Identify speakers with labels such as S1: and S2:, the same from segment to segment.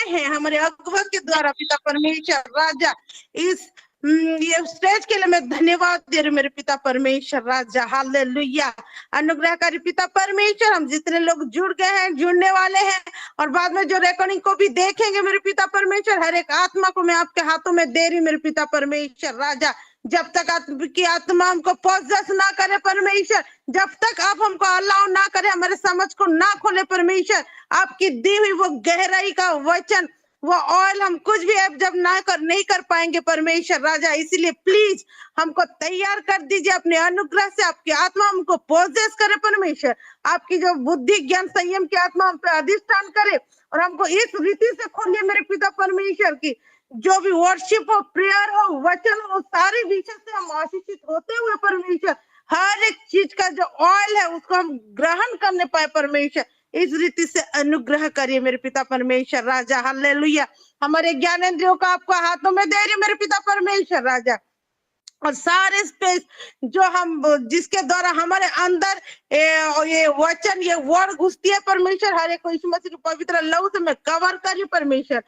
S1: हैं हमारे अगुवा के द्वारा पिता परमेश्वर राजा, इस ये स्टेज के लिए मैं धन्यवाद दे रही हूँ मेरे पिता परमेश्वर राजा। हालेलुया। अनुग्रहकारी पिता परमेश्वर, हम जितने लोग जुड़ गए हैं, जुड़ने वाले हैं और बाद में जो रिकॉर्डिंग को भी देखेंगे मेरे पिता परमेश्वर, हर एक आत्मा को मैं आपके हाथों में दे रही मेरे पिता परमेश्वर राजा। जब तक आपकी आत्मा हमको पोजेस ना करे परमेश्वर, जब तक आप हमको अलाउ ना करे, हमारे समझ को ना खोले परमेश्वर, आपकी दी हुई वो गहराई का वचन, वो ऑयल हम कुछ भी अब जब नहीं कर पाएंगे परमेश्वर राजा। इसलिए प्लीज हमको तैयार कर दीजिए अपने अनुग्रह से, आपकी आत्मा हमको पोजेस करे परमेश्वर, आपकी जो बुद्धि ज्ञान संयम की आत्मा हम पे अधिष्ठान करे और हमको इस रीति से खोलिए मेरे पिता परमेश्वर की जो भी वर्शिप हो, प्रेयर हो, वचन हो, सारे विषय से हम आशीषित होते हुए परमेश्वर हर एक चीज का जो ऑयल है उसको हम ग्रहण करने पाए परमेश्वर। इस रीति से अनुग्रह करिए मेरे पिता परमेश्वर राजा। हालेलुया। हमारे ज्ञानेंद्रियों को आपको हाथों में दे रही मेरे पिता परमेश्वर राजा, और सारे स्पेस जो हम जिसके द्वारा हमारे अंदर ये वचन, ये वर्ड घुसती है परमेश्वर, हर एक को यीशु मसीह के पवित्र लहू से मैं कवर करिए परमेश्वर।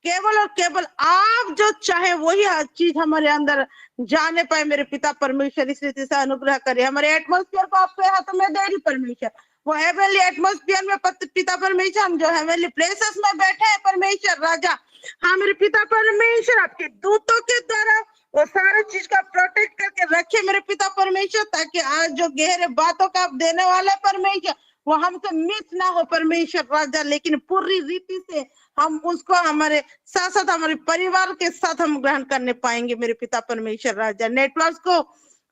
S1: केवल और केवल आप जो चाहे वही हर चीज हमारे अंदर जाने पाए मेरे पिता परमेश्वर। इस रीति से अनुग्रह करिए। हमारे एटमोस्फियर को आपके हाथों में दे रही परमेश्वर, वो हेवनली एटमोस्फियर में पिता परमेश्वर, हम जो हेवनली प्लेसेस में बैठे हैं परमेश्वर राजा, हाँ मेरे पिता परमेश्वर आपके दूतों के द्वारा वो सारा चीज का प्रोटेक्ट करके रखे मेरे पिता परमेश्वर, ताकि आज जो गहरे बातों का आप देने वाले परमेश्वर वो हमसे मिस ना हो परमेश्वर राजा, लेकिन पूरी रीति से हम उसको हमारे साथ साथ हमारे परिवार के साथ हम ग्रहण करने पाएंगे मेरे पिता परमेश्वर राजा। नेटवर्क को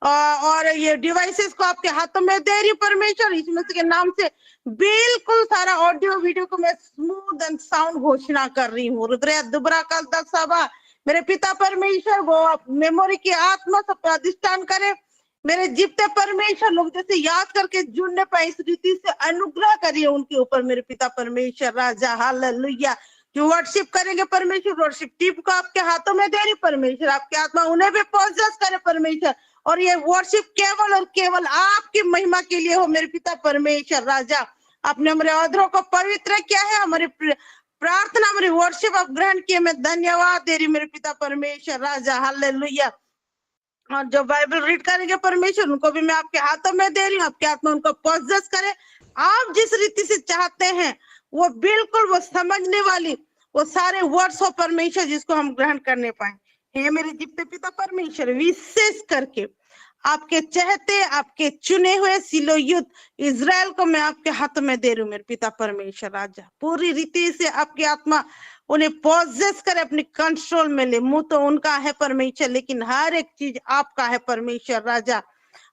S1: और ये डिवाइसेस को आपके हाथों में दे रही परमेश्वर, यीशु मसीह के नाम से बिल्कुल सारा ऑडियो वीडियो को मैं स्मूथ एंड साउंड घोषणा कर रही हूँ। रुद्र दुबरा कल तक सभा मेरे पिता परमेश्वर वो मेमोरी की आत्मा सब अधिष्ठान करे, मेरे जीवते परमेश्वर लोग जैसे याद करके जुड़ने पाए इस रीति से अनुग्रह करिए उनके ऊपर मेरे पिता परमेश्वर राजा। हालेलुया। जो वर्शिप करेंगे परमेश्वर, वर्शिप टीम को आपके हाथों में दे रही परमेश्वर, आपकी आत्मा उन्हें भी पोजेस करे परमेश्वर, और ये वर्शिप केवल और केवल आपकी महिमा के लिए हो मेरे पिता परमेश्वर राजा। आपने हमारे अधरों को पवित्र किया है, हमारी प्रार्थना, हमारी वर्शिप आप ग्रहण किए, मैं धन्यवाद दे रही मेरे पिता परमेश्वर राजा। हालेलुया। और जो बाइबल रीड करेंगे परमेश्वर उनको भी मैं आपके हाथों में दे रही हूँ, आपके हाथ में उनको पोजेस करे, आप जिस रीति से चाहते हैं वो बिल्कुल वो समझने वाली वो सारे वर्ड्स हो परमेश्वर जिसको हम ग्रहण करने पाए। हे मेरे जीवते पिता परमेश्वर, विशेष करके आपके चहते आपके चुने हुए सिलो युद्ध इजराइल को मैं आपके हाथ में दे रही हूँ मेरे पिता परमेश्वर राजा। पूरी रीति से आपकी आत्मा उन्हें पोजेस करे, अपने कंट्रोल में ले। मुंह तो उनका है परमेश्वर, लेकिन हर एक चीज आपका है परमेश्वर राजा।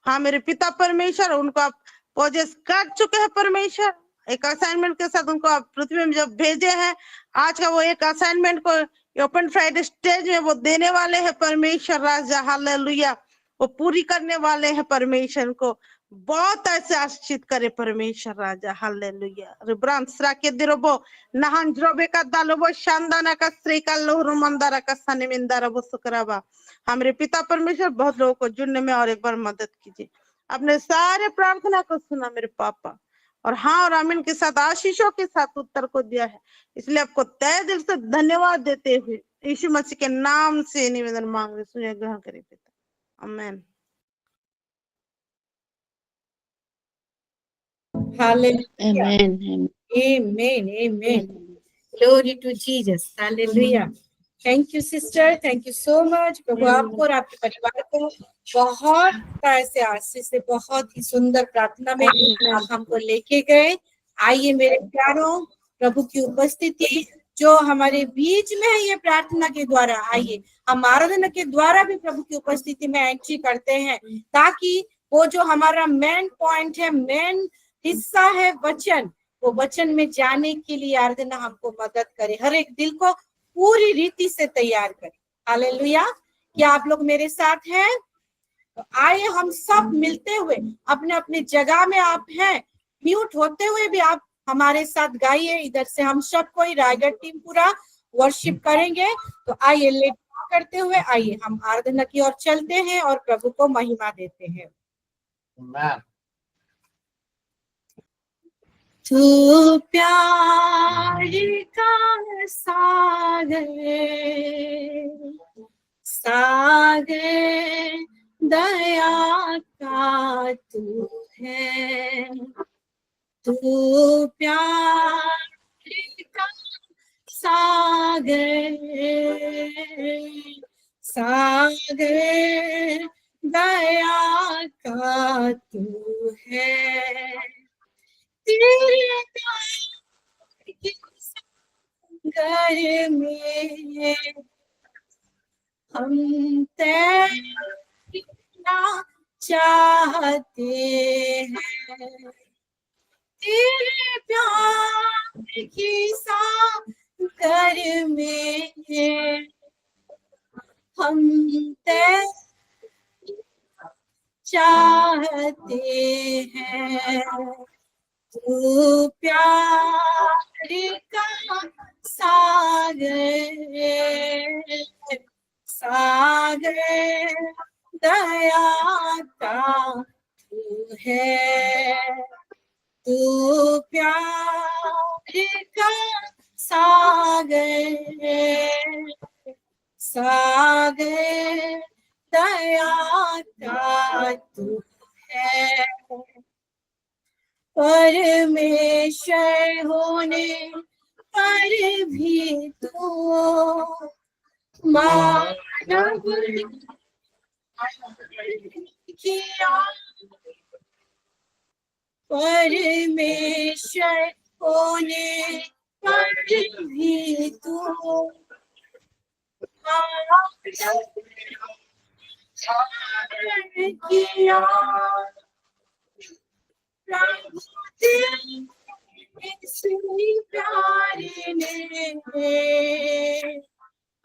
S1: हाँ मेरे पिता परमेश्वर, उनको आप पोजेस कर चुके हैं परमेश्वर, एक असाइनमेंट के साथ उनको आप पृथ्वी में जब भेजे हैं, आज का वो एक असाइनमेंट को ओपन फ्राइडे स्टेज में वो देने वाले हैं परमेश्वर राजा। हालेलुया। वो पूरी करने वाले हैं परमेश्वर को बहुत ऐसे आशीषित करे परमेश्वर राजा। हालेलुया। रिब्रांसरा के दिरोबो नहान ज्रोबे का दालोबो शानदाना का श्री का लोहरु मंदारा का सनिमिंदारा वो सुकराबा। हमारे पिता परमेश्वर बहुत लोगों को जुड़ने में और एक बार मदद कीजिए। अपने सारे प्रार्थना को सुना मेरे पापा, और हाँ और आमीन के साथ आशीषों के साथ उत्तर को दिया है, इसलिए आपको तहे दिल से धन्यवाद देते हुए यीशु मसीह के नाम से निवेदन मांग रहे, सुनिए ग्रहण करिए पिता। आमीन।
S2: Hallelujah.
S3: Amen.
S2: Amen. Amen. Glory to Jesus. Hallelujah. Thank you, sister. Thank you so much. प्रभु आपको और आपके परिवार को बहुत तरह से आशीष से बहुत ही सुंदर प्रार्थना में आप हमको लेके गए। आइए मेरे प्यारों, प्रभु की उपस्थिति जो हमारे बीच में है ये प्रार्थना के द्वारा, आइए हम आराधना के द्वारा भी प्रभु की उपस्थिति में एंट्री करते हैं, ताकि वो जो हमारा मेन पॉइंट है, मेन हिस्सा है वचन, वो वचन में जाने के लिए आराधना हमको मदद करे, हर एक दिल को पूरी रीति से तैयार करे। हालेलुया। क्या आप लोग मेरे साथ हैं? तो आइए हम सब मिलते हुए अपने अपने जगह में आप हैं, म्यूट होते हुए भी आप हमारे साथ गाइए। इधर से हम सब कोई रायगढ़ टीम पूरा वर्शिप करेंगे। तो आइए लेट करते हुए आइए हम आराधना की ओर चलते हैं और प्रभु को महिमा देते हैं। तू प्यार का सागर, सागर दया का तू है। तू प्यार का सागर, सागर दया का तू है। तेरे प्यार के सागर में हम तैरना चाहते हैं। तेरे प्यार की सागर में हम तैरना चाहते हैं। तू प्यार का सागर, सागर दया का तू है। तू प्यार का सागर, सागर दया का तू है। परमेश्वर होने पर भी तू मानव किया। परमेश्वर होने पर भी तू मानव किया। प्रभु तेरे प्यारे ने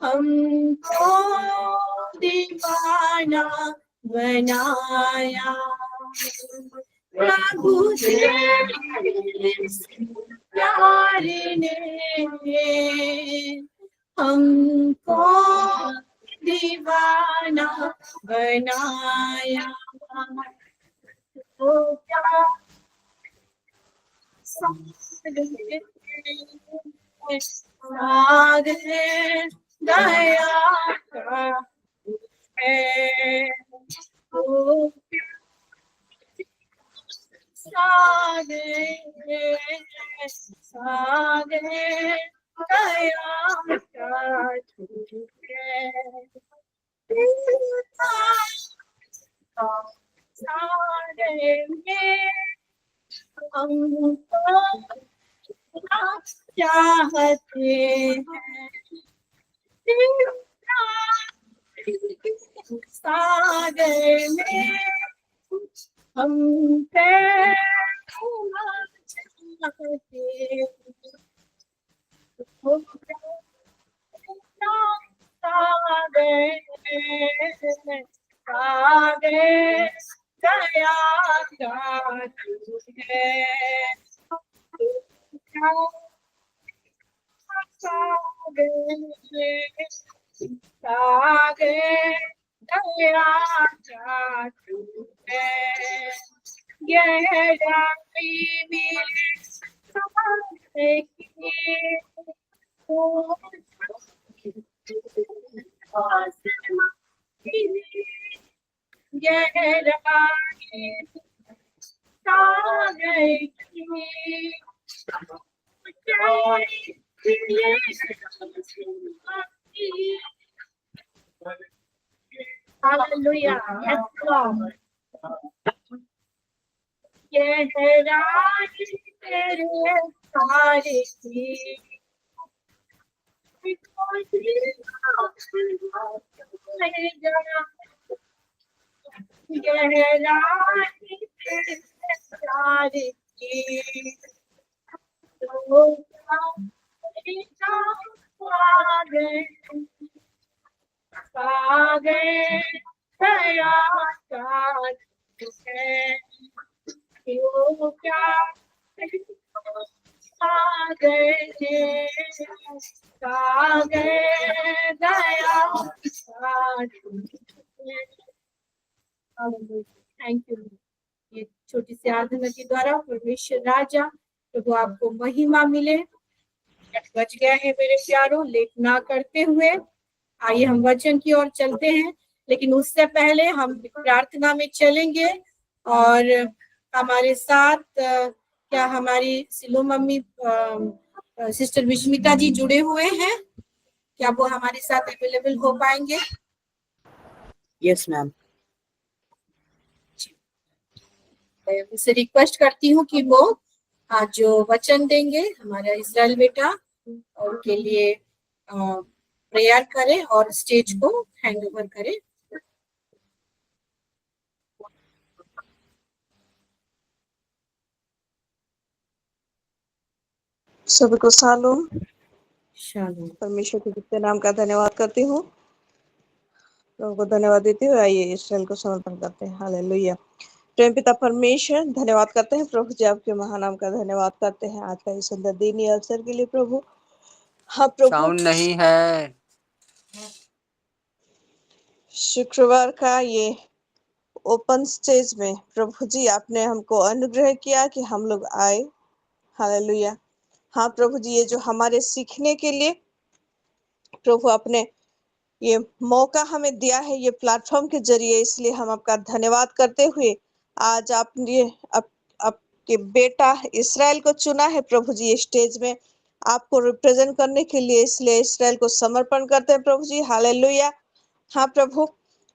S2: हमको दीवाना बनाया। प्रभु तेरे प्यारे ने हमको दीवाना बनाया। तो क्या सागर, सागर दया का है। तो सागर, सागर दया का तू है। सागर में हमको चाहते हैं। सागर में हम तैरना चाहते हैं। सागर, सागर दया का तू है। सागर, सागर दया का तू है। गहराई में गहराई सागर की Hallelujah. Yes, Lord. गहराई तेरे सारे की गहराई तेरे सारे की सागर, सागर दया का तू है। क्यों क्या सागर, सागर दया का तू है। Thank you. ये छोटी सी आराधना के द्वारा परमेश्वर राजा प्रभु आपको महिमा मिले। 8 बज गया है मेरे प्यारों, लेट ना करते हुए आइए हम वचन की ओर चलते हैं। लेकिन उससे पहले हम प्रार्थना में चलेंगे और हमारे साथ क्या हमारी सिलो मम्मी सिस्टर विस्मिता जी जुड़े हुए हैं? क्या वो हमारे साथ अवेलेबल हो पाएंगे?
S3: Yes ma'am.
S2: मैं उनसे रिक्वेस्ट करती हूँ कि वो आज जो वचन देंगे हमारा इस्राएल बेटा उनके लिए प्रेयर करें और स्टेज को हैंड ओवर करें।
S4: सभी को शालोम।
S2: शालोम।
S4: परमेश्वर के जितने नाम का धन्यवाद करती हूँ, प्रभु को धन्यवाद देते हुए आइए इस्राएल को समर्पण करते हैं। हालेलुया। प्रेम पिता परमेश्वर, धन्यवाद करते हैं प्रभु जी, आपके महानाम का धन्यवाद करते हैं आज का इस सुंदर दिन, ये अवसर के लिए प्रभु। हाँ प्रभु,
S3: साउंड नहीं है।
S4: शुक्रवार का ये ओपन स्टेज में प्रभु जी आपने हमको अनुग्रह किया कि हम लोग आए। हालेलुया। हाँ प्रभु जी, ये जो हमारे सीखने के लिए प्रभु आपने ये मौका हमें दिया है, ये प्लेटफॉर्म के जरिए, इसलिए हम आपका धन्यवाद करते हुए आज आपने आपके बेटा इस्राएल को चुना है प्रभु जी, ये स्टेज में आपको रिप्रेजेंट करने के लिए, इसलिए इस्राएल को समर्पण करते हैं प्रभु जी। हालेलुया। हाँ प्रभु,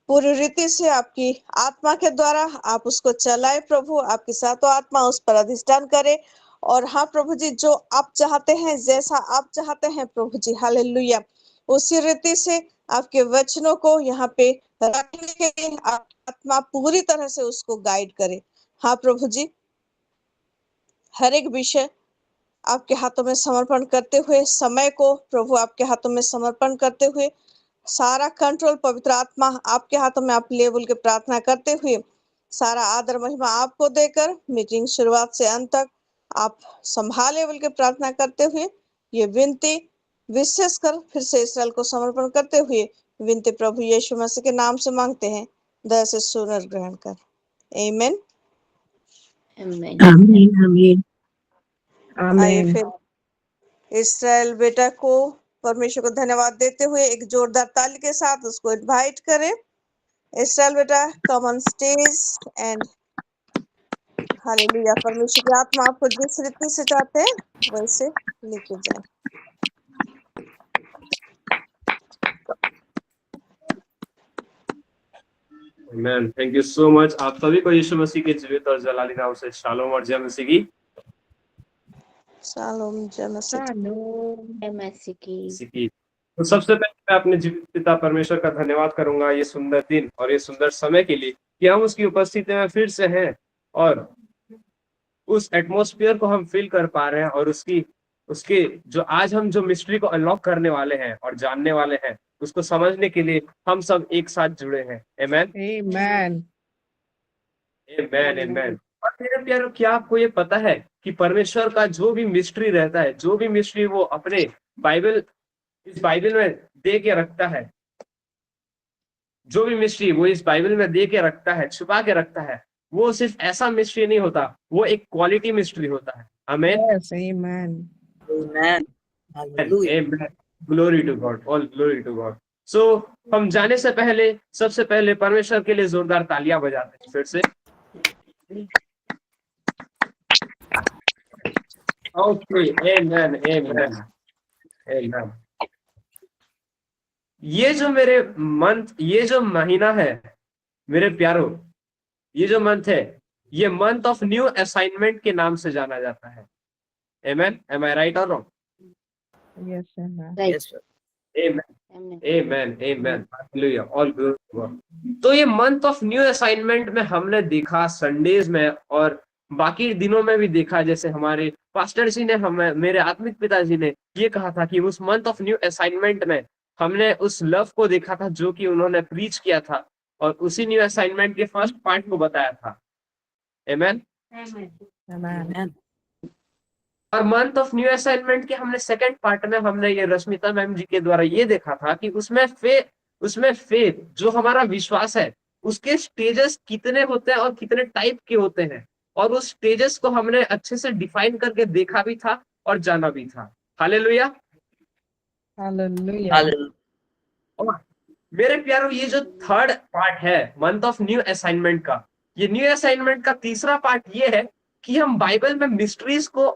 S4: पूरी रीति से आपकी आत्मा के द्वारा आप उसको चलाए प्रभु, आपकी सातों आत्मा उस पर अधिष्ठान करे। और हाँ प्रभु जी, जो आप चाहते हैं, जैसा आप चाहते हैं प्रभु जी, हालेलुया, उसी रीति से आपके वचनों को यहाँ पे रखने के लिए आपकी आत्मा पूरी तरह से उसको गाइड करे। हाँ प्रभु जी, हर एक विषय आपके हाथों में समर्पण करते हुए, समय को प्रभु आपके हाथों में समर्पण करते हुए, सारा कंट्रोल पवित्र आत्मा आपके हाथों में आप ले बोल के प्रार्थना करते हुए, सारा आदर महिमा आपको देकर मीटिंग शुरुआत से अंत तक आप संभाले बोल के प्रार्थना करते हुए, ये विनती विशेष कर फिर से इस्राएल को समर्पण करते हुए विनती प्रभु यीशु मसीह के नाम से मांगते हैं, दया से सुनर ग्रहण कर। आमीन।
S5: आमीन आमीन
S4: आइए
S5: आमीन।
S4: फिर इस्राएल बेटा को परमेश्वर को धन्यवाद देते हुए एक जोरदार ताली के साथ उसको इनवाइट करें। इस्राएल बेटा, come on stage and hallelujah. परमेश्वर की आत्मा आपको जिस रीति से चाहते हैं वैसे लेके जाए।
S6: Ma'am, thank you so much. आप सभी को यीशु मसीह के जीवित और जलाली नाम से शालोम और जय मसीह की।
S4: शालोम, जय मसीह।
S6: तो सबसे पहले मैं अपने जीवित पिता परमेश्वर का धन्यवाद करूंगा ये सुंदर दिन और ये सुंदर समय के लिए कि हम उसकी उपस्थिति में फिर से हैं और उस एटमॉस्फेयर को हम फील कर पा रहे हैं और उसके जो आज हम जो मिस्ट्री को अनलॉक करने वाले हैं और जानने वाले हैं, उसको समझने के लिए हम सब एक साथ जुड़े हैं। आमेन
S5: आमीन
S6: आमेन आमेन। और मेरे प्यारों, क्या आपको ये पता है कि परमेश्वर का जो भी मिस्ट्री रहता है, जो भी मिस्ट्री वो अपने इस बाइबल में दे के रखता है, जो भी मिस्ट्री वो इस बाइबल में दे के रखता है, छुपा के रखता है, वो सिर्फ ऐसा मिस्ट्री नहीं होता, वो एक क्वालिटी मिस्ट्री होता है। आमीन
S5: यस आमीन
S3: आमेन। Hallelujah.
S6: Amen. Glory to God. All glory to God. So, हम जाने से पहले सबसे पहले परमेश्वर के लिए जोरदार तालियां बजाते हैं फिर से। Okay. Amen. Amen. Amen. ये जो महीना है मेरे प्यारों, ये जो मंथ है, ये मंथ ऑफ न्यू असाइनमेंट के नाम से जाना जाता है। Amen. Am I right or wrong?
S5: Yes amen
S3: yes sir.
S6: Amen. Amen. Amen. Hallelujah. All glory to God. तो ये मंथ ऑफ न्यू असाइनमेंट में हमने देखा संडेज में और बाकी दिनों में भी देखा, जैसे हमारे पास्टर जी ने हमें, मेरे आत्मिक पिताजी ने ये कहा था कि उस मंथ ऑफ न्यू असाइनमेंट में हमने उस लव को देखा था जो कि उन्होंने प्रीच किया था और उसी न्यू असाइनमेंट के फर्स्ट पार्ट को बताया था। आमेन।
S5: आमीन
S6: और मंथ ऑफ न्यू असाइनमेंट के हमने सेकंड पार्ट में हमने ये रश्मिता मैम जी के द्वारा ये देखा था कि उसमें फेथ जो हमारा विश्वास है, उसके स्टेजेस कितने होते हैं और कितने टाइप के होते हैं। और उस स्टेजेस को हमने अच्छे से डिफाइन करके देखा भी था और जाना भी था। हालेलुया।
S5: Hallelujah.
S3: Hallelujah.
S6: और मेरे प्यारों, ये जो थर्ड पार्ट है मंथ ऑफ न्यू असाइनमेंट का, ये न्यू असाइनमेंट का तीसरा पार्ट ये है कि हम बाइबल में मिस्ट्रीज को,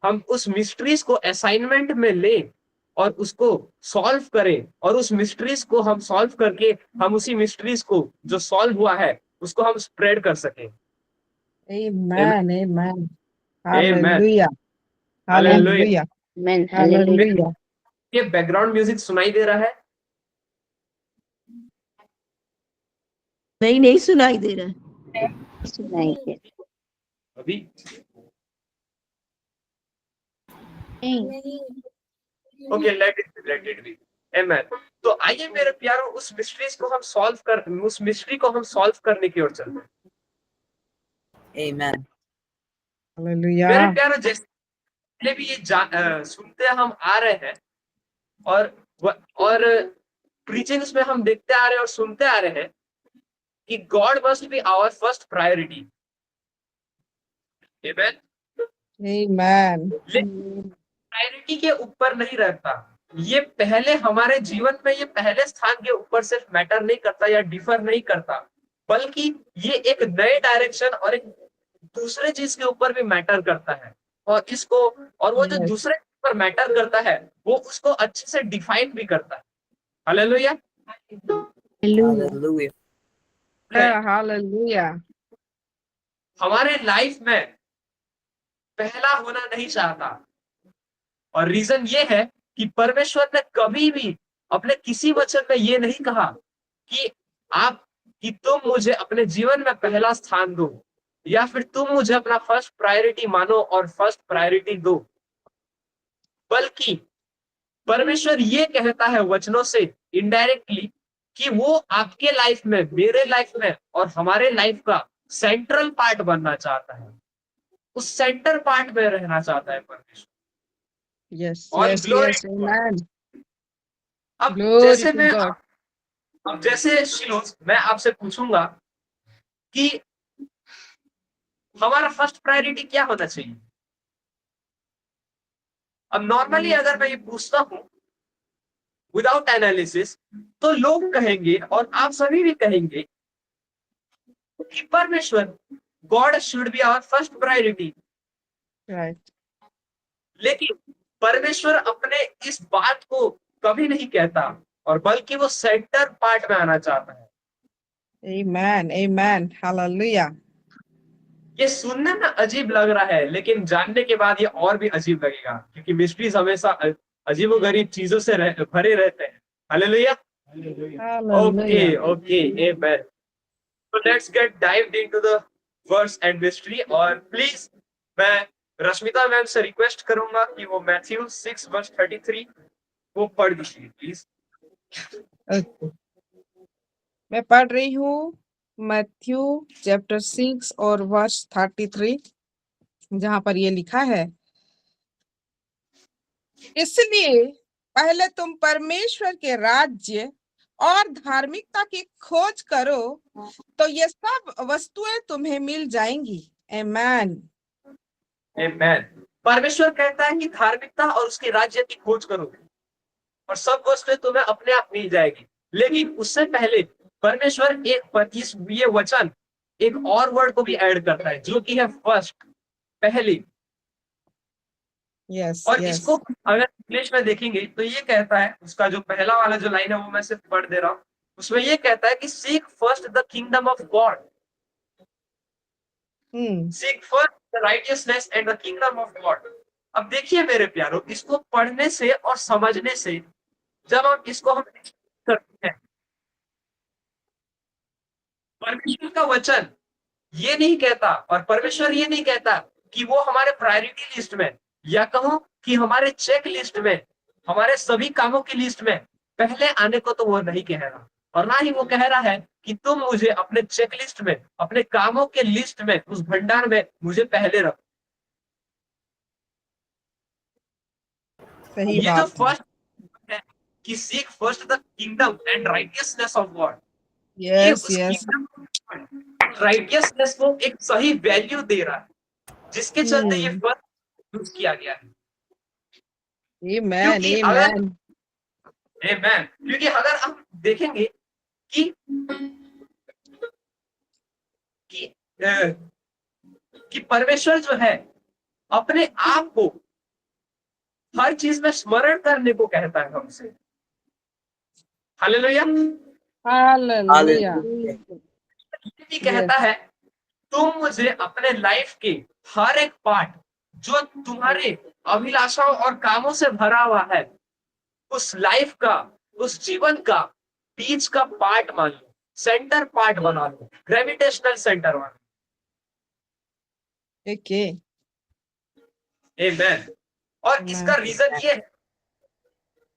S6: हम उस मिस्ट्रीज को असाइनमेंट में लें और उसको सॉल्व करें, और उस मिस्ट्रीज को हम सॉल्व करके हम उसी मिस्ट्रीज को जो सॉल्व हुआ है उसको हम स्प्रेड कर सकें।
S5: Amen. Amen.
S6: Amen.
S5: Hallelujah.
S6: Hallelujah.
S5: Hallelujah.
S3: Amen.
S5: Hallelujah.
S6: ये बैकग्राउंड म्यूजिक सुनाई दे रहा है?
S7: नहीं सुनाई दे रहा है।
S3: सुनाई दे।
S6: अभी ओके, लेट इट बी। आमेन। तो आइए मेरे प्यारों, उस मिस्ट्रीज को हम उस मिस्ट्री को हम सॉल्व करने की ओर चलते हैं।
S3: Amen.
S6: मेरे
S5: Hallelujah.
S6: प्यारों, जैसे पहले भी ये सुनते हम आ रहे हैं और प्रीचिंग्स में हम देखते आ रहे हैं और सुनते आ रहे हैं कि God must be our first priority. Amen.
S5: Amen.
S6: Priority के ऊपर नहीं रहता, ये पहले हमारे जीवन में ये पहले स्थान के ऊपर सिर्फ मैटर नहीं करता या डिफर नहीं करता, बल्कि ये एक नए डायरेक्शन और एक दूसरे चीज के ऊपर भी मैटर करता है। और वो जो
S5: Yes.
S6: दूसरे पर मैटर करता है वो उसको अच्छे से डिफाइन भी करता है। हालेलुया।
S3: Hallelujah.
S5: Hallelujah.
S6: हमारे लाइफ में पहला होना नहीं चाहता, और रीजन ये है कि परमेश्वर ने कभी भी अपने किसी वचन में ये नहीं कहा कि तुम मुझे अपने जीवन में पहला स्थान दो, या फिर तुम मुझे अपना फर्स्ट प्रायोरिटी मानो और फर्स्ट प्रायोरिटी दो, बल्कि परमेश्वर ये कहता है वचनों से इनडायरेक्टली कि वो आपके लाइफ में, मेरे लाइफ में और हमारे लाइफ का सेंट्रल पार्ट बनना चाहता है, उस सेंटर पार्ट में रहना चाहता है परमेश्वर।
S5: Yes.
S6: All
S5: Yes.
S6: glory
S5: Yes.
S6: to God.
S5: Amen.
S6: अब
S5: Glory to God.
S6: जैसे शिलोस, मैं आपसे पूछूंगा कि हमारा फर्स्ट प्रायोरिटी क्या होना चाहिए। अब नॉर्मली अगर मैं ये पूछता हूं विदाउट एनालिसिस, तो लोग कहेंगे और आप सभी भी कहेंगे कि परमेश्वर, God should be our first priority.
S5: Right.
S6: लेकिन परमेश्वर अपने इस बात को कभी नहीं कहता, और बल्कि वो सेंटर पार्ट में आना चाहता है।
S5: Amen. Amen. Hallelujah.
S6: ये सुनने में अजीब लग रहा है, लेकिन जानने के बाद ये और भी अजीब लगेगा, क्योंकि मिस्ट्रीज हमेशा अजीबोगरीब चीजों से भरे रहते हैं। Hallelujah. Okay
S5: Hallelujah.
S6: Okay, amen. So let's get dived into the verse and mystery, और प्लीज मैं रश्मिता मैम से रिक्वेस्ट करूंगा कि वो मैथ्यू 6:33 वो पढ़ दीजिए प्लीज।
S5: Okay. मैं पढ़ रही हूँ मैथ्यू चैप्टर 6 और वर्स 33, जहाँ पर ये लिखा है, इसलिए पहले तुम परमेश्वर के राज्य और धार्मिकता की खोज करो, तो ये सब वस्तुएं तुम्हें मिल जाएंगी। आमेन।
S6: आमेन। परमेश्वर कहता है कि धार्मिकता और उसके राज्य की खोज करो और सब वस्तुएं तुम्हें अपने आप मिल जाएगी। लेकिन उससे पहले परमेश्वर ये वचन एक और वर्ड को भी ऐड करता है, जो कि है फर्स्ट, पहली।
S5: यस।
S6: और इसको अगर इंग्लिश में देखेंगे तो ये कहता है, उसका जो पहला वाला जो लाइन है वो मैं सिर्फ पढ़ दे रहा हूँ, उसमें ये कहता है कि seek first the kingdom of God, seek first the righteousness and the kingdom of God. अब देखिए मेरे प्यारों, इसको पढ़ने से और समझने से, जब हम इसको हम करते हैं, परमेश्वर का वचन ये नहीं कहता, और परमेश्वर ये नहीं कहता कि वो हमारे प्रायोरिटी लिस्ट में, या कहो कि हमारे चेक लिस्ट में, हमारे सभी कामों की लिस्ट में पहले आने को तो वो नहीं कह रहा, और ना ही वो कह रहा है कि तुम मुझे अपने चेक लिस्ट में, अपने कामों के लिस्ट में, उस भंडार में मुझे पहले रखो।
S5: सही
S6: ये जो
S5: बात
S6: फर्स्ट है कि seek first the kingdom and righteousness of God,
S5: yes. Yes.
S6: That righteousness को एक सही वैल्यू दे रहा है, जिसके चलते ये वर्ड यूज किया गया है।
S5: Amen.
S6: क्योंकि अगर
S5: Amen.
S6: Amen. क्योंकि अगर हम देखेंगे कि कि परमेश्वर जो है अपने आप को हर चीज में स्मरण करने को कहता है हमसे। हालेलुया।
S5: Hallelujah.
S6: भी कहता है तुम मुझे अपने लाइफ के हर एक पार्ट जो तुम्हारे अभिलाषाओं और कामों से भरा हुआ है, उस लाइफ का, उस जीवन का बीच का पार्ट मान लो, सेंटर पार्ट बना लो, ग्रेविटेशनल सेंटर बना लो।
S5: Okay.
S6: आमेन। और इसका रीजन ये है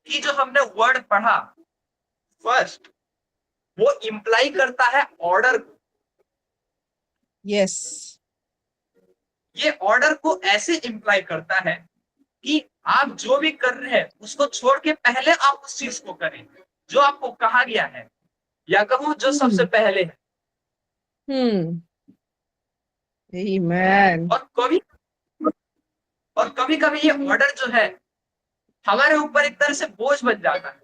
S6: कि जो हमने वर्ड पढ़ा फर्स्ट, वो इंप्लाई करता है ऑर्डर।
S5: Yes.
S6: ये ऑर्डर को ऐसे इंप्लाई करता है कि आप जो भी कर रहे हैं उसको छोड़ के पहले आप उस चीज को करें जो आपको कहा गया है, या कहूं जो सबसे पहले है।
S5: Amen.
S6: और कभी कभी ये ऑर्डर जो है हमारे ऊपर एक तरह से बोझ बन जाता है।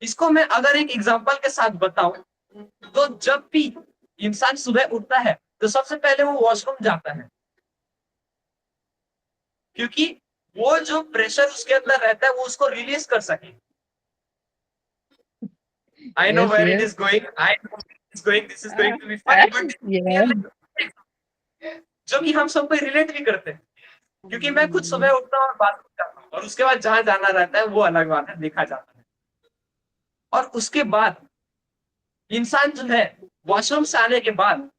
S6: इसको मैं अगर एक एग्जांपल के साथ बताऊं तो जब भी इंसान सुबह उठता है तो सबसे पहले वो वॉशरूम जाता है, क्योंकि वो जो प्रेशर उसके अंदर रहता है वो उसको रिलीज कर सके। I know
S5: Yes,
S6: where
S5: yes.
S6: it is going. I know where it is going. This is going to be funny, but
S5: Yeah.
S6: जो कि हम सब कोई रिलेट भी करते हैं, क्योंकि मैं खुद सुबह उठता हूँ और बात करता हूँ, और उसके बाद जहां जाना रहता है वो अलग बात है, देखा जाता है। और उसके बाद इंसान जो है वॉशरूम से आने के बाद,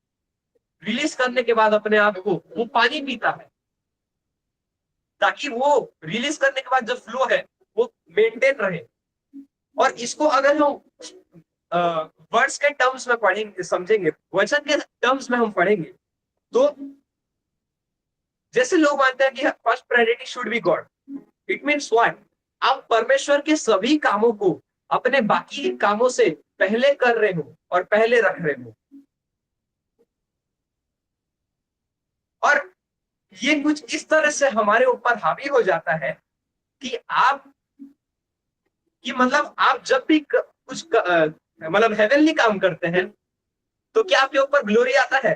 S6: रिलीज करने के बाद अपने आप को, वो पानी पीता है ताकि वो रिलीज करने के बाद जो फ्लो है वो मेंटेन रहे। और इसको अगर हम वर्ड्स के टर्म्स में पढ़ेंगे, समझेंगे, वचन के टर्म्स में हम पढ़ेंगे, तो जैसे लोग मानते हैं कि first priority should be God, it means what? आप परमेश्वर के सभी कामों को अपने बाकी कामों से पहले कर रहे हो और पहले रख रहे हो। और ये कुछ इस तरह से हमारे ऊपर हावी हो जाता है कि मतलब आप जब भी कुछ मतलब हेवनली काम करते हैं तो क्या आपके ऊपर ग्लोरी आता है?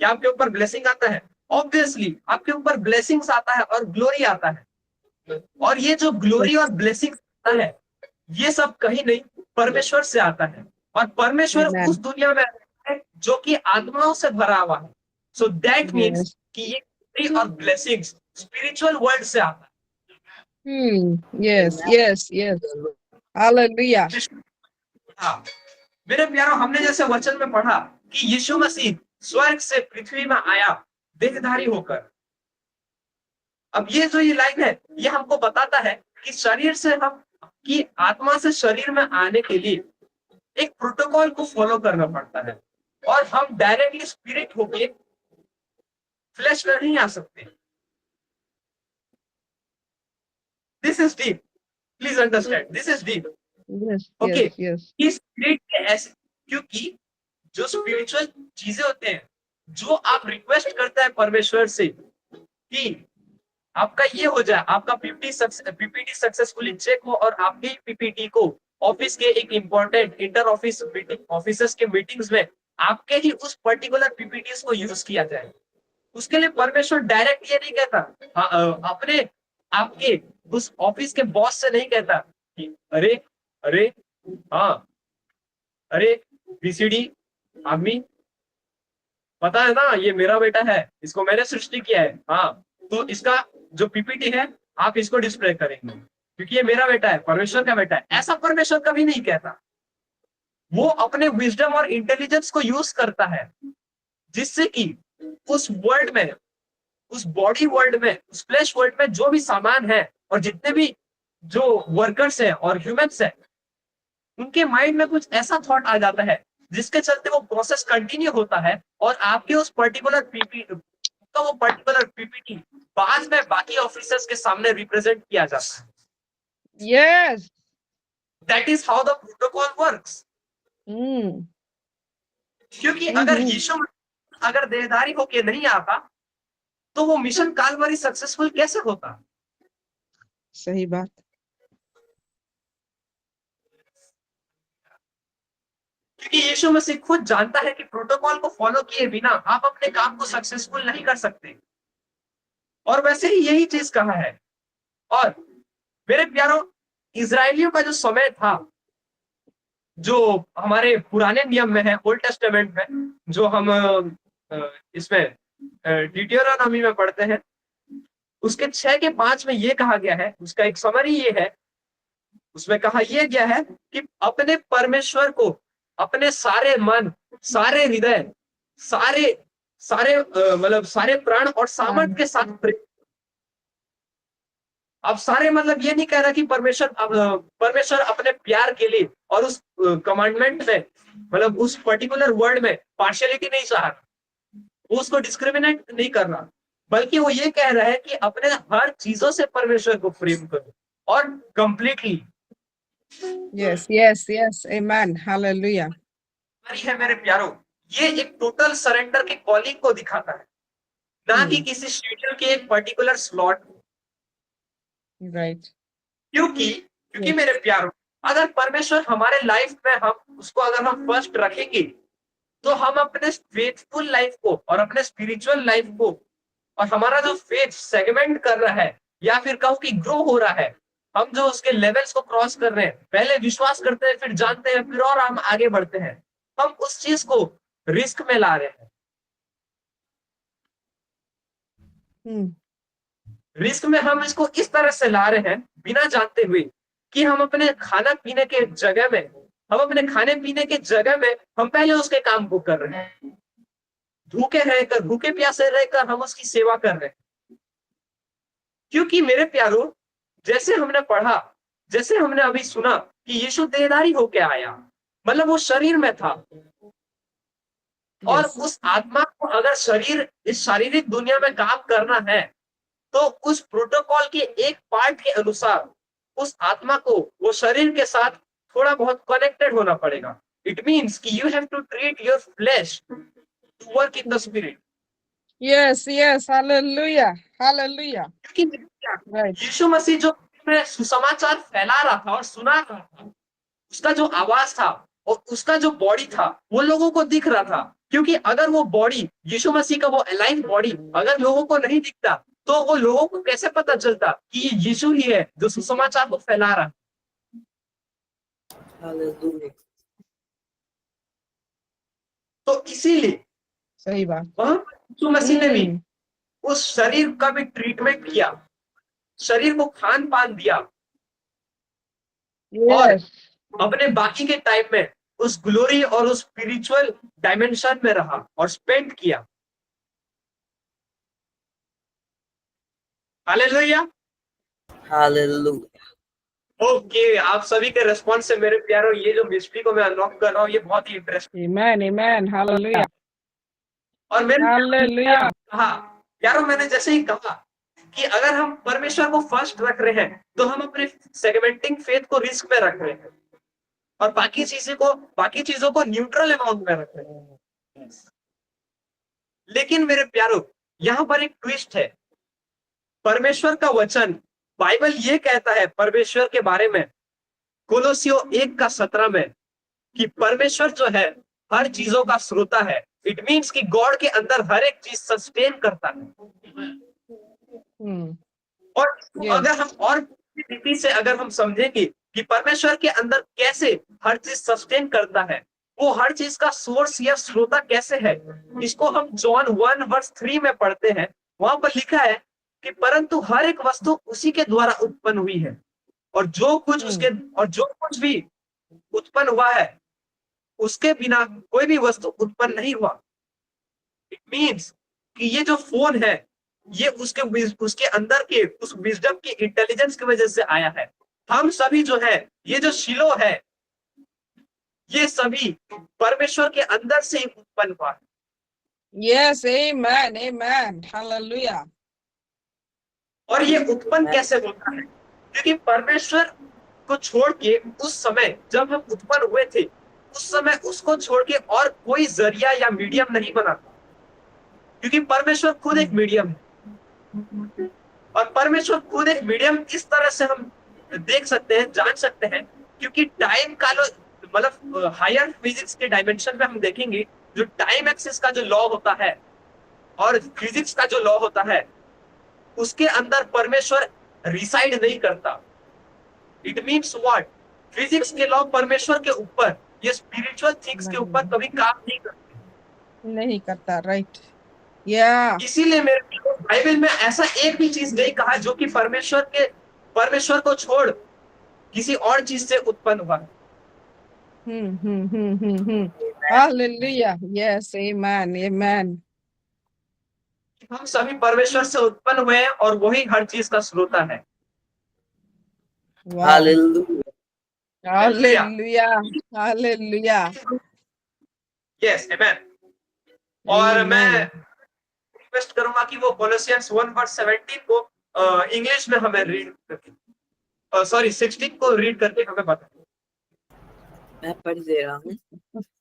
S6: क्या आपके ऊपर ब्लेसिंग आता है? ऑब्वियसली आपके ऊपर ब्लेसिंग्स आता है और ग्लोरी आता है। और ये जो ग्लोरी और ब्लेसिंग आता है ये सब कहीं नहीं, परमेश्वर से आता है। और परमेश्वर
S5: Amen.
S6: उस दुनिया में है जो कि आत्माओं से भरा हुआ है। सो दैट मीन्स कि ये ग्लोरी और ब्लेसिंग्स स्पिरिचुअल वर्ल्ड से आता है।
S5: Yes, yes, yes. Hallelujah.
S6: हाँ, मेरे प्यारों, हमने जैसे वचन में पढ़ा कि यीशु मसीह स्वर्ग से पृथ्वी में आया देहधारी होकर। अब ये जो ये लाइन है ये हमको बताता है कि शरीर से हम की आत्मा से शरीर में आने के लिए एक प्रोटोकॉल को फॉलो करना पड़ता है, और हम डायरेक्टली स्पिरिट होके फ्लैश में नहीं आ सकते। This is deep, please understand, this is deep.
S5: Yes,
S6: okay,
S5: yes, yes.
S6: इस स्पिरिट के ऐसे, क्योंकि जो स्पिरिचुअल चीजें होते हैं जो आप रिक्वेस्ट करते हैं परमेश्वर से कि आपका ये हो जाए, आपका पीपीटी सक्सेसफुली चेक हो और आपके पीपीटी को ऑफिस के एक इंपॉर्टेंट इंटर ऑफिस ऑफिसर्स के मीटिंग्स में आपके ही उस पर्टिकुलर पीपीटीज को यूज किया जाए, उसके लिए परमेश्वर डायरेक्ट ये नहीं कहता, अपने आपके उस ऑफिस के बॉस से नहीं कहता कि अरे अरे हाँ अरे बीसीडी आदमी, पता है ना ये मेरा बेटा है, इसको मैंने सृष्टि किया है, हाँ तो इसका जो पीपीटी है आप इसको डिस्प्ले करेंगे क्योंकि ये मेरा बेटा है, परमेश्वर का बेटा है। ऐसा परमेश्वर कभी नहीं कहता। वो अपने विजडम और इंटेलिजेंस को यूज करता है जिससे कि उस वर्ल्ड में, उस बॉडी वर्ल्ड में, उस फ्लैश वर्ल्ड में जो भी सामान है और जितने भी जो वर्कर्स हैं और ह्यूमंस हैं, उनके माइंड में कुछ ऐसा थॉट आ जाता है जिसके चलते वो प्रोसेस कंटिन्यू होता है और आपके उस पर्टिकुलर पीपीटी बाद में बाकी ऑफिसर्स के सामने रिप्रेजेंट किया जाता है।
S5: Yes.
S6: That is how the protocol works. क्योंकि अगर यीशु अगर देहधारी होके नहीं आता तो वो मिशन कालवरी सक्सेसफुल कैसे होता?
S5: सही बात।
S6: क्योंकि यीशु मसीह खुद जानता है कि प्रोटोकॉल को फॉलो किए बिना आप अपने काम को सक्सेसफुल नहीं कर सकते, और वैसे ही यही चीज कहा है। और मेरे प्यारों, इजराइलियों का जो समय था, जो हमारे पुराने नियम में है, ओल्ड टेस्टामेंट में, जो हम इसमें डिट्यूरोनॉमी में पढ़ते हैं, उसके 6:5 में ये कहा गया है, उसका एक समरी ये है, उसमें कहा यह गया है कि अपने परमेश्वर को अपने सारे मन, सारे हृदय, सारे सारे मतलब सारे प्राण और सामर्थ्य के साथ प्रेम। अब सारे मतलब ये नहीं कह रहा कि परमेश्वर अपने प्यार के लिए और उस कमांडमेंट में, मतलब उस पर्टिकुलर वर्ड में पार्शियलिटी नहीं चाह रहा, वो उसको डिस्क्रिमिनेट नहीं कर रहा, बल्कि वो ये कह रहा है कि अपने हर चीजों से परमेश्वर को प्रेम करो और कंप्लीटली।
S5: यस यस यस, आमेन, हालेलुया।
S6: है मेरे प्यारों, ये एक टोटल सरेंडर की कॉलिंग को दिखाता है, ना कि किसी शेड्यूल के एक पर्टिकुलर स्लॉट।
S5: राइट।
S6: क्योंकि मेरे प्यारों, अगर परमेश्वर हमारे लाइफ में, हम उसको अगर हम फर्स्ट रखेंगे, तो हम अपने फेथफुल लाइफ को और अपने स्पिरिचुअल लाइफ को, और हमारा जो फेथ सेगमेंट कर रहा है, या फिर कहूं कि ग्रो हो रहा है, हम जो उसके लेवल्स को क्रॉस कर रहे हैं, पहले विश्वास करते हैं, फिर जानते हैं, फिर और हम आगे बढ़ते हैं, हम उस चीज को रिस्क में ला रहे हैं। रिस्क में हम इसको इस तरह से ला रहे हैं, बिना जानते हुए कि हम अपने खाना पीने के जगह में, हम अपने खाने पीने के जगह में हम पहले उसके काम को कर रहे हैं। भूखे रहकर, भूखे प्यासे रहकर हम उसकी सेवा कर रहे हैं। क्योंकि मेरे प्यारों, जैसे हमने पढ़ा, जैसे हमने अभी सुना कि यीशु देहधारी होके आया, मतलब वो शरीर में था, और उस आत्मा को अगर इस शारीरिक दुनिया में काम करना है, तो उस प्रोटोकॉल के एक पार्ट के अनुसार उस आत्मा को वो शरीर के साथ थोड़ा बहुत कनेक्टेड होना पड़ेगा। इट मीन्स कि you have to treat your flesh to work in the spirit.
S5: Yes yes, hallelujah hallelujah.
S6: Right. यीशु मसीह जो सुसमाचार फैला रहा था और सुना रहा था, उसका जो आवाज था और उसका जो बॉडी था, वो लोगों को दिख रहा था। क्योंकि अगर वो बॉडी, यीशु मसीह का वो अलाइव बॉडी अगर लोगों को नहीं दिखता, तो वो लोगों को कैसे पता चलता कि ये यीशु ही है जो सुसमाचार को फैला रहा है? तो इसीलिए
S5: सही बात,
S6: यीशु मसीह ने भी उस शरीर का भी ट्रीटमेंट किया, शरीर को खान पान दिया, और अपने बाकी के टाइम में उस ग्लोरी और उस स्पिरिचुअल डायमेंशन में रहा और स्पेंड किया। Hallelujah hallelujah. ओके, आप सभी के रिस्पॉन्स से मेरे प्यारों, ये जो मिस्ट्री को मैं अनलॉक कर रहा हूँ, ये बहुत ही इंटरेस्टिंग।
S5: आमेन आमेन, हालेलुया।
S6: और मेरे
S5: हालेलुया।
S6: हाँ यारों, मैंने जैसे ही कहा कि अगर हम परमेश्वर को फर्स्ट रख रहे हैं, तो हम अपने सेगमेंटिंग फेथ को रिस्क में रख रहे हैं, और बाकी चीजों को न्यूट्रल अमाउंट में रख रहे हैं। लेकिन मेरे प्यारों, यहाँ पर एक ट्विस्ट है। परमेश्वर का वचन, बाइबल ये कहता है परमेश्वर के बारे में, कोलोसियों 1:17 में, कि परमेश्वर जो है हर चीजों का श्रोता है। इट मीन्स कि गॉड के अंदर हर एक चीज सस्टेन करता है। और अगर हम और रीति से अगर हम समझेंगे कि परमेश्वर के अंदर कैसे हर चीज सस्टेन करता है, वो हर चीज का सोर्स या श्रोता कैसे है, इसको हम जॉन 1:3 में पढ़ते हैं। वहां पर लिखा है कि परंतु हर एक वस्तु उसी के द्वारा उत्पन्न हुई है, और जो कुछ भी उत्पन्न हुआ है, उसके बिना कोई भी वस्तु उत्पन्न नहीं हुआ। इट मीन्स कि ये जो फोन है, ये उसके अंदर के उस विजडम की इंटेलिजेंस की वजह से आया है। हम सभी जो है, ये जो शिलो है, ये सभी परमेश्वर के अंदर से ही उत्पन्न हुआ है।
S5: यस, आमेन आमेन, हालेलुया।
S6: और ये उत्पन्न कैसे होता है? क्योंकि परमेश्वर को छोड़ के उस समय जब हम उत्पन्न हुए थे, उस समय उसको छोड़ के और कोई जरिया या मीडियम नहीं बनाता, क्योंकि परमेश्वर खुद एक मीडियम है। और परमेश्वर खुद एक मीडियम इस तरह से हम देख सकते हैं, जान सकते हैं, क्योंकि टाइम का मतलब हायर फिजिक्स के डायमेंशन में हम देखेंगे, जो टाइम एक्सिस का जो लॉ होता है और फिजिक्स का जो लॉ होता है, उसके अंदर परमेश्वर रिसाइड नहीं करता। It means what? फिजिक्स के लॉ परमेश्वर के ऊपर, ये स्पिरिचुअल थिंग्स के ऊपर कभी काम नहीं करते।
S5: नहीं करता, राइट। या
S6: इसीलिए मेरे बाइबल में ऐसा एक भी चीज नहीं कहा जो कि परमेश्वर को छोड़ किसी और चीज से उत्पन्न हुआ।
S5: हालेलुया, यस, आमेन, आमेन।
S6: हम सभी परमेश्वर से उत्पन्न हुए हैं और वही हर चीज का स्रोता है।
S5: वाह,
S3: Hallelujah.
S5: Hallelujah, hallelujah.
S6: यस, आमेन। और
S5: Amen.
S6: मैं रिक्वेस्ट करूंगा कि वो कोलोसियंस 1:17 को इंग्लिश में हमें रीड करके, सॉरी 16 को रीड करके हमें बताएं।
S3: मैं पढ़ दे रहा हूँ।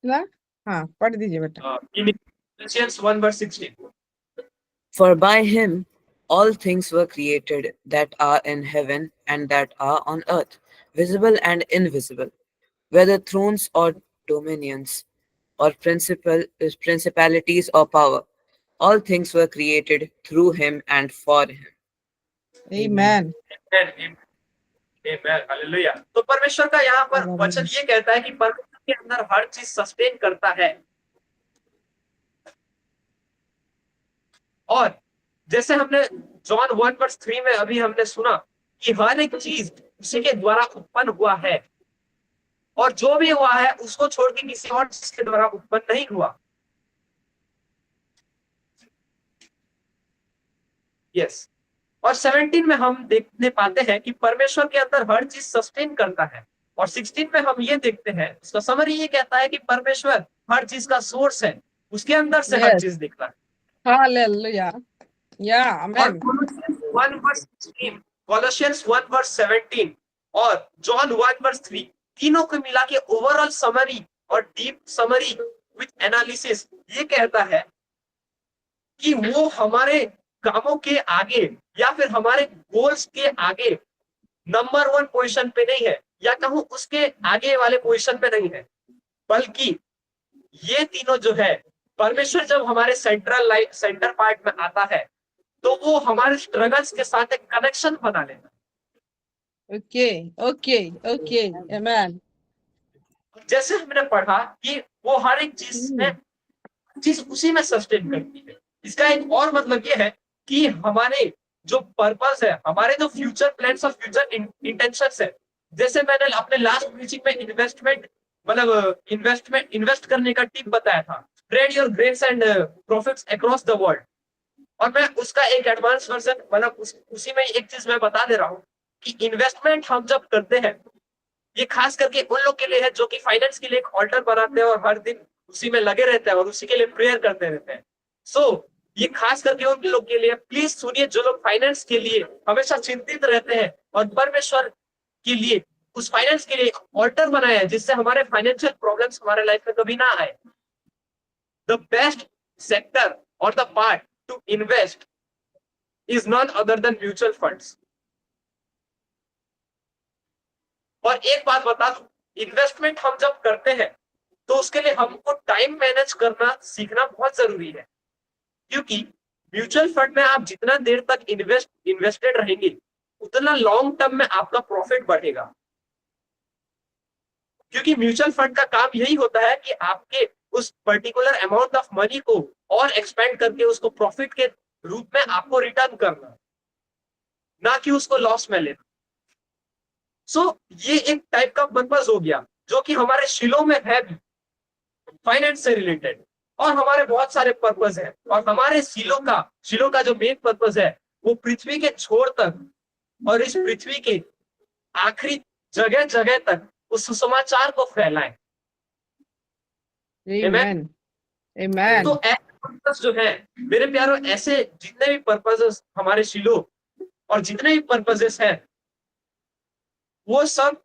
S5: ना? हाँ, पढ़ दीजिए बेटा।
S6: Colossians 1:16।
S3: For by him all things were created that are in heaven and that are on earth, visible and invisible, whether thrones or dominions or principalities or power. All things were created through him and for him.
S5: Amen.
S6: Hallelujah. तो परमेश्वर का यहाँ पर वचन ये कहता है कि परमेश्वर के अंदर हर चीज सस्टेन करता है। और जैसे हमने जॉन 1:3 में अभी हमने सुना कि हर एक चीज उसी के द्वारा उत्पन्न हुआ है, और जो भी हुआ है उसको छोड़ के किसी और चीज के द्वारा उत्पन्न नहीं हुआ। यस। और 17 में हम देखने पाते हैं कि परमेश्वर के अंदर हर चीज सस्टेन करता है। और 16 में हम ये देखते हैं, उसका समरी ये कहता है कि परमेश्वर हर चीज का सोर्स है, उसके अंदर से हर
S5: Yes.
S6: चीज दिखता है।
S5: Hallelujah. Yeah,
S6: और
S5: amen.
S6: Colossians 1:17 और जॉन 1:3 तीनों को मिला के ओवरऑल समरी और डीप समरी विथ एनालिसिस ये कहता है कि वो हमारे कामों के आगे या फिर हमारे गोल्स के आगे नंबर 1 पोजीशन पे नहीं है, या कहूं उसके आगे वाले पोजीशन पे नहीं है, बल्कि ये तीनों जो है, परमेश्वर जब हमारे सेंटर पार्ट में आता है तो वो हमारे स्ट्रगल्स के साथ एक कनेक्शन बना लेता है।
S5: Okay. Amen.
S6: जैसे हमने पढ़ा कि वो हर एक चीज उसी में सस्टेन करती है। इसका एक और मतलब ये है कि हमारे जो पर्पस है, हमारे जो फ्यूचर प्लान्स और फ्यूचर इंटेंशंस है, जैसे मैंने अपने लास्ट प्रीचिंग में इन्वेस्ट करने का टिप बताया था, spread your grace and profits across the world. और मैं उसका एक एडवांस वर्जन उसी में एक चीज मैं बता दे रहा हूँ कि इन्वेस्टमेंट हम जब करते हैं, ये खास करके उन लोग के लिए है जो कि फाइनेंस के लिए एक ऑल्टर बनाते हैं और हर दिन उसी में लगे रहते हैं और उसी के लिए प्रेयर करते रहते हैं। सो ये खास करके उन लोग के लिए, प्लीज सुनिए, जो लोग फाइनेंस के लिए हमेशा चिंतित रहते हैं और परमेश्वर के लिए उस फाइनेंस के लिए ऑल्टर बनाया है जिससे हमारे फाइनेंशियल प्रॉब्लम्स हमारे लाइफ में कभी ना आए। द बेस्ट सेक्टर और the part two invest is none other than mutual funds. और एक बात बता दूं, इन्वेस्टमेंट हम जब करते हैं तो उसके लिए हमको टाइम मैनेज करना सीखना बहुत जरूरी है, क्योंकि म्यूचुअल फंड में आप जितना देर तक इन्वेस्टेड रहेंगे उतना लॉन्ग टर्म में आपका प्रॉफिट बढ़ेगा। क्योंकि म्यूचुअल फंड का काम यही होता है कि आपके उस पर्टिकुलर अमाउंट ऑफ मनी को और एक्सपेंड करके उसको प्रॉफिट के रूप में आपको रिटर्न करना, ना कि उसको लॉस में लेना। सो ये एक टाइप का पर्पस हो गया जो कि हमारे शिलो में है भी, फाइनेंस से रिलेटेड, और हमारे बहुत सारे पर्पस है। और हमारे शिलो का जो मेन पर्पस है वो पृथ्वी के छोर तक और इस पृथ्वी के आखिरी जगह जगह तक उस सुसमाचार को फैलाएं।
S5: Amen. Amen.
S6: तो ऐसे पर्पस जो है मेरे प्यारों, ऐसे जितने भी पर्पसेस हमारे शिलो और जितने भी पर्पसेस हैं वो सब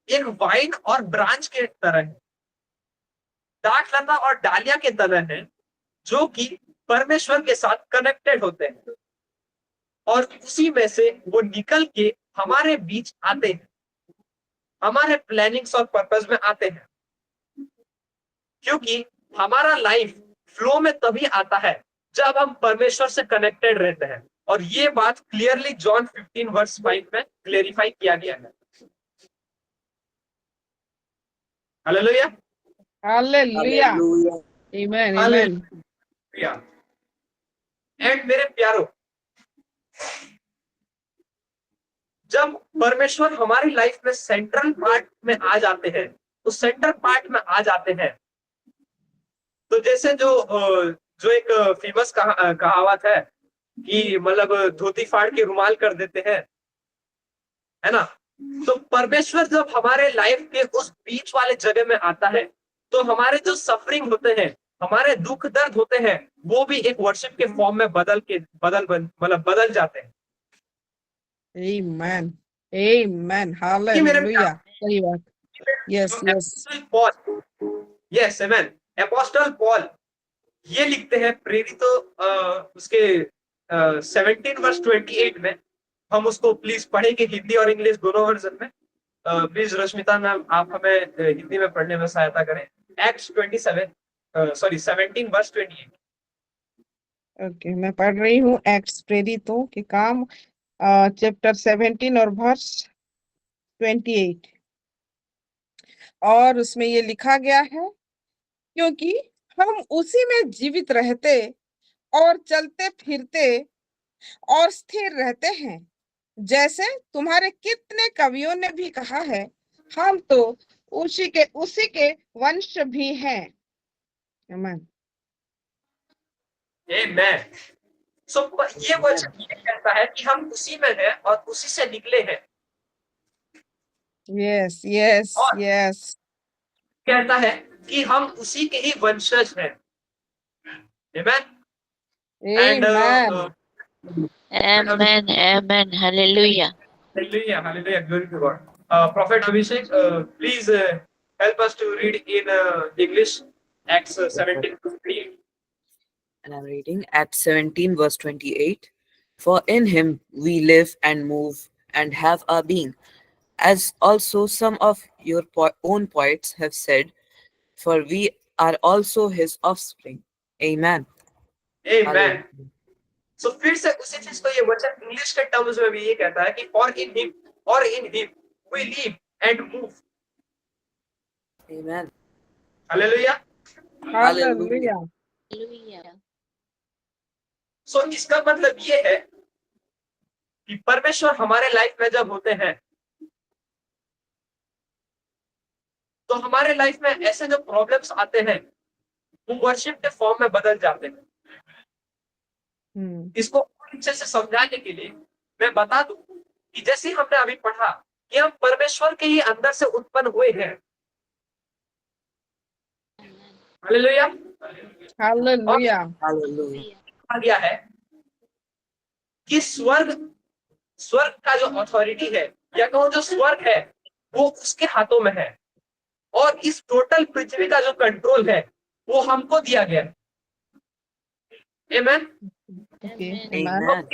S6: एक वाइन और ब्रांच के तरह है। दाट लता और डालिया के तरह हैं, जो कि परमेश्वर के साथ कनेक्टेड होते हैं और उसी में से वो निकल के हमारे बीच आते हैं, हमारे प्लानिंग्स और पर्पस में आते हैं। क्योंकि हमारा लाइफ फ्लो में तभी आता है जब हम परमेश्वर से कनेक्टेड रहते हैं, और ये बात क्लियरली जॉन 15:5 में क्लेरिफाई किया गया है। Hallelujah,
S5: hallelujah,
S3: Hallelujah.
S5: Amen, amen.
S6: And मेरे प्यारो, जब परमेश्वर हमारी लाइफ में सेंट्रल पार्ट में आ जाते हैं, उस सेंट्रल पार्ट में आ जाते हैं, तो जैसे जो एक फेमस कहावत है कि मतलब धोती फाड़ के रुमाल कर देते हैं, है ना। तो परमेश्वर जब हमारे लाइफ के उस बीच वाले जगह में आता है, तो हमारे जो सफरिंग होते हैं, हमारे दुख दर्द होते हैं, वो भी एक वर्शिप के फॉर्म में बदल जाते हैं।
S5: आमेन, आमेन, हालेलुया, सही बात। यस, यस,
S6: यस, आमेन। अपोस्टल पॉल ये लिखते हैं प्रेरितों उसके 17:28 में। हम उसको प्लीज पढ़ेंगे हिंदी और इंग्लिश दोनों वर्जन में। प्लीज रश्मिता मैम, आप हमें हिंदी में पढ़ने में सहायता करें। एक्ट्स 17:28।
S5: ओके, मैं पढ़ रही हूँ एक्ट्स प्रेरितों के काम, चैप्टर 17 और वर्स 28। और उसमें ये लिखा गया है, क्योंकि हम उसी में जीवित रहते और चलते फिरते और स्थिर रहते हैं, जैसे तुम्हारे कितने कवियों ने भी कहा है, हम तो उसी के वंश भी हैं। आमीन,
S6: आमेन। सो ये वचन ये कहता है कि हम उसी में हैं और उसी से निकले हैं,
S5: यस, यस,
S6: और
S5: यस,
S6: कहता है कि हम उसी के ही वंशज हैं। आमेन। And
S5: amen,
S7: Amen. Amen. Hallelujah.
S6: Hallelujah, hallelujah, glory to God. Prophet Abhishek, please help us to read in English, Acts 17:28.
S3: And I'm reading Acts 17:28. For in him we live and move and have our being, as also some of your own poets have said, for we are also his offspring. Amen.
S6: Amen.
S3: Hallelujah.
S6: So फिर से उसी चीज को ये वचन English के terms में भी ये कहता है कि for in him we live and move.
S3: Amen.
S6: Hallelujah.
S5: Hallelujah,
S7: Hallelujah.
S6: So इसका मतलब ये है कि परमेश्वर हमारे लाइफ में जब होते हैं, तो हमारे लाइफ में ऐसे जो प्रॉब्लम्स आते हैं, वो वर्शिप के फॉर्म में बदल जाते हैं। इसको अच्छे से समझाने के लिए मैं बता दूं कि जैसे हमने अभी पढ़ा कि हम परमेश्वर के ही अंदर से उत्पन्न हुए हैं। Hallelujah,
S5: hallelujah,
S3: Hallelujah.
S6: कहा गया है कि स्वर्ग का जो अथॉरिटी है, या कहो जो स्वर्ग है, वो उसके हाथों में है, और इस टोटल पृथ्वी का जो कंट्रोल है वो हमको दिया गया है। आमेन।
S5: Okay,
S7: Amen.
S3: Amen.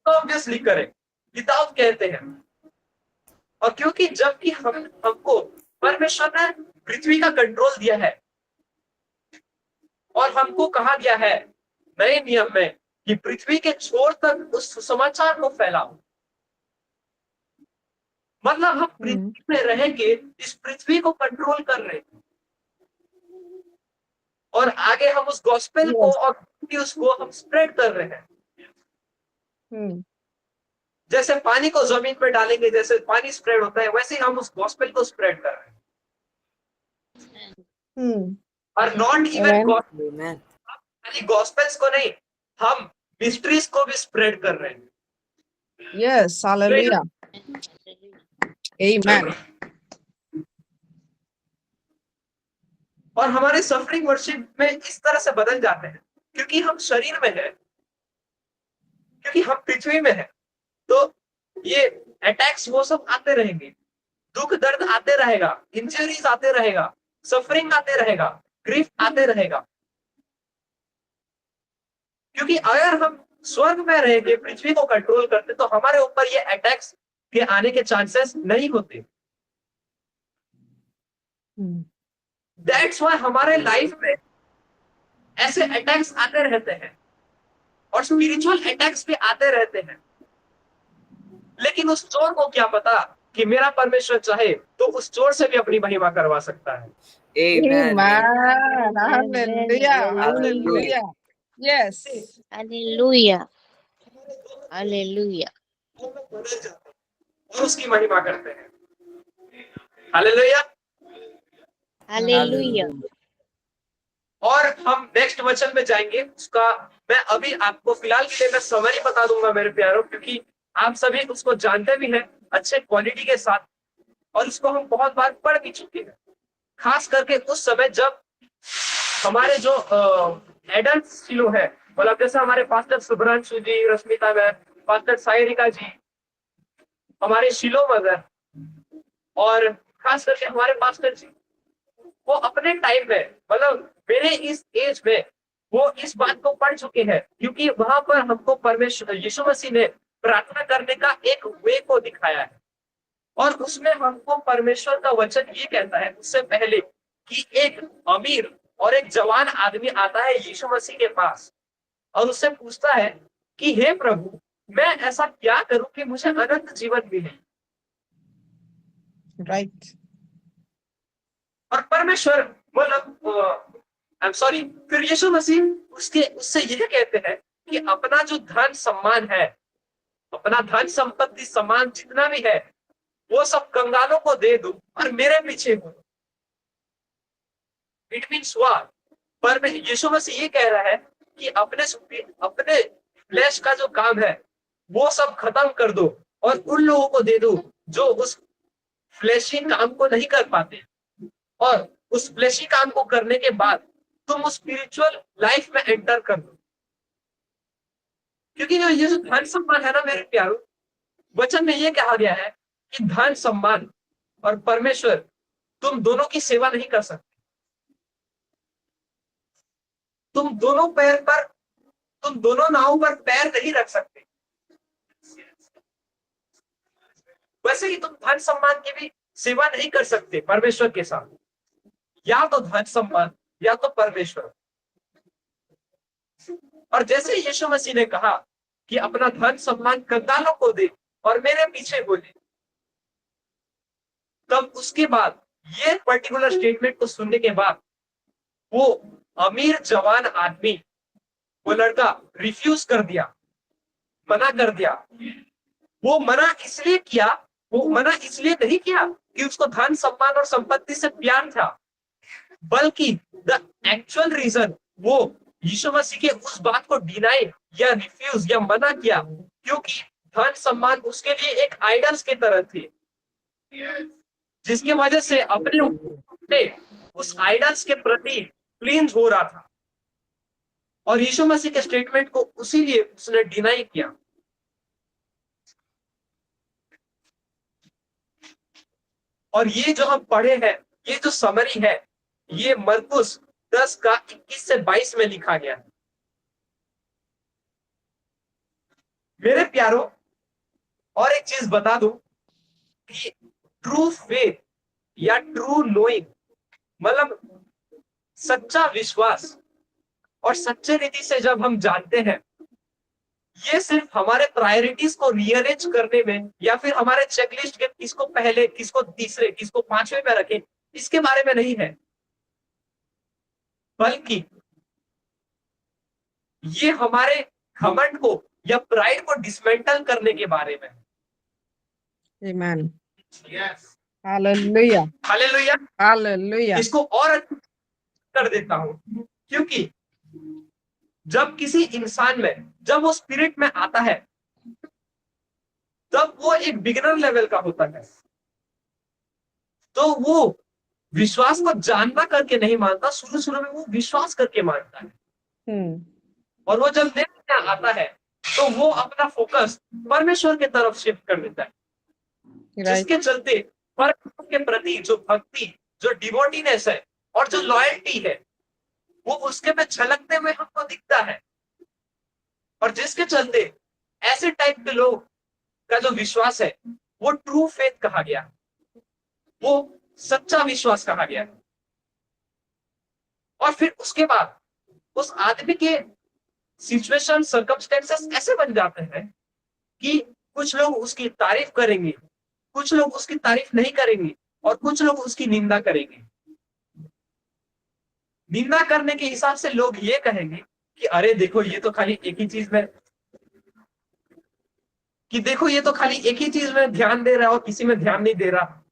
S6: तो ऑब्वियसली करें विदाउट कहते हैं, और क्योंकि जबकि हमको परमेश्वर ने पृथ्वी का कंट्रोल दिया है, और हमको कहा गया है नए नियम में कि पृथ्वी के छोर तक उस सुसमाचार को फैलाओ, मतलब हम पृथ्वी में रह के इस पृथ्वी को कंट्रोल कर रहे हैं, और आगे हम उस गॉस्पेल को और उसको हम स्प्रेड कर रहे हैं। जैसे पानी को जमीन पे डालेंगे, जैसे पानी स्प्रेड होता है, वैसे ही हम उस गॉस्पेल को स्प्रेड कर रहे हैं। और नॉट इवन
S3: Amen.
S6: खाली गॉस्पेल्स को नहीं, हम मिस्ट्रीज को भी स्प्रेड कर रहे हैं।
S5: यस, हालेलुया, आमीन,
S6: और हमारे सफरिंग वर्शिप में इस तरह से बदल जाते हैं, क्योंकि हम शरीर में हैं, क्योंकि हम पृथ्वी में हैं, तो ये अटैक्स वो सब आते रहेंगे, दुख दर्द आते रहेगा, इंजरीज आते रहेगा, सफरिंग आते रहेगा, ग्रीफ आते रहेगा, क्योंकि अगर हम स्वर्ग में रह के पृथ्वी को कंट्रोल करते तो हमारे ऊपर ये अटैक्स के आने के चांसेस नहीं होते। दैट्स व्हाई हमारे लाइफ में ऐसे अटैक्स आते रहते हैं और स्पिरिचुअल अटैक्स भी आते रहते हैं, लेकिन उस चोर को क्या पता कि मेरा परमेश्वर चाहे तो उस चोर से भी अपनी महिमा करवा सकता है।
S3: Amen.
S5: Amen. Hallelujah.
S7: Hallelujah.
S5: Hallelujah. Yes.
S7: Hallelujah. Hallelujah.
S6: और उसकी महिमा करते हैं। हालेलुया।
S7: Hallelujah.
S6: और हम नेक्स्ट वचन में जाएंगे, उसका मैं अभी आपको फिलहाल के लिए मैं समरी बता दूंगा मेरे प्यारों, क्योंकि आप सभी उसको जानते भी हैं अच्छे क्वालिटी के साथ और इसको हम बहुत बार पढ़ भी चुके हैं, खास करके उस समय जब हमारे जो एडल्ट शिलो है, मतलब जैसे हमारे पास्टर सुब्रांशु जी, रश्मिता मैम, पास्टर सायरिका जी, हमारे शिलो मदर और खास करके हमारे पास्टर जी, वो अपने टाइम में, मतलब मेरे इस एज में वो इस बात को पढ़ चुके हैं, क्योंकि वहां पर हमको परमेश्वर यीशु मसीह ने प्रार्थना करने का एक वे को दिखाया है और उसमें हमको परमेश्वर का वचन ये कहता है उससे पहले कि एक अमीर और एक जवान आदमी आता है यीशु मसीह के पास और उससे पूछता है कि हे प्रभु, मैं ऐसा क्या करूं कि मुझे अनंत जीवन मिले।
S5: Right.
S6: और परमेश्वर मतलब आई एम सॉरी, फिर यीशु मसीह उससे यह कहते हैं कि अपना जो धन सम्मान है, अपना धन संपत्ति सम्मान जितना भी है वो सब कंगालों को दे दो और मेरे पीछे हो। It means what? पर यीशु मसीह ये कह रहा है कि अपने फ्लैश का जो काम है वो सब खत्म कर दो और उन लोगों को दे दो जो उस फ्लैशी काम को नहीं कर पाते, और उस फ्लैशी काम को करने के बाद तुम उस स्पिरिचुअल लाइफ में एंटर कर दो। क्योंकि ये जो धन सम्मान है ना मेरे प्यारों, वचन में ये कहा गया है कि धन सम्मान और परमेश्वर तुम दोनों की सेवा नहीं कर सकते। तुम दोनों नावों पर पैर नहीं रख सकते। वैसे ही तुम धन सम्मान की भी सेवा नहीं कर सकते परमेश्वर के साथ, या तो धन सम्मान या तो परमेश्वर। और जैसे यीशु मसीह ने कहा कि अपना धन सम्मान कंगालों को दे और मेरे पीछे बोले, तब उसके बाद ये पर्टिकुलर स्टेटमेंट को सुनने के बाद वो अमीर जवान आदमी, वो लड़का रिफ्यूज कर दिया, मना कर दिया। वो मना इसलिए नहीं किया कि उसको धन सम्मान और संपत्ति से प्यार था, बल्कि द एक्चुअल रीजन वो यीशु मसीह के उस बात को डिनाई या रिफ्यूज या मना किया क्योंकि धन सम्मान उसके लिए एक आइडल्स की तरह थे, जिसकी वजह से अपने उस आइडल्स के प्रति क्लींज हो रहा था। और यीशु मसीह के स्टेटमेंट को उसीलिए उसने डिनाई किया। और ये जो हम पढ़े हैं, ये जो समरी है, ये मरकुस 10 का 21 से 22 में लिखा गया है। मेरे प्यारों, और एक चीज बता दूं कि ट्रू फेथ या ट्रू नोइंग, मतलब सच्चा विश्वास और सच्चे रीति से जब हम जानते हैं, ये सिर्फ हमारे प्रायोरिटीज को रीअरेंज करने में या फिर हमारे चेकलिस्ट के किसको पहले, किसको तीसरे, किसको पांचवें पे रखें, इसके बारे में नहीं है, बल्कि ये हमारे घमंड को या प्राइड को डिसमेंटल करने के बारे में।
S5: Amen.
S6: Yes.
S5: Hallelujah.
S6: Hallelujah.
S5: Hallelujah.
S6: इसको और कर देता हूं, क्योंकि जब किसी इंसान में, जब वो स्पिरिट में आता है, तब वो एक बिगिनर लेवल का होता है, तो वो विश्वास को जानना करके नहीं मानता, शुरू में वो विश्वास करके मानता है। और वो जब नेक्स्ट में आता है तो वो अपना फोकस परमेश्वर के तरफ शिफ्ट कर देता है, जिसके चलते परमेश्वर के प्रति जो भक्ति, जो डिवोटीनेस है और जो लॉयल्टी है, वो उसके में झलकते हुए हमको दिखता है, और जिसके चलते ऐसे टाइप के लोग का जो विश्वास है वो ट्रू फेथ कहा गया, वो सच्चा विश्वास कहा गया। और फिर उसके बाद उस आदमी के सिचुएशन सर्कमस्टेंसेस ऐसे बन जाते हैं कि कुछ लोग उसकी तारीफ करेंगे, कुछ लोग उसकी तारीफ नहीं करेंगे, और कुछ लोग उसकी निंदा करेंगे। निंदा करने के हिसाब से लोग ये कहेंगे कि अरे देखो ये तो खाली एक ही चीज में, कि देखो ये तो खाली एक ही चीज में ध्यान दे रहा है और किसी में ध्यान नहीं दे रहा,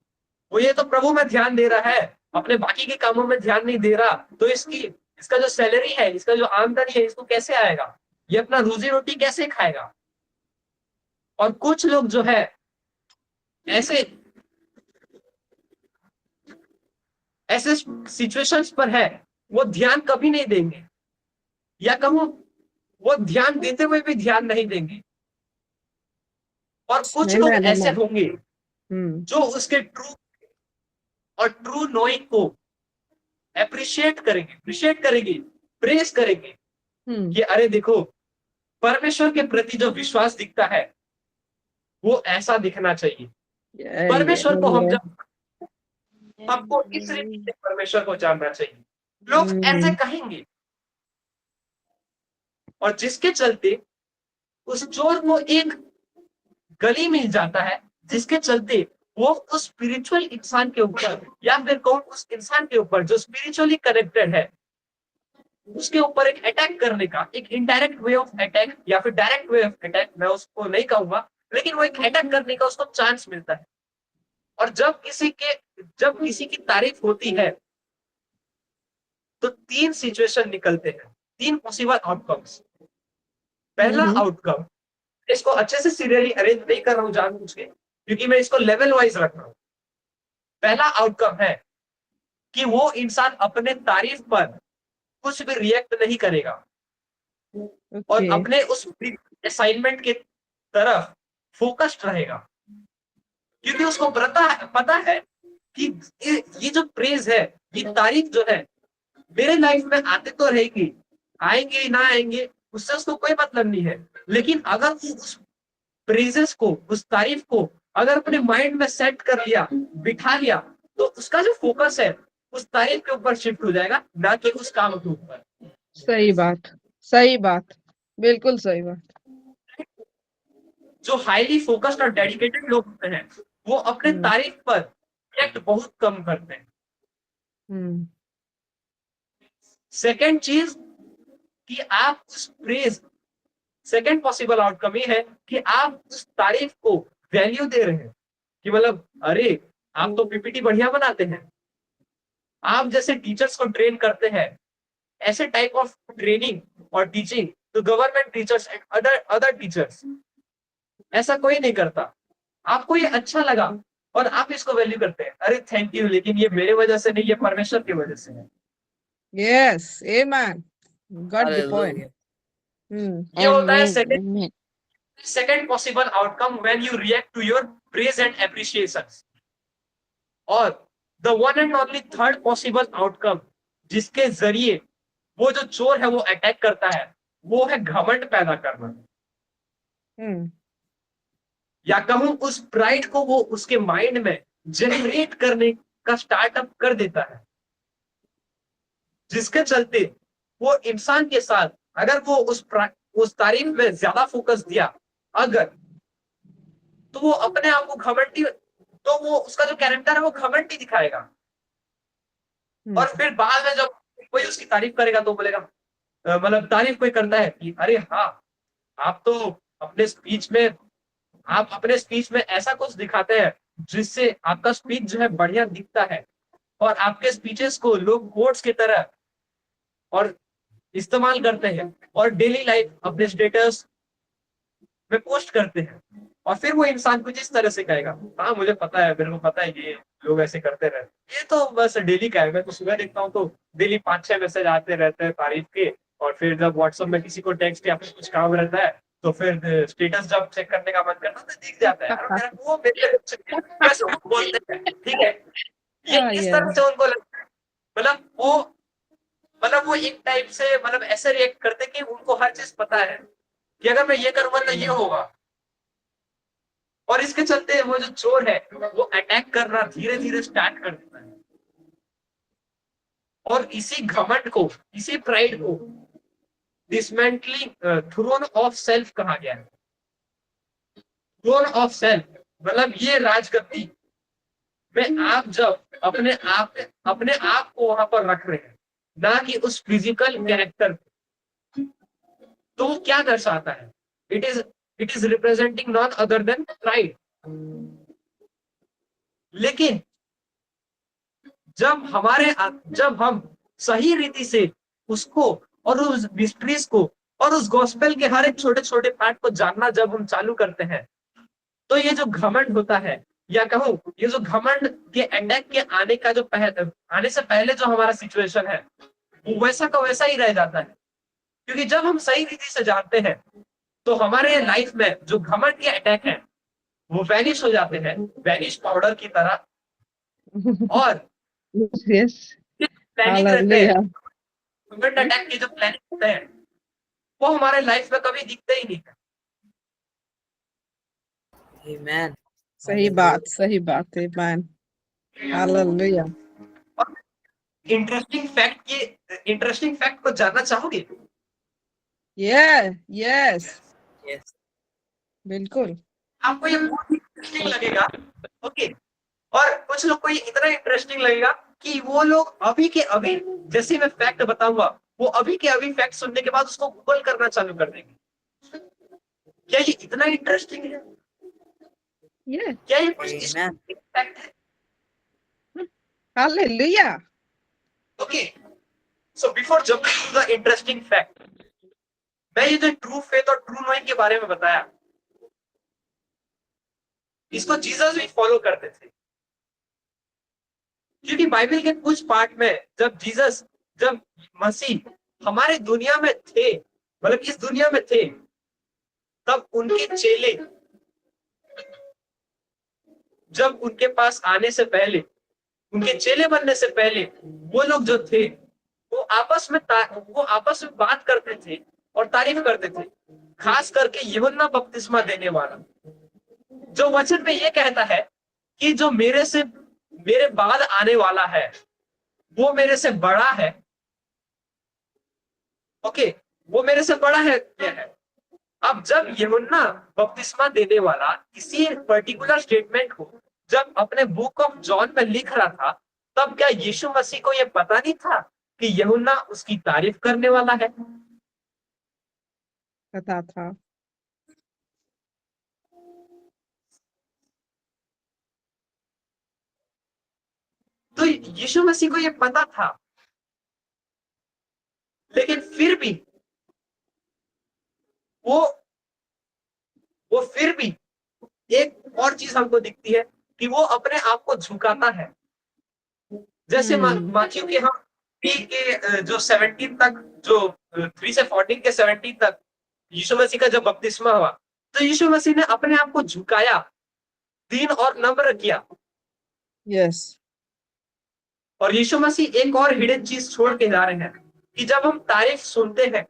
S6: वो ये तो प्रभु में ध्यान दे रहा है, अपने बाकी के कामों में ध्यान नहीं दे रहा, तो इसका जो सैलरी है, इसका जो आमदनी है, इसको कैसे आएगा, ये अपना रोजी रोटी कैसे खाएगा। और कुछ लोग जो है ऐसे ऐसे सिचुएशंस पर है, वो ध्यान कभी नहीं देंगे, या कहूं वो ध्यान देते हुए भी ध्यान नहीं देंगे। और कुछ लोग
S5: Amen,
S6: ऐसे
S5: amen.
S6: होंगे
S5: Hmm.
S6: जो उसके ट्रू नोइंग को अप्रिशिएट करेंगे, प्रेस करेंगे
S5: Hmm.
S6: कि अरे देखो परमेश्वर के प्रति जो विश्वास दिखता है वो ऐसा दिखना चाहिए।
S5: Yeah,
S6: परमेश्वर को हम
S5: yeah.
S6: जब हमको इस रीति से परमेश्वर को जानना चाहिए, लोग ऐसे कहेंगे। और जिसके चलते उस चोर को एक गली मिल जाता है, जिसके चलते वो उस स्पिरिचुअल इंसान के ऊपर, या फिर कौन उस इंसान के ऊपर जो स्पिरिचुअली कनेक्टेड है, उसके ऊपर एक अटैक करने का, एक इनडायरेक्ट वे ऑफ अटैक या फिर डायरेक्ट वे ऑफ अटैक, मैं उसको नहीं कहूंगा, लेकिन वो एक अटैक करने का उसको चांस मिलता है। और जब किसी की तारीफ होती है तो 3 सिचुएशन निकलते हैं, 3 पॉसिबल आउटकम्स। पहला आउटकम, इसको अच्छे से सीरियली अरेंज नहीं कर रहा हूं जानबूझ के, क्योंकि मैं इसको लेवल वाइज रख रहा हूं। पहला आउटकम है कि वो इंसान अपने तारीफ पर कुछ भी रिएक्ट नहीं करेगा, और
S5: Okay.
S6: अपने उस असाइनमेंट के तरफ फोकस्ड रहेगा, क्योंकि उसको पता है कि ये जो प्रेज है, ये तारीफ जो है मेरे लाइफ में आते तो रहेगी, आएंगे ना आएंगे उससे उसको कोई मतलब नहीं है, लेकिन अगर वो उस प्रेजेस को, उस तारीफ को अगर अपने माइंड में सेट कर लिया, बिठा लिया, तो उसका जो फोकस है उस तारीफ के ऊपर शिफ्ट हो जाएगा, ना कि उस काम के ऊपर।
S5: सही बात, बिल्कुल सही बात।
S6: जो हाईली फोकस्ड और डेडिकेटेड लोग होते हैं वो अपने तारीफ पर रिएक्ट बहुत कम करते हैं। सेकेंड चीज कि आप उस प्रेज, सेकेंड पॉसिबल आउटकम ये है कि आप उस तारीफ को वैल्यू दे रहे हैं, कि मतलब अरे आप तो पीपीटी बढ़िया बनाते हैं, आप जैसे टीचर्स को ट्रेन करते हैं, ऐसे टाइप ऑफ ट्रेनिंग और टीचिंग तो government teachers and other teachers ऐसा कोई नहीं करता। आपको ये अच्छा लगा और आप इसको वैल्यू करते हैं, अरे थैंक यू, लेकिन ये मेरे वजह से नहीं, ये परमेश्वर की वजह से है।
S5: Yes, amen. Got the point.
S6: ये होता है
S7: Amen.
S6: second possible outcome when you react to your praise and appreciations. और the one and only third possible outcome जिसके जरिए वो जो चोर है वो अटैक करता है, वो है घमंड पैदा करना, या कहूं उस प्राइड को वो उसके माइंड में जनरेट करने का स्टार्टअप कर देता है, जिसके चलते वो इंसान के साथ अगर वो उस तारीफ में ज्यादा फोकस दिया अगर, तो वो अपने आप को घमंडी, तो वो उसका जो कैरेक्टर है वो घमंडी दिखाएगा। और फिर बाद में जब कोई उसकी तारीफ करेगा तो बोलेगा, मतलब तारीफ कोई करता है कि अरे हाँ आप तो अपने स्पीच में ऐसा कुछ दिखाते हैं जिससे आपका स्पीच जो है बढ़िया दिखता है, और आपके स्पीचेस को लोग कोट्स की तरह और इस्तेमाल करते हैं और डेली लाइफ अपने स्टेटस में पोस्ट करते हैं। और फिर वो इंसान कुछ इस तरह से कहेगा, हाँ मुझे पता है, मेरे को पता है ये लोग ऐसे करते रहते, ये तो बस डेली का है, मैं तो सुबह देखता हूँ तो डेली 5-6 मैसेज आते रहते हैं तारीफ के, और फिर जब व्हाट्सएप में किसी को टेक्स्ट या फिर कुछ काम रहता है तो फिर स्टेटस जब चेक करने का मन करता है तो दिख जाता है, और वो बोलते हैं ठीक है, ये इस तरह से उनको लगता है, मतलब वो मतलब वो एक टाइप से मतलब ऐसे रिएक्ट करते कि उनको हर चीज पता है कि अगर मैं ये करूंगा तो ये होगा, और इसके चलते वो जो चोर है वो अटैक करना धीरे धीरे स्टार्ट कर देता है, और इसी घमंड को, इसी प्राइड को डिसमेंटलिंग थ्रोन ऑफ सेल्फ कहा गया है। थ्रोन ऑफ सेल्फ मतलब ये राजगद्दी में आप जब अपने आप को वहां पर रख रहे हैं, ना कि उस फिजिकल कैरेक्टर, तो वो क्या दर्शाता है? It is representing none other than pride. लेकिन जब हम सही रीति से उसको और उस मिस्ट्रीज को और उस गॉस्पेल के हर एक छोटे छोटे पार्ट को जानना जब हम चालू करते हैं, तो ये जो घमंड होता है, या कहूं ये जो घमंड के अटैक के आने से पहले जो हमारा सिचुएशन है, वो वैसा का वैसा ही रह जाता है। क्योंकि जब हम सही रीति से जानते हैं तो हमारे लाइफ में जो घमंड के अटैक हैं वो वैनिश हो जाते हैं, वैनिश पाउडर की तरह, और
S5: Yes.
S6: प्लानिंग रहते हैं,
S5: Hallelujah.
S6: घमंड अटैक के जो प्लानिंग होते हैं वो हमारे लाइफ में कभी दिखते ही नहीं है।
S3: Amen.
S5: सही बात Amen. Hallelujah.
S6: इंटरेस्टिंग फैक्ट को जानना चाहोगे?
S5: Yeah, yes.
S3: Yes.
S5: बिल्कुल.
S6: आपको ये बहुत इंटरेस्टिंग लगेगा, ओके, और कुछ लोग को ये इतना इंटरेस्टिंग लगेगा कि वो लोग अभी के अभी, जैसे मैं फैक्ट बताऊंगा, वो अभी के अभी फैक्ट सुनने के बाद उसको गूगल करना चालू कर देंगे। क्या ये इतना इंटरेस्टिंग है?
S5: Yeah.
S6: क्या ये कुछ
S3: Amen.
S6: फैक्ट है?
S5: Hallelujah.
S6: Okay, so before jumping to the interesting fact, मैं ये जो ट्रू फेथ और ट्रू नोइंग के बारे में बताया, इसको जीसस भी फॉलो करते थे। क्योंकि बाइबल के कुछ पार्ट में जब मसीह हमारे दुनिया में थे, मतलब इस दुनिया में थे, तब उनके चेले जब उनके पास आने से पहले, उनके चेले बनने से पहले, वो लोग जो थे वो आपस में बात करते थे और तारीफ करते थे, खास करके यूहन्ना बपतिस्मा देने वाला, जो वचन में ये कहता है कि जो मेरे बाद आने वाला है वो मेरे से बड़ा है। ओके, वो मेरे से बड़ा है क्या है? अब जब यूहन्ना बपतिस्मा देने वाला किसी पर्टिकुलर स्टेटमेंट को जब अपने बुक ऑफ जॉन में लिख रहा था, तब क्या यीशु मसीह को यह पता नहीं था कि यूहन्ना उसकी तारीफ करने वाला है?
S5: पता था.
S6: तो यीशु मसीह को यह पता था, लेकिन फिर भी वो फिर भी एक और चीज हमको दिखती है कि वो अपने आप को झुकाता है। जैसे माचियो के हम 3 के जो 17 तक, जो 3 से 14 के 17 तक यीशु मसीह का जब बपतिस्मा हुआ, तो यीशु मसीह ने अपने आप को झुकाया, दीन और नम्र किया।
S5: Yes.
S6: और यीशु मसीह एक और हिडन चीज छोड़ के जा रहे हैं कि जब हम तारीफ सुनते हैं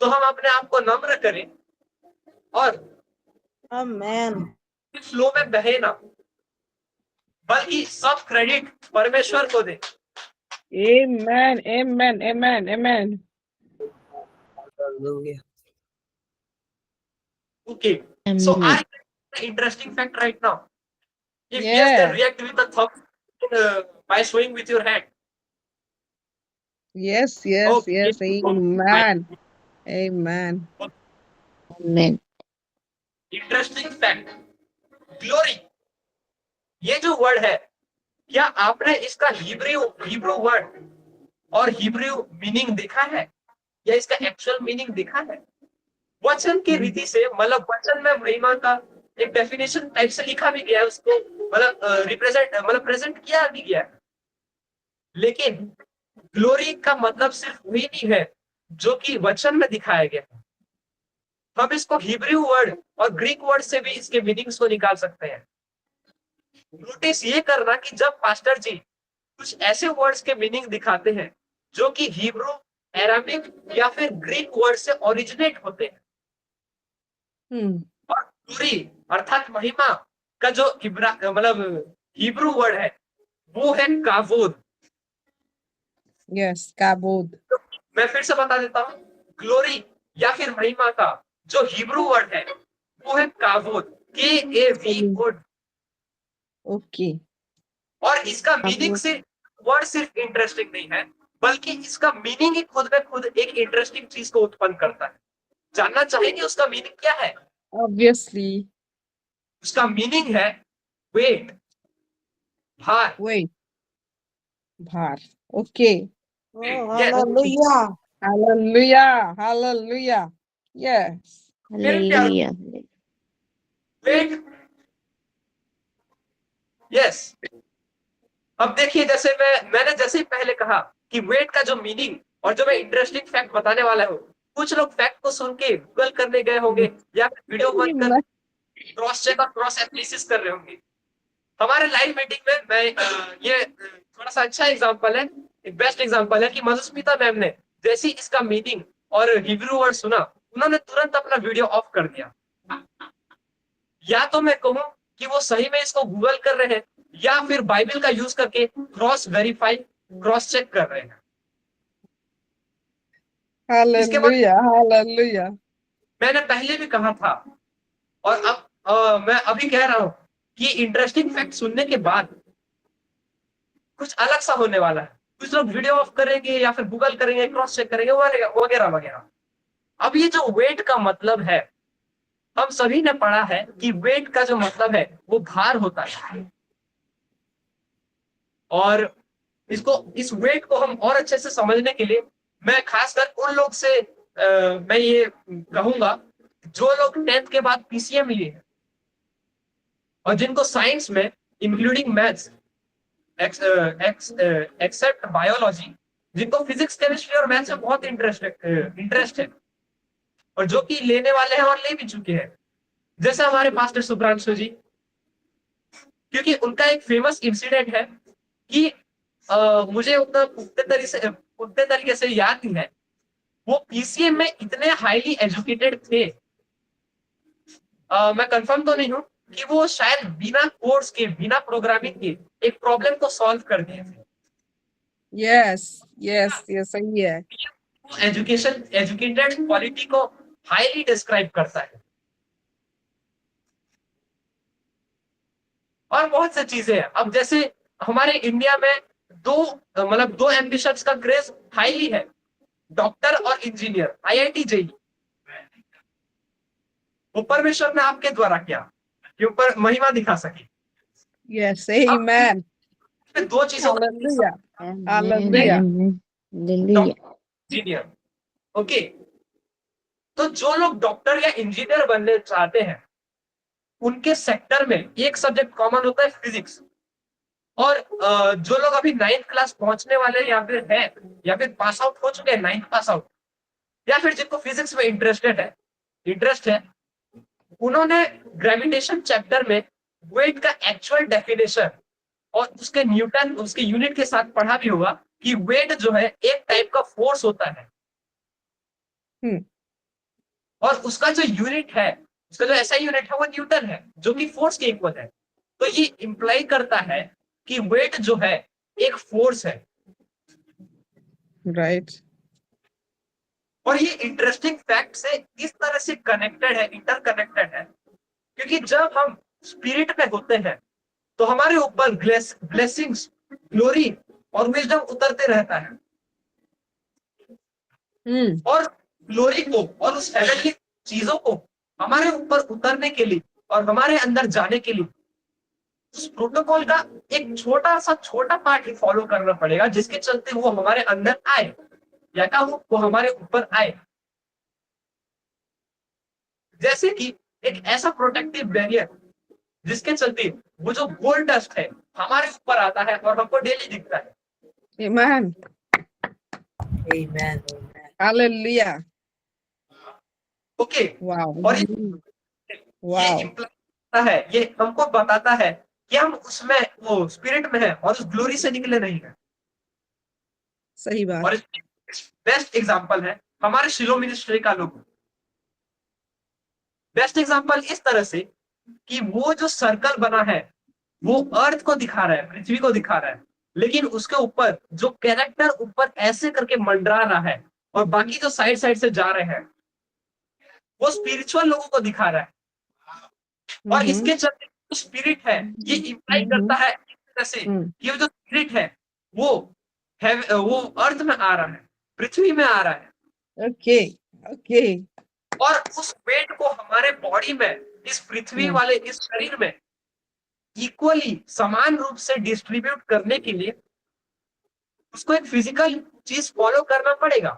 S6: तो हम अपने आप को नम्र करें और
S1: Amen.
S6: फ्लो में बहे ना, बल्कि सब क्रेडिट परमेश्वर को दे।
S5: Amen. Amen. Amen. Amen.
S3: Hallelujah.
S6: Okay, so are you interesting fact right now? If yes,
S5: Yeah.
S6: then react with a thumb by showing with your hand.
S5: Yes. Yes.
S6: Okay.
S5: Yes. Amen. Amen.
S7: Amen.
S6: Interesting fact, glory, ये जो word है, क्या आपने इसका Hebrew word और Hebrew meaning देखा है, या इसका एक्चुअल मीनिंग देखा है? वचन की रीति से, मतलब वचन में महिमा का एक डेफिनेशन टाइप से लिखा भी गया है, उसको मतलब प्रेजेंट किया भी गया है। लेकिन ग्लोरी का मतलब सिर्फ वही नहीं है जो कि वचन में दिखाया गया है। हम इसको हिब्रू वर्ड और ग्रीक वर्ड से भी इसके मीनिंग्स को निकाल सकते हैं। नोटिस ये करना कि जब पास्टर जी कुछ ऐसे वर्ड्स के मीनिंग दिखाते हैं जो कि हिब्रू, अरामिक या फिर ग्रीक वर्ड से ओरिजिनेट होते हैं। और ग्लोरी अर्थात महिमा का जो हिब्रू वर्ड है वो है कावोद।
S5: यस, काबूद।
S6: मैं फिर से बता देता हूँ, ग्लोरी या फिर महिमा का जो हिब्रू वर्ड है वो है कावोद, KAVOD।
S5: ओके।
S6: और इसका मीनिंग से वर्ड सिर्फ इंटरेस्टिंग नहीं है, बल्कि इसका मीनिंग ही खुद में खुद एक इंटरेस्टिंग चीज को उत्पन्न करता है। जानना चाहेंगे उसका मीनिंग क्या है?
S5: ऑब्वियसली।
S6: उसका मीनिंग है वेट, भार।
S5: वेट, भार। Okay.
S1: Hallelujah.
S5: Hallelujah, hallelujah. Yes.
S7: Hallelujah.
S6: Weight, yes. अब देखिए, जैसे मैंने जैसे ही पहले कहा कि वेट का जो मीनिंग और जो मैं इंटरेस्टिंग फैक्ट बताने वाला हूँ, कुछ लोग फैक्ट को सुन के गूगल करने गए होंगे या वीडियो बंद कर क्रॉस चेक और क्रॉस एनालिसिस कर रहे होंगे। हमारे लाइव मीटिंग में मैं ये थोड़ा सा अच्छा एग्जांपल है, एक बेस्ट एग्जांपल है कि मधुस्मिता मैम ने जैसे ही इसका मीनिंग और हिब्रू वर्ड सुना, उन्होंने तुरंत अपना वीडियो ऑफ कर दिया। या तो मैं कहूं कि वो सही में इसको गूगल कर रहे हैं या फिर बाइबल का यूज करके क्रॉस वेरीफाई, क्रॉस चेक कर रहे हैं।
S5: Hallelujah, hallelujah.
S6: मैंने पहले भी कहा था और अब मैं अभी कह रहा हूं कि इंटरेस्टिंग फैक्ट सुनने के बाद कुछ अलग सा होने वाला है। कुछ लोग वीडियो ऑफ करेंगे या फिर गूगल करेंगे, क्रॉस चेक करेंगे, वगैरह वगैरह। अब ये जो वेट का मतलब है, हम सभी ने पढ़ा है कि वेट का जो मतलब है वो भार होता है। और इस वेट को हम और अच्छे से समझने के लिए मैं खासकर उन लोग से मैं ये कहूंगा जो लोग 10th के बाद PCM लिए हैं और जिनको साइंस में इंक्लूडिंग मैथ्स एक्सेप्ट बायोलॉजी, जिनको फिजिक्स, केमिस्ट्री और मैथ्स में बहुत इंटरेस्ट है और जो कि लेने वाले हैं और ले भी चुके हैं, जैसे हमारे पास्टर सुब्रांशु जी। क्योंकि उनका एक फेमस इंसिडेंट है कि मुझे उतना पुख्ते तरीके से याद नहीं है, वो PCM में इतने हाईली एजुकेटेड थे, मैं कंफर्म तो नहीं हूं कि वो शायद बिना कोर्स के, बिना प्रोग्रामिंग के एक प्रॉब्लम को सॉल्व कर दिए थे।
S5: यस, यस, ये सही है।
S6: एजुकेटेड क्वालिटी को हाईली डिस्क्राइब करता है। और बहुत सी चीजें हैं। अब जैसे हमारे इंडिया में दो एम्बिशंस का क्रेज हाईली है, डॉक्टर और इंजीनियर, IIT JEE। वो परमेश्वर ने आपके द्वारा किया कि ऊपर महिमा दिखा सके।
S5: यस, आमेन।
S6: दो चीजों
S5: hallelujah,
S7: Amen.
S5: Hallelujah.
S7: Amen. Hallelujah.
S6: Engineer. Okay, तो जो लोग डॉक्टर या इंजीनियर बनने चाहते हैं उनके सेक्टर में एक सब्जेक्ट कॉमन होता है, फिजिक्स। और जो लोग अभी 9th क्लास पहुंचने वाले या फिर पास आउट हो चुके हैं, 9th पास आउट, या फिर जिनको फिजिक्स में इंटरेस्ट है, उन्होंने ग्रेविटेशन चैप्टर में वेट का एक्चुअल डेफिनेशन और उसके यूनिट के साथ पढ़ा भी होगा कि वेट जो है एक टाइप का फोर्स होता है। और उसका जो यूनिट है, उसका जो ऐसा यूनिट है वो न्यूटन है, जो कि फोर्स के इक्वल है। तो ये इंप्लाई करता है कि वेट जो है एक फोर्स है।
S5: राइट।
S6: और ये इंटरेस्टिंग फैक्ट से इस तरह से कनेक्टेड है, इंटरकनेक्टेड है, क्योंकि जब हम स्पिरिट में होते हैं तो हमारे ऊपर ब्लेसिंग्स, ग्लोरी और विजडम उतरते रहता है। और ग्लोरी को और उस हेवनली चीजों को हमारे ऊपर उतरने के लिए और हमारे अंदर जाने के लिए उस प्रोटोकॉल का एक छोटा पार्ट ही फॉलो करना पड़ेगा, जिसके चलते वो हमारे अंदर आए या का वो हमारे ऊपर आए। जैसे कि एक ऐसा प्रोटेक्टिव बैरियर जिसके चलते वो जो गोल्ड डस्ट है हमारे ऊपर आता है और हमको डेली दिखता है।
S5: आमेन।
S3: Amen.
S5: हालेलुया।
S6: ओके,
S5: वाओ,
S6: और
S5: वाओ।
S6: ये हमको बताता है कि हम उसमें वो स्पिरिट में है और उस ग्लोरी से निकले नहीं है।
S2: सही बात।
S6: और बेस्ट एग्जांपल है हमारे शिलो मिनिस्ट्री का लोगो। बेस्ट एग्जांपल इस तरह से कि वो जो सर्कल बना है वो अर्थ को दिखा रहा है, पृथ्वी को दिखा रहा है, लेकिन उसके ऊपर जो कैरेक्टर ऊपर ऐसे करके मंडरा रहा है और बाकी जो साइड साइड से जा रहे हैं वो स्पिरिचुअल लोगों को दिखा रहा है। और इसके चलते जो स्पिरिट है ये इंप्लाई करता है इस तरह से कि वो जो स्पिरिट है वो अर्थ में आ रहा है, पृथ्वी में आ रहा है।
S2: Okay okay.
S6: और उस वेट को हमारे बॉडी में, इस पृथ्वी वाले इस शरीर में इक्वली समान रूप से डिस्ट्रीब्यूट करने के लिए उसको एक फिजिकल चीज फॉलो करना पड़ेगा।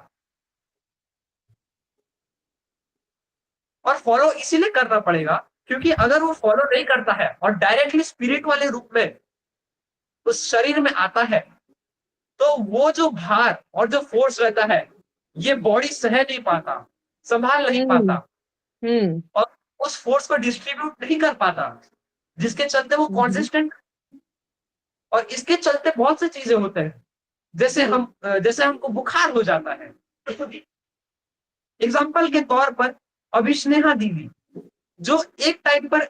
S6: और फॉलो इसीलिए करना पड़ेगा क्योंकि अगर वो फॉलो नहीं करता है और डायरेक्टली स्पिरिट वाले रूप में उस शरीर में आता है तो वो जो भार और जो फोर्स रहता है ये बॉडी सह नहीं पाता, संभाल नहीं पाता और उस फोर्स को डिस्ट्रीब्यूट नहीं कर पाता, जिसके चलते वो कॉन्सिस्टेंट। और इसके चलते बहुत सी चीजें होते हैं, जैसे हमको बुखार हो जाता है। एग्जाम्पल के तौर पर अभिष्नेहा दीदी जो एक टाइम पर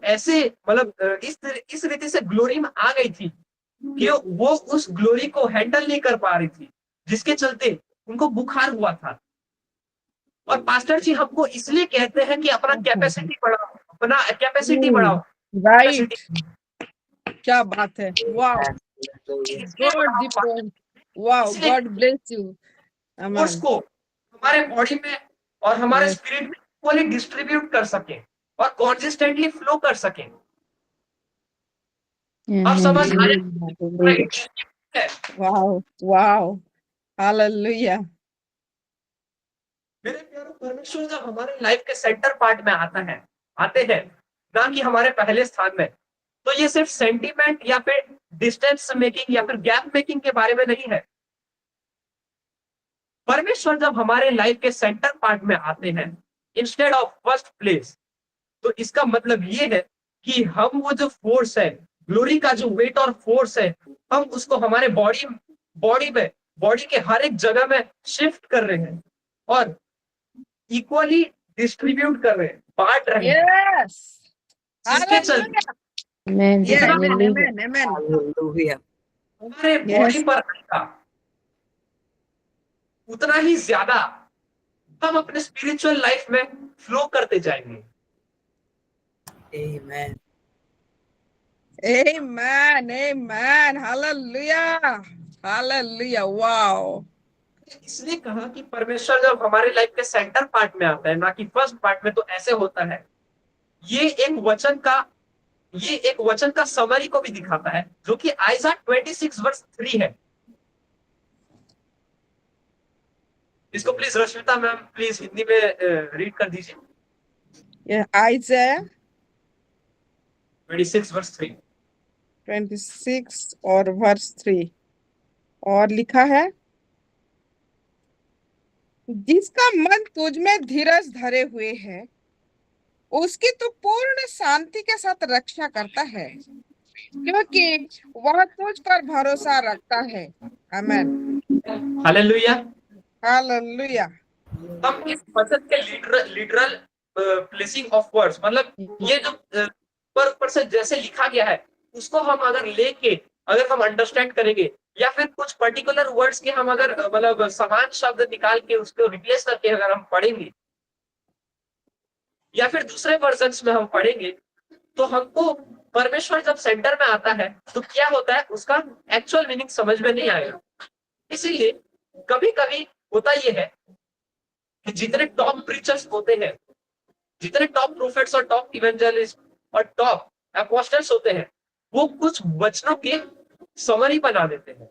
S6: ऐसे मतलब इस रीति से ग्लोरी में आ गई थी कि वो उस ग्लोरी को हैंडल नहीं कर पा रही थी, जिसके चलते उनको बुखार हुआ था। और पास्टर जी हमको इसलिए कहते हैं कि अपना कैपेसिटी बढ़ाओ, अपना कैपेसिटी बढ़ाओ।
S5: राइट, क्या बात है, wow, wow, God bless you.
S6: उसको हमारे बॉडी में और हमारे स्पिरिट में इक्वली डिस्ट्रीब्यूट कर सके और कंसिस्टेंटली फ्लो कर सके। अब समझ आया?
S5: Wow wow, hallelujah.
S6: मेरे प्यारे परमेश्वर जब हमारे लाइफ के सेंटर पार्ट में आते हैं ना कि हमारे पहले स्थान में, तो ये सिर्फ सेंटीमेंट या फिर डिस्टेंस मेकिंग या फिर गैप मेकिंग के बारे में नहीं है। परमेश्वर जब हमारे लाइफ के सेंटर पार्ट में आते हैं इंस्टेड ऑफ फर्स्ट प्लेस, तो इसका मतलब ये है कि हम वो जो फोर्स है, ग्लोरी का जो वेट और फोर्स है, हम उसको हमारे बॉडी में, बॉडी के हर एक जगह में शिफ्ट कर रहे हैं और इक्वली डिस्ट्रीब्यूट कर रहे हैं, बांट रहे हैं। जिसके चलते हमारे बॉडी पर आएगा उतना ही ज्यादा हम अपने स्पिरिचुअल लाइफ में फ्लो करते जाएंगे।
S3: Amen.
S5: Amen, amen, hallelujah, hallelujah, wow।
S6: इसलिए कहा कि परमेश्वर जब हमारे लाइफ के सेंटर पार्ट में आता है ना कि फर्स्ट पार्ट में, तो ऐसे होता है। ये एक वचन का समरी को भी दिखाता है जो कि आइज़ा 26:3 है। इसको please Rashmita ma'am please Hindi में रीड कर दीजिए।
S5: आइज़ा
S6: 26:3
S5: 26 और वर्स 3 और लिखा है, जिसका मन तुझ में धीरज धरे हुए है उसकी तो पूर्ण शांति के साथ रक्षा करता है, क्योंकि वह तुझ पर भरोसा रखता है। आमीन,
S6: हालेलुया,
S5: हालेलुया।
S6: हम इस वचन के लिटरल प्लेसिंग ऑफ वर्ड्स, मतलब ये जो ऊपर से जैसे लिखा गया है उसको हम अगर लेके अगर हम अंडरस्टैंड करेंगे या फिर कुछ पर्टिकुलर वर्ड्स के हम अगर मतलब समान शब्द निकाल के उसको रिप्लेस करके अगर हम पढ़ेंगे या फिर दूसरे वर्जन्स में हम पढ़ेंगे, तो हमको परमेश्वर जब सेंटर में आता है तो क्या होता है उसका एक्चुअल मीनिंग समझ में नहीं आएगा। इसीलिए कभी कभी होता ये है कि जितने टॉप प्रीचर्स होते हैं, जितने टॉप प्रोफेट्स और टॉप इवेंजलिस्ट और टॉप अपोस्टल्स होते हैं, वो कुछ वचनों के समरी बना देते हैं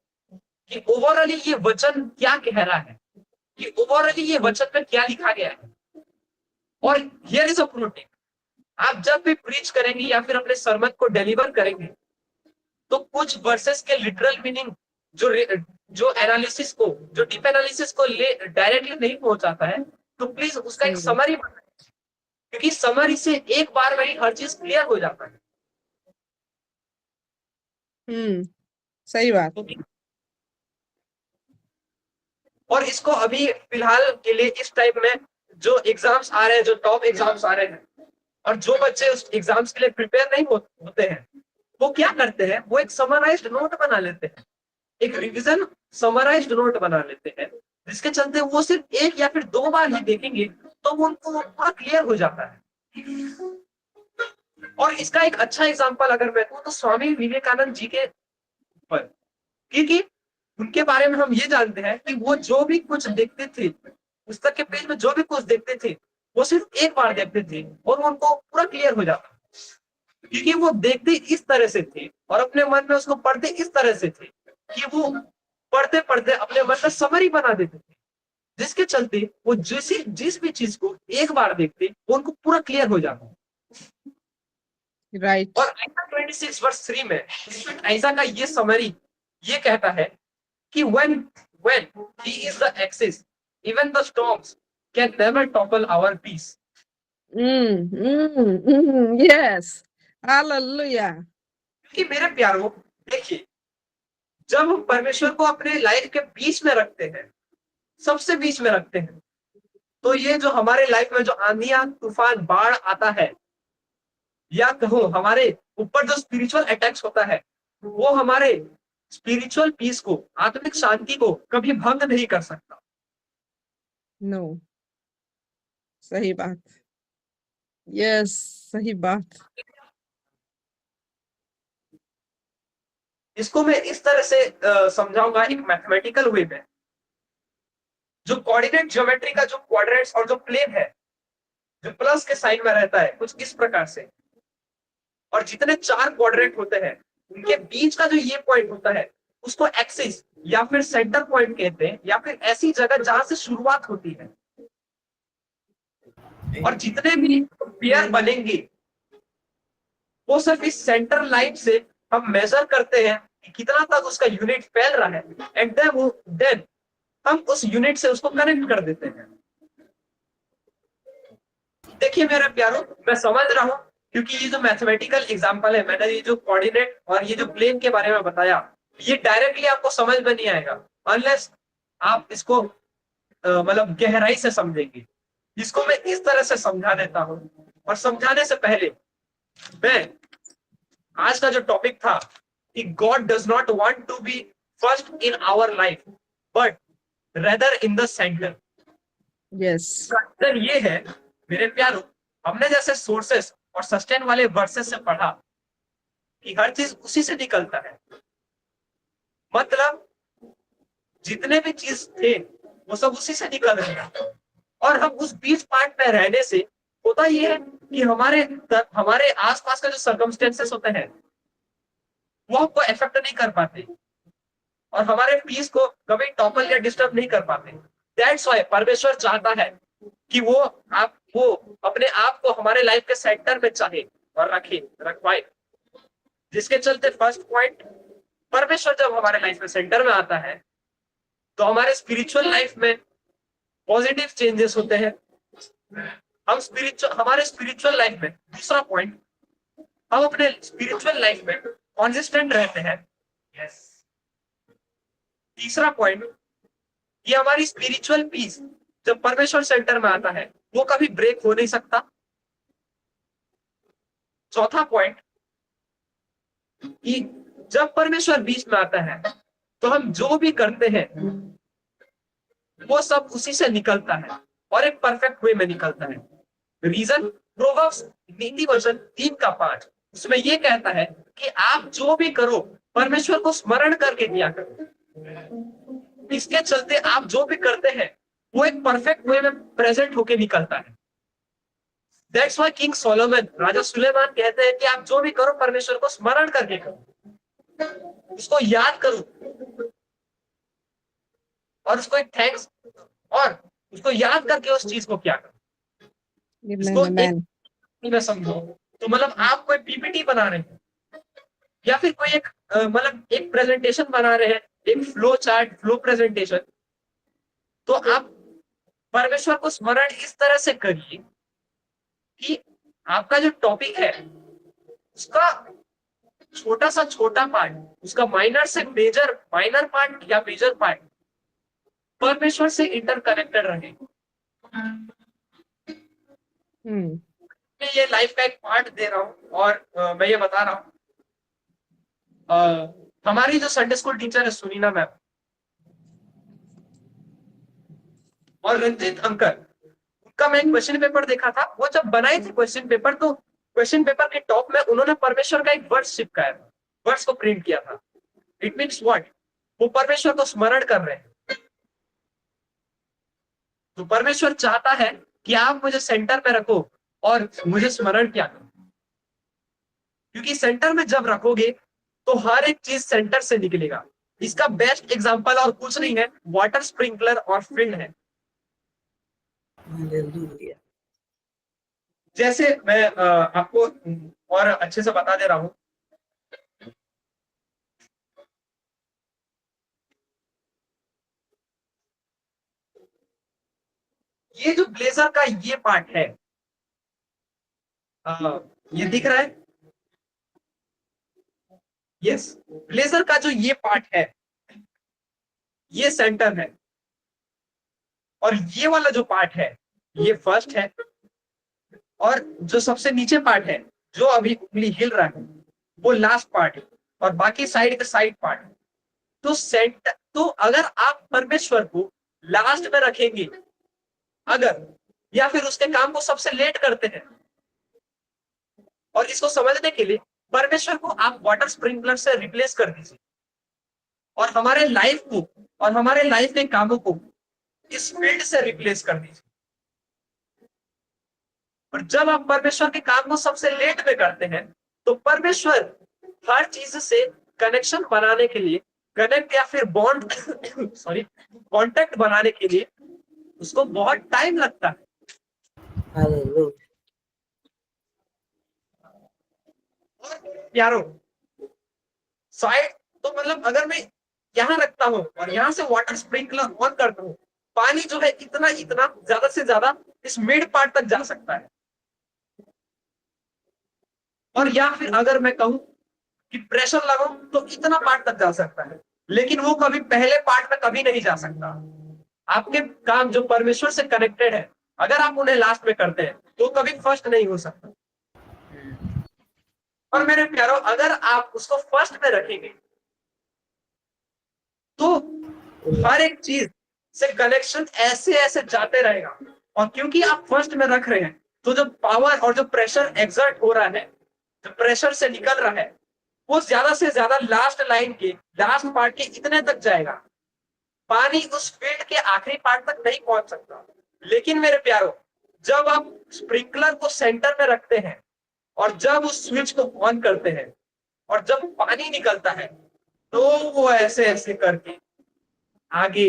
S6: कि ओवरऑली ये वचन क्या कह रहा है, कि ओवरऑली ये वचन में क्या लिखा गया है। और here is a pro tip, आप जब भी प्रीच करेंगे या फिर अपने सरमन को डिलीवर करेंगे तो कुछ वर्सेस के लिटरल मीनिंग जो एनालिसिस को, जो डीप एनालिसिस को डायरेक्टली नहीं पहुंचाता है, तो प्लीज उसका एक समरी बनाएं, क्योंकि समरी से एक बार में ही हर चीज क्लियर हो जाता है।
S5: सही बात।
S6: और इसको अभी फिलहाल के लिए इस टाइम में जो एग्जाम्स आ रहे हैं, जो टॉप एग्जाम्स आ रहे हैं, और जो बच्चे उस एग्जाम्स के लिए प्रिपेयर नहीं होते हैं, वो क्या करते हैं, वो एक समराइज्ड नोट बना लेते हैं, एक रिवीजन समराइज्ड नोट बना लेते हैं, जिसके चलते वो सिर्फ एक या फिर 2 बार ही देखेंगे तो वो उनको पूरा क्लियर हो जाता है। और इसका एक अच्छा एग्जांपल अगर मैं दूं तो स्वामी विवेकानंद जी के ऊपर, क्योंकि उनके बारे में हम ये जानते हैं कि वो जो भी कुछ देखते थे, पुस्तक के पेज में जो भी कुछ देखते थे, वो सिर्फ एक बार देखते थे और उनको पूरा क्लियर हो जाता, क्योंकि वो देखते इस तरह से थे और अपने मन में उसको पढ़ते इस तरह से थे कि वो पढ़ते पढ़ते अपने मन में समरी बना देते थे, जिसके चलते वो जिस भी चीज को एक बार देखते वो उनको पूरा क्लियर हो जाता।
S5: राइट।
S6: और आयसा 26 वर्ष 3 में आयसा का ये समरी ये कहता है कि when he is the axis, even the storms can never topple our peace.
S5: Yes, hallelujah.
S6: कि मेरे प्यारों, देखिए, जब हम परमेश्वर को अपने लाइफ के बीच में रखते हैं, सबसे बीच में रखते हैं, तो ये जो हमारे लाइफ में जो आंधियां तूफान बाढ़ आता है, या कहो हमारे ऊपर जो स्पिरिचुअल अटैक्स होता है, वो हमारे स्पिरिचुअल पीस को, आत्मिक शांति को कभी भंग नहीं कर सकता।
S5: नो, सही बात। यस, सही बात।
S6: इसको मैं इस तरह से समझाऊंगा एक मैथमेटिकल वे में। जो कोऑर्डिनेट ज्योमेट्री का जो क्वाड्रेंट्स और जो प्लेन है, जो प्लस के साइन में रहता है, कुछ इस प्रकार से, और जितने 4 क्वाड्रेंट होते हैं उनके बीच का जो ये पॉइंट होता है उसको एक्सिस या फिर सेंटर पॉइंट कहते हैं, या फिर ऐसी जगह जहां से शुरुआत होती है। और जितने भी पेयर बनेंगे वो सिर्फ इस सेंटर लाइन से हम मेजर करते हैं कि कितना तक उसका यूनिट फैल रहा है, एंड देन हम उस यूनिट से उसको कनेक्ट कर देते हैं। देखिए मेरे प्यारों, मैं समझ रहा हूं, क्योंकि ये जो मैथमेटिकल एग्जांपल है, मैंने ये जो कोऑर्डिनेट और ये जो प्लेन के बारे में बताया, ये डायरेक्टली आपको समझ में नहीं आएगा अनलेस आप इसको मतलब गहराई से समझेंगे। इसको मैं इस तरह से समझा देता हूं, और समझाने से पहले मैं आज का जो टॉपिक था कि God does not want to be first in our life but rather in the centre.
S5: Yes,
S6: ये है मेरे प्यारों, हमने जैसे सोर्सेस और सस्टेन वाले वर्सेस से पढ़ा कि हर चीज उसी से निकलता है, मतलब जितने भी चीज थे वो सब उसी से निकल रहे हैं, और हम उस बीच पार्ट में रहने से होता ये है कि हमारे आसपास का जो सर्कमस्टेंसेस होते हैं वो हमको इफेक्ट नहीं कर पाते और हमारे पीस को कभी टॉपल या डिस्टर्ब नहीं कर पाते। दैट्स व्हाई परमेश्वर चाहता है कि वो अपने आप को हमारे लाइफ के सेंटर में चाहे और रखवाए, जिसके चलते फर्स्ट पॉइंट, परमेश्वर जब हमारे लाइफ में सेंटर में आता है तो हमारे स्पिरिचुअल लाइफ में पॉजिटिव चेंजेस होते हैं। हमारे स्पिरिचुअल लाइफ में, दूसरा पॉइंट, हम अपने स्पिरिचुअल लाइफ में कंसिस्टेंट रहते हैं। यस। तीसरा पॉइंट, ये हमारी स्पिरिचुअल पीस जब परमेश्वर सेंटर में आता है वो कभी ब्रेक हो नहीं सकता। चौथा पॉइंट, कि जब परमेश्वर बीच में आता है तो हम जो भी करते हैं वो सब उसी से निकलता है और एक परफेक्ट वे में निकलता है। रीजन, प्रोवर्ब्स नीति वचन 3:5, उसमें ये कहता है कि आप जो भी करो परमेश्वर को स्मरण करके किया करो। इसके चलते आप जो भी करते हैं वो एक परफेक्ट वे में प्रेजेंट होके निकलता है। दैट्स व्हाई किंग सोलोमन, राजा सुलेमान कहते हैं कि आप जो भी करो परमेश्वर को स्मरण करके करो, उसको याद करो और उसको एक थैंक्स, और उसको याद करके उस चीज को क्या करो। इसको मैं समझो तो मतलब आप कोई पीपीटी बना रहे हैं या फिर कोई एक मतलब एक प्रेजेंटेशन बना रहे हैं, एक फ्लो चार्ट, फ्लो प्रेजेंटेशन, तो आप परमेश्वर को स्मरण इस तरह से करिए कि आपका जो टॉपिक है उसका छोटा सा छोटा पार्ट, उसका माइनर से मेजर, माइनर पार्ट या मेजर पार्ट परमेश्वर से इंटरकनेक्टेड रहे। मैं ये लाइफ का एक पार्ट दे रहा हूँ और मैं ये बता रहा हूँ, हमारी जो संडे स्कूल टीचर है सुनीना मैम और रंजीत अंकल, उनका मैं एक क्वेश्चन पेपर देखा था। वो जब बनाए थे क्वेश्चन पेपर, तो क्वेश्चन पेपर के टॉप में उन्होंने परमेश्वर का एक वर्ड्स चिपकाया था, वर्ड्स को प्रिंट किया था। It means what? वो परमेश्वर को स्मरण कर रहे हैं। तो परमेश्वर चाहता है कि आप मुझे सेंटर में रखो और मुझे स्मरण किया करो, क्योंकि सेंटर में जब रखोगे तो हर एक चीज सेंटर से निकलेगा। इसका बेस्ट एग्जांपल और कुछ नहीं है, वाटर स्प्रिंकलर और फील्ड है।
S3: Hallelujah.
S6: जैसे मैं आपको और अच्छे से बता दे रहा हूं, ये जो ब्लेजर का ये पार्ट है, ये दिख रहा है? यस, ब्लेजर का जो ये पार्ट है ये सेंटर है, और ये वाला जो पार्ट है ये फर्स्ट है, और जो सबसे नीचे पार्ट है जो अभी उंगली हिल रहा है वो लास्ट पार्ट है, और बाकी साइड का साइड पार्ट है। तो सेंटर, तो अगर आप परमेश्वर को लास्ट में रखेंगे अगर, या फिर उसके काम को सबसे लेट करते हैं, और इसको समझने के लिए परमेश्वर को आप वाटर स्प्रिंकलर से रिप्लेस कर दीजिए और हमारे लाइफ को और हमारे लाइफ के कामों को इस फील्ड से रिप्लेस कर दीजिए। और जब आप परमेश्वर के काम को सबसे लेट में करते हैं तो परमेश्वर हर चीज से कनेक्शन बनाने के लिए, कनेक्ट या फिर बॉन्ड कांटेक्ट बनाने के लिए उसको बहुत टाइम लगता है।
S3: Hallelujah.
S6: प्यारो साइड, तो मतलब अगर मैं यहाँ रखता हूँ और यहाँ से वाटर स्प्रिंकलर ऑन करता हूँ, पानी जो है इतना इतना ज्यादा से ज्यादा इस मिड पार्ट तक जा सकता है। और या फिर अगर मैं कहूँ कि प्रेशर लगाऊं तो इतना पार्ट तक जा सकता है, लेकिन वो कभी पहले पार्ट में कभी नहीं जा सकता। आपके काम जो परमेश्वर से कनेक्टेड है, अगर आप उन्हें लास्ट में करते हैं तो कभी फर्स्ट नहीं हो सकता। और मेरे प्यारो, अगर आप उसको फर्स्ट में रखेंगे तो हर एक चीज से कनेक्शन ऐसे ऐसे जाते रहेगा, और क्योंकि आप फर्स्ट में रख रहे हैं तो जो पावर और जो प्रेशर एक्सर्ट हो रहा है, जो प्रेशर से निकल रहा है, वो ज्यादा से ज्यादा लास्ट लाइन के लास्ट पार्ट के इतने तक जाएगा। पानी उस फील्ड के आखिरी पार्ट तक नहीं पहुंच सकता। लेकिन मेरे प्यारो, जब आप स्प्रिंकलर को सेंटर में रखते हैं और जब उस स्विच को ऑन करते हैं और जब पानी निकलता है तो वो ऐसे ऐसे करके आगे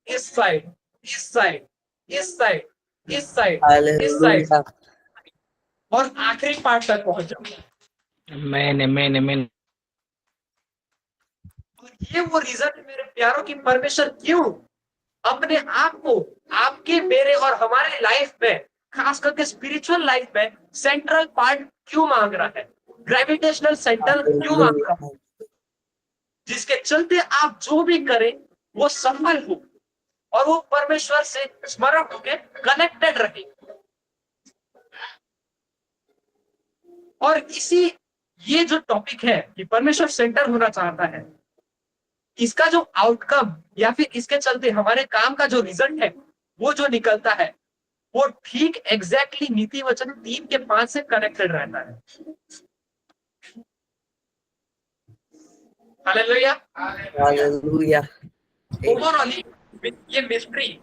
S6: इस साइड, इस साइड, इस साइड, इस साइड, इस साइड
S3: Hallelujah.
S6: और आखिरी पार्ट तक पहुंच जाता है।
S8: Amen.
S6: और ये वो रीजन है मेरे प्यारों की, परमेश्वर क्यों अपने आप को आपके, मेरे और हमारे लाइफ में, खास करके स्पिरिचुअल लाइफ में सेंट्रल पार्ट क्यों मांग रहा है, ग्रेविटेशनल सेंटर क्यों मांग रहा है, जिसके चलते आप जो भी करें वो सफल हो और वो परमेश्वर से स्मरण होकर कनेक्टेड रहे। और इसी ये जो टॉपिक है कि परमेश्वर सेंटर होना चाहता है, इसका जो आउटकम या फिर इसके चलते हमारे काम का जो रिजल्ट है वो जो निकलता है वो ठीक एग्जैक्टली नीति वचन 3:5 से कनेक्टेड रहता है। हालेलुया।
S3: Hallelujah.
S6: ओवरऑली ये मिस्ट्री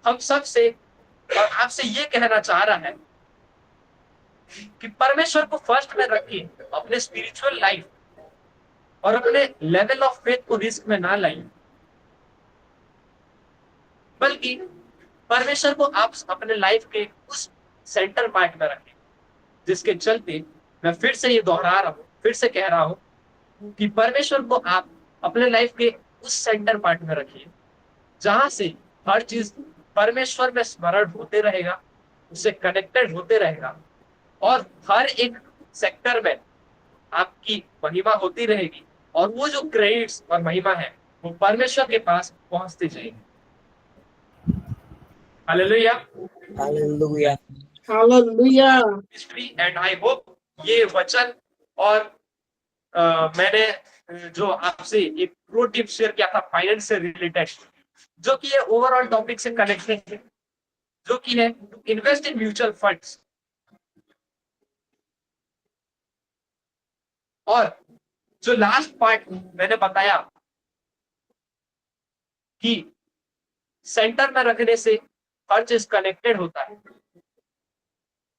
S6: हम सब से और आपसे ये कहना चाह रहा है कि परमेश्वर को फर्स्ट में रखिए, अपने स्पिरिचुअल लाइफ और अपने लेवल ऑफ फेथ को रिस्क में ना लाइए, बल्कि परमेश्वर को आप अपने लाइफ के उस सेंटर पार्ट में रखें, जिसके चलते मैं फिर से ये दोहरा रहा हूं, फिर से कह रहा हूं कि परमेश्वर को आप अपने लाइफ के उस सेंटर पार्ट में रखिए जहां से हर चीज परमेश्वर में स्मरण होते रहेगा, उससे कनेक्टेड होते रहेगा, और हर एक सेक्टर में आपकी महिमा होती रहेगी, और वो जो क्रेडिट्स और महिमा है वो परमेश्वर के पास पहुंचती जाएगी। Hallelujah.
S3: Hallelujah.
S2: Hallelujah.
S6: History and I hope ये वचन और मैंने जो आपसे एक प्रो टिप शेयर किया था फाइनेंस से रिलेटेड, जो कि ये ओवरऑल टॉपिक से कनेक्टेड है, जो कि है इन्वेस्ट इन म्यूचुअल फंड्स। और जो लास्ट पार्ट मैंने बताया कि सेंटर में रखने से हर चीज कनेक्टेड होता है,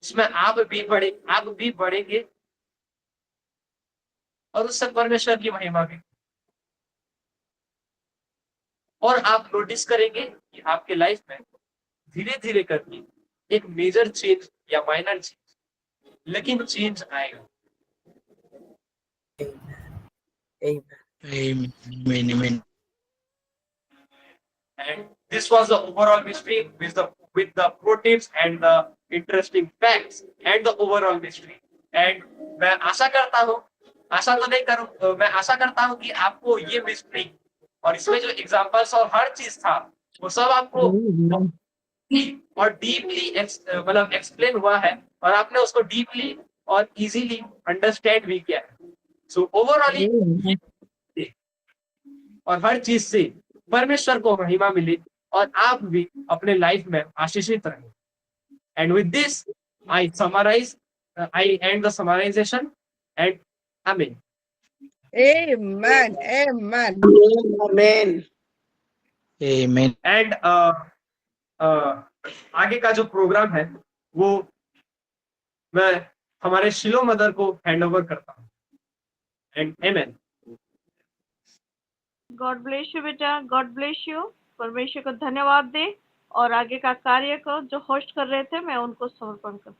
S6: इसमें आप भी बढ़ेंगे और उससे परमेश्वर की महिमा भी। और आप नोटिस करेंगे कि आपके लाइफ में धीरे धीरे करके एक मेजर चेंज या माइनर चेंज, लेकिन चेंज आएगा।
S3: Amen.
S8: Amen. Amen. Amen.
S6: And this was the overall mystery with the pro tips and the interesting facts and the overall mystery. And मैं आशा करता हूँ, मैं आशा करता हूँ कि आपको ये मिस्ट्री और इसमें जो एग्जांपल्स और हर चीज था वो सब आपको और डीपली मतलब एक्सप्लेन हुआ है और आपने उसको डीपली और इजीली अंडरस्टैंड भी किया है। सो ओवरऑल और हर चीज से परमेश्वर को महिमा मिली और आप भी अपने लाइफ में आशीषित रहे। And with this I and the summarisation and amen.
S5: Amen. Amen.
S4: Amen.
S8: Amen.
S6: And आगे का जो प्रोग्राम है वो मैं हमारे शिलो मदर को हैंड ओवर करता हूँ। And amen.
S9: God bless you बेटा, गॉड ब्लेस यू। परमेश्वर को धन्यवाद दे और आगे का कार्य को जो होस्ट कर रहे थे मैं उनको समर्पण कर।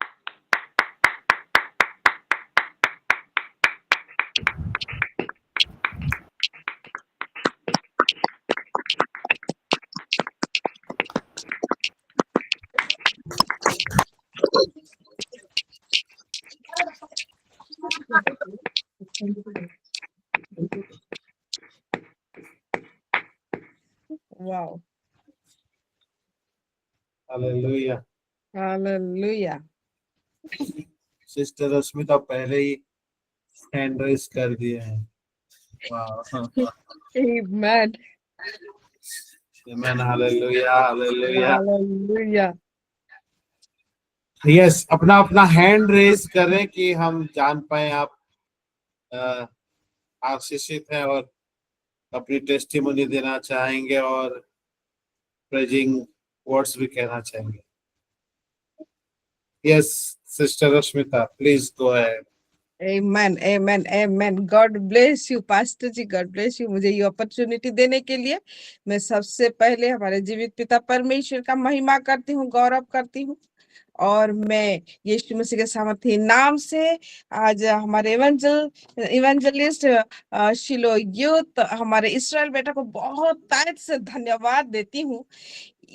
S5: Wow.
S10: Hallelujah.
S5: Hallelujah.
S10: Sister Rashmita पहले ही हैंड रेस कर दिए हैं। वाह।
S5: Amen.
S10: आमीन। Hallelujah hallelujah.
S5: Hallelujah.
S10: यस, अपना अपना हैंड रेस करें कि हम जान पाए आप आशीषित हैं और अपनी टेस्टिमोनी देना चाहेंगे और प्रेजिंग वर्ड्स भी कहना चाहेंगे। Yes sister Rashmita, please go ahead.
S5: Amen. Amen. Amen. God bless you, Pastor ji. God bless you. मुझे ये अपॉर्चुनिटी देने के लिए मैं सबसे पहले हमारे जीवित पिता परमेश्वर का महिमा करती हूँ, गौरव करती हूँ। और मैं यीशु मसीह के सामर्थी नाम से आज हमारे इवेंजलिस्ट शिलो यूथ हमारे इस्राएल बेटा को बहुत तहे से धन्यवाद देती हूँ।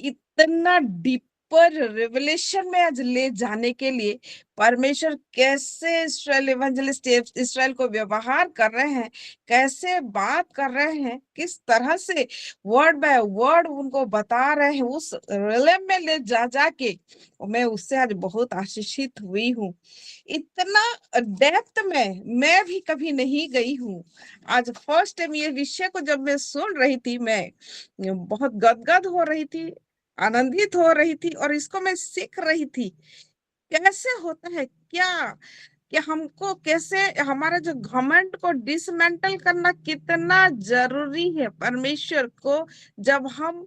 S5: इतना डीपर रेवलेशन में आज ले जाने के लिए परमेश्वर कैसे इस्राएल इवेंजलिस्ट इस्राएल को व्यवहार कर रहे हैं, कैसे बात कर रहे हैं, किस तरह से वर्ड बाय वर्ड उनको बता रहे हैं, उस रिलेम में ले जा के मैं उससे आज बहुत आशीषित हुई हूँ। इतना डेप्थ में मैं भी कभी नहीं गई हूँ। आज फर्स्ट टाइम ये विषय को जब मैं सुन रही थी, मैं बहुत गदगद हो रही थी, आनंदित हो रही थी और इसको मैं सीख रही थी कैसे होता है, क्या कि हमको कैसे हमारा जो घमंड को डिसमेंटल करना कितना जरूरी है। परमेश्वर को जब हम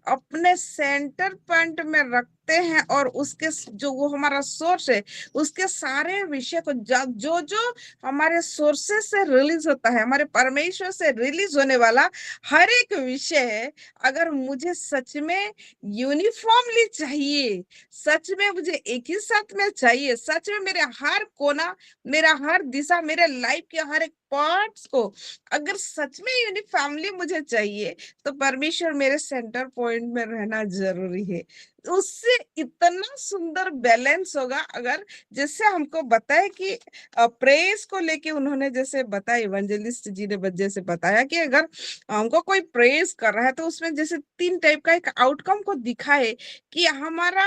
S5: अपने सेंटर पॉइंट में रखते हैं और उसके जो वो हमारा सोर्स है उसके सारे विषय को जो जो हमारे सोर्सेस से रिलीज होता है, हमारे परमेश्वर से रिलीज होने वाला हर एक विषय अगर मुझे सच में यूनिफॉर्मली चाहिए, सच में मुझे एक ही साथ में चाहिए, सच में मेरे हर कोना, मेरा हर दिशा, मेरे लाइफ के हर एक पार्ट्स को अगर सच में यूनिक फैमिली मुझे चाहिए तो परमेश्वर मेरे सेंटर पॉइंट में रहना जरूरी है। उससे इतना सुंदर बैलेंस होगा। अगर जैसे हमको बताया कि प्रेस को लेके उन्होंने जैसे बताया, इवेंजलिस्ट जी ने जैसे बताया कि अगर हमको कोई प्रेस कर रहा है तो उसमें जैसे 3 टाइप का एक आउटकम को दिखाए कि हमारा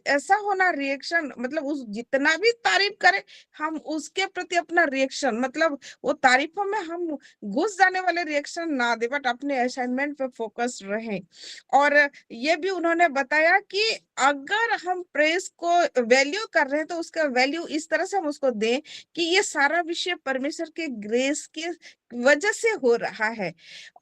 S5: ऐसा होना रिएक्शन, मतलब उस जितना भी तारीफ करे हम उसके प्रति अपना रिएक्शन, मतलब वो तारीफों में हम घुस जाने वाले रिएक्शन ना दे, बट अपने असाइनमेंट पे फोकस रहे। और ये भी उन्होंने बताया कि अगर हम प्रेस को वैल्यू कर रहे हैं तो उसका वैल्यू इस तरह से हम उसको दें कि ये सारा विषय परमेश्वर के ग्रेस के वजह से हो रहा है।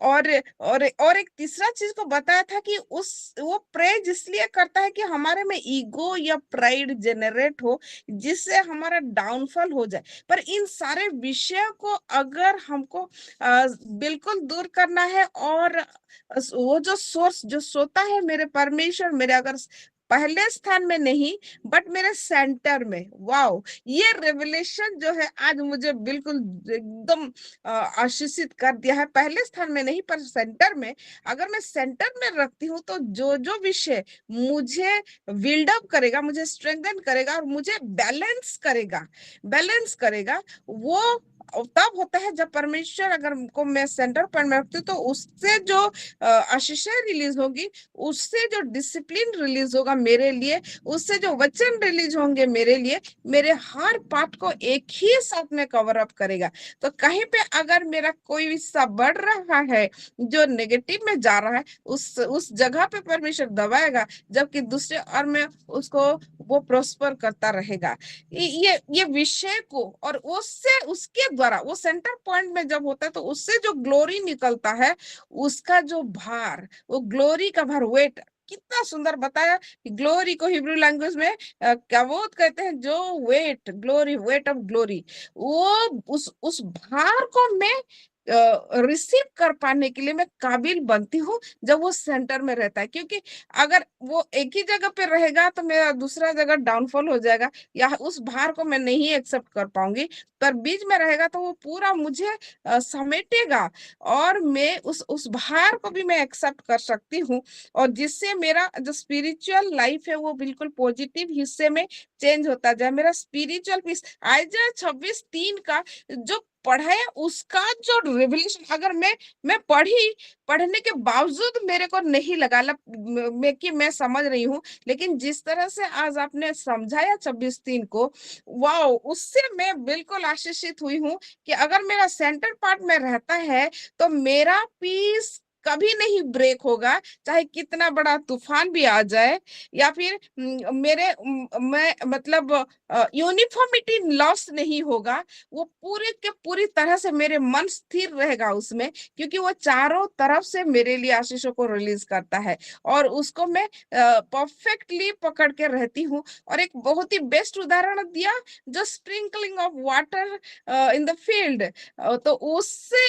S5: और एक तीसरा चीज को बताया था कि वो प्रेज इसलिए करता है कि हमारे में ईगो या प्राइड जनरेट हो जिससे हमारा डाउनफॉल हो जाए। पर इन सारे विषयों को अगर हमको बिल्कुल दूर करना है, और वो जो सोर्स जो सोता है मेरे परमेश्वर, मेरे अगर पहले स्थान में नहीं बट मेरे सेंटर में, वाओ, ये रेवलेशन जो है आज मुझे बिल्कुल एकदम आशीषित कर दिया है। पहले स्थान में नहीं पर सेंटर में, अगर मैं सेंटर में रखती हूँ तो जो जो विषय मुझे बिल्ड अप करेगा, मुझे स्ट्रेंथन करेगा और मुझे बैलेंस करेगा, वो तब होता है जब परमेश्वर अगर को मैं सेंटर पॉइंट में रखती हूँ तो उससे जो आशीषें रिलीज होगी, उससे जो डिसिप्लिन रिलीज होगा मेरे लिए, उससे जो वचन रिलीज होंगे मेरे लिए, मेरे हर पार्ट को एक ही साथ में कवर अप करेगा। तो कहीं पे अगर मेरा कोई हिस्सा बढ़ रहा है जो नेगेटिव में जा रहा है, उस जगह पे परमेश्वर दबाएगा, जबकि दूसरे और में उसको वो प्रोस्पर करता रहेगा। ये विषय को, और उससे उसके द्वारा वो सेंटर पॉइंट में जब होता है तो उससे जो ग्लोरी निकलता है, उसका जो भार, वो ग्लोरी का भार, वेट, कितना सुंदर बताया कि ग्लोरी को हिब्रू लैंग्वेज में कवोत कहते हैं, जो weight, glory, weight of glory, वो उस भार को मैं रिसीव कर पाने के लिए मैं काबिल बनती हूँ जब वो सेंटर में रहता है। क्योंकि अगर वो एक ही जगह पे रहेगा तो मेरा दूसरा जगह डाउनफॉल हो जाएगा, या उस भार को मैं नहीं एक्सेप्ट कर पाऊंगी। पर बीच में रहेगा तो वो पूरा मुझे समेटेगा, और मैं उस भार को भी मैं एक्सेप्ट कर सकती हूँ, और जिससे मेरा जो स्पिरिचुअल लाइफ है वो बिल्कुल पॉजिटिव हिस्से में चेंज होता जाए। मेरा स्पिरिचुअल पीस, आइजा 26:3 का जो पढ़ाया उसका जो रिवलेशन, अगर मैं पढ़ने के बावजूद मेरे को नहीं लगा कि मैं समझ रही हूँ, लेकिन जिस तरह से आज आपने समझाया 26:3 को, वाओ, उससे मैं बिल्कुल आशीषित हुई हूँ कि अगर मेरा सेंटर पार्ट में रहता है तो मेरा पीस कभी नहीं ब्रेक होगा, चाहे कितना बड़ा तूफान भी आ जाए, या फिर मैं मतलब यूनिफॉर्मिटी लॉस नहीं होगा। वो पूरे के पूरी तरह से मेरे मन स्थिर रहेगा उसमें, क्योंकि वो चारों तरफ से मेरे लिए आशीषों को रिलीज करता है, और उसको मैं परफेक्टली पकड़ के रहती हूँ। और एक बहुत ही बेस्ट उदाहरण दिया, जो sprinkling of water in the field, तो उससे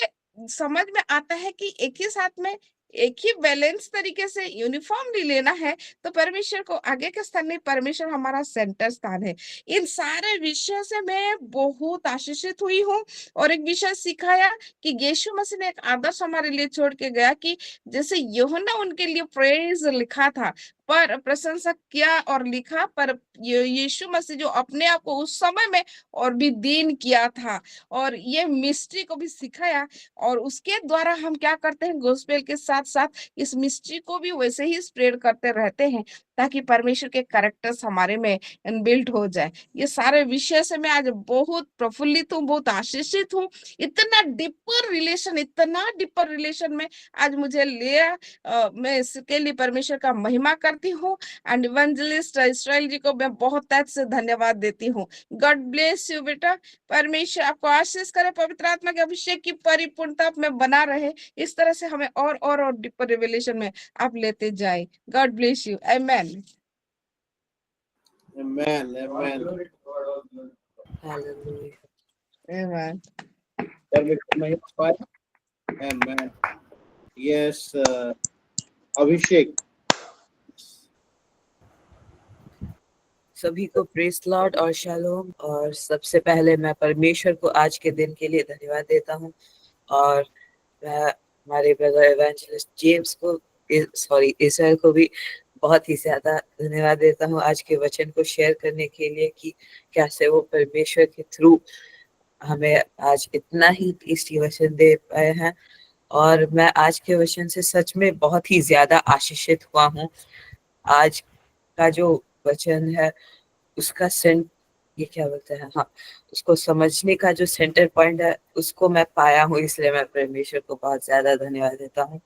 S5: समझ में आता है कि एक ही साथ में एक ही बैलेंस तरीके से यूनिफॉर्मली लेना है तो परमेश्वर को आगे के स्थान में, परमेश्वर हमारा सेंटर स्थान है। इन सारे विषयों से मैं बहुत आशीषित हुई हूँ। और एक विषय सिखाया कि यीशु मसीह ने एक आदर्श हमारे लिए छोड़ के गया कि जैसे यूहन्ना उनके लिए प्रेज लिखा था, पर प्रशंसा किया और लिखा, पर यीशु मसीह जो अपने आप को उस समय में और भी दीन किया था, और ये मिस्ट्री को भी सिखाया, और उसके द्वारा हम क्या करते हैं, गॉस्पेल के साथ साथ इस मिस्ट्री को भी वैसे ही स्प्रेड करते रहते हैं, ताकि परमेश्वर के कैरेक्टर्स हमारे में इनबिल्ट हो जाए। ये सारे विषय से मैं आज बहुत प्रफुल्लित हूँ, बहुत आशीषित हूँ। इतना डीपर रिलेशन में आज मुझे लिया, मैं इसके लिए परमेश्वर का महिमा करती हूँ। एंड इवेंजलिस्ट इसराइल जी को मैं बहुत तहे से धन्यवाद देती हूँ। गॉड ब्लेस यू बेटा, परमेश्वर आपको आशीष करे, पवित्र आत्मा के अभिषेक की परिपूर्णता में बना रहे, इस तरह से हमें और डीपर रिवेलेशन में आप लेते जाए। God bless you, amen.
S10: Amen. Amen.
S3: Hallelujah.
S5: आमेन।
S10: परमेश्वर महिमा पाए। Amen. Yes, Abhishek.
S3: सभी को प्रेज लॉर्ड और शालोम। और सबसे पहले मैं परमेश्वर को आज के दिन के लिए धन्यवाद देता हूँ, और मैं हमारे ब्रदर एवेंजलिस्ट जेम्स को, सॉरी इसराइल को भी बहुत ही ज्यादा धन्यवाद देता हूँ आज के वचन को शेयर करने के लिए, कि कैसे वो परमेश्वर के थ्रू हमें आज इतना ही टेस्टी वचन दे पाए हैं। और मैं आज के वचन से सच में बहुत ही ज्यादा आशीषित हुआ हूँ। आज का जो वचन है उसका ये क्या बोलते हैं, हाँ, उसको समझने का जो सेंटर पॉइंट है उसको मैं पाया हूँ, इसलिए मैं परमेश्वर को बहुत ज्यादा धन्यवाद देता हूँ।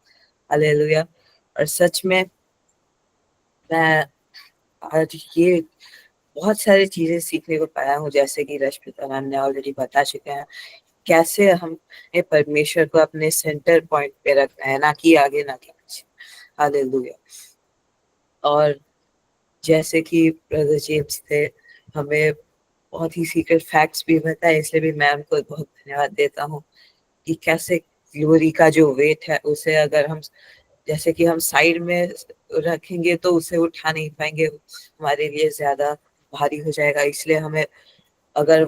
S3: हालेलुया। और सच में मैं आज ये बहुत सारी चीजें सीखने को पाया हूँ, जैसे कि रश्मिता मैम ने ऑलरेडी बता चुके हैं, कैसे हम परमेश्वर को अपने सेंटर पॉइंट पे रखना है, ना कि आगे ना कि पीछे। हालेलुया। और जैसे कि ब्रदर जेम्स थे, हमें बहुत ही सीक्रेट फैक्ट्स भी बताए, इसलिए भी मैं उनको बहुत धन्यवाद देता हूँ, कि कैसे ग्लोरी का जो वेट है उसे अगर हम जैसे कि हम साइड में रखेंगे तो उसे उठा नहीं पाएंगे, हमारे लिए ज्यादा भारी हो जाएगा। इसलिए हमें अगर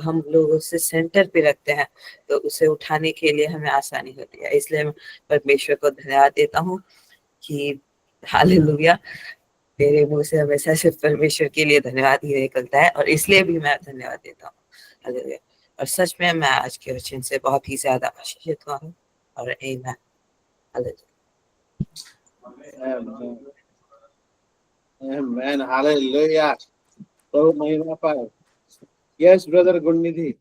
S3: हम लोग उसे सेंटर पे रखते हैं तो उसे उठाने के लिए हमें आसानी होती है। इसलिए मैं परमेश्वर को धन्यवाद देता हूँ कि हालेलुया, मेरे मुंह से हमेशा सिर्फ परमेश्वर के लिए धन्यवाद ही निकलता है, और इसलिए भी मैं धन्यवाद देता हूँ। हालेलुया। और सच में मैं आज के वचन से बहुत ही ज्यादा आशीषित हुआ हूँ। और आमीन। हालेलुया।
S10: Amen. Hallelujah. तो महिमा पाए। Yes, brother गुणनिधि।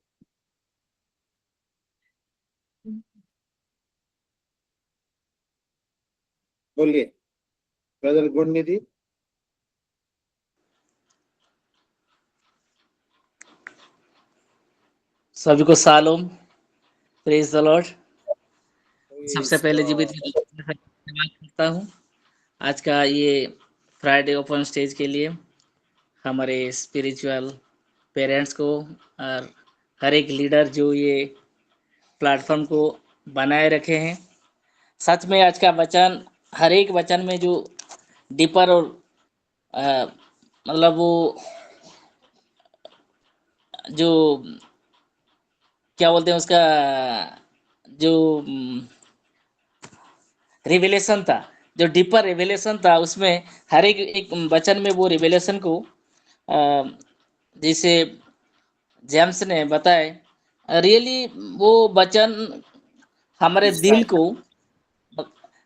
S10: बोलिए ब्रदर गुणनिधि।
S8: सभी को सालोम, प्रेज द लॉर्ड। सबसे पहले जीवित धन्यवाद करता हूँ आज का ये फ्राइडे ओपन स्टेज के लिए, हमारे स्पिरिचुअल पेरेंट्स को और हर एक लीडर जो ये प्लेटफॉर्म को बनाए रखे हैं। सच में आज का वचन, हर एक वचन में जो डीपर और मतलब वो जो क्या बोलते हैं उसका जो रिवेलेशन था, जो डीपर रिवेलेशन था, उसमें हर एक वचन में वो रिवेलेशन को जैसे जेम्स ने बताया, रियली वो वचन हमारे दिल को,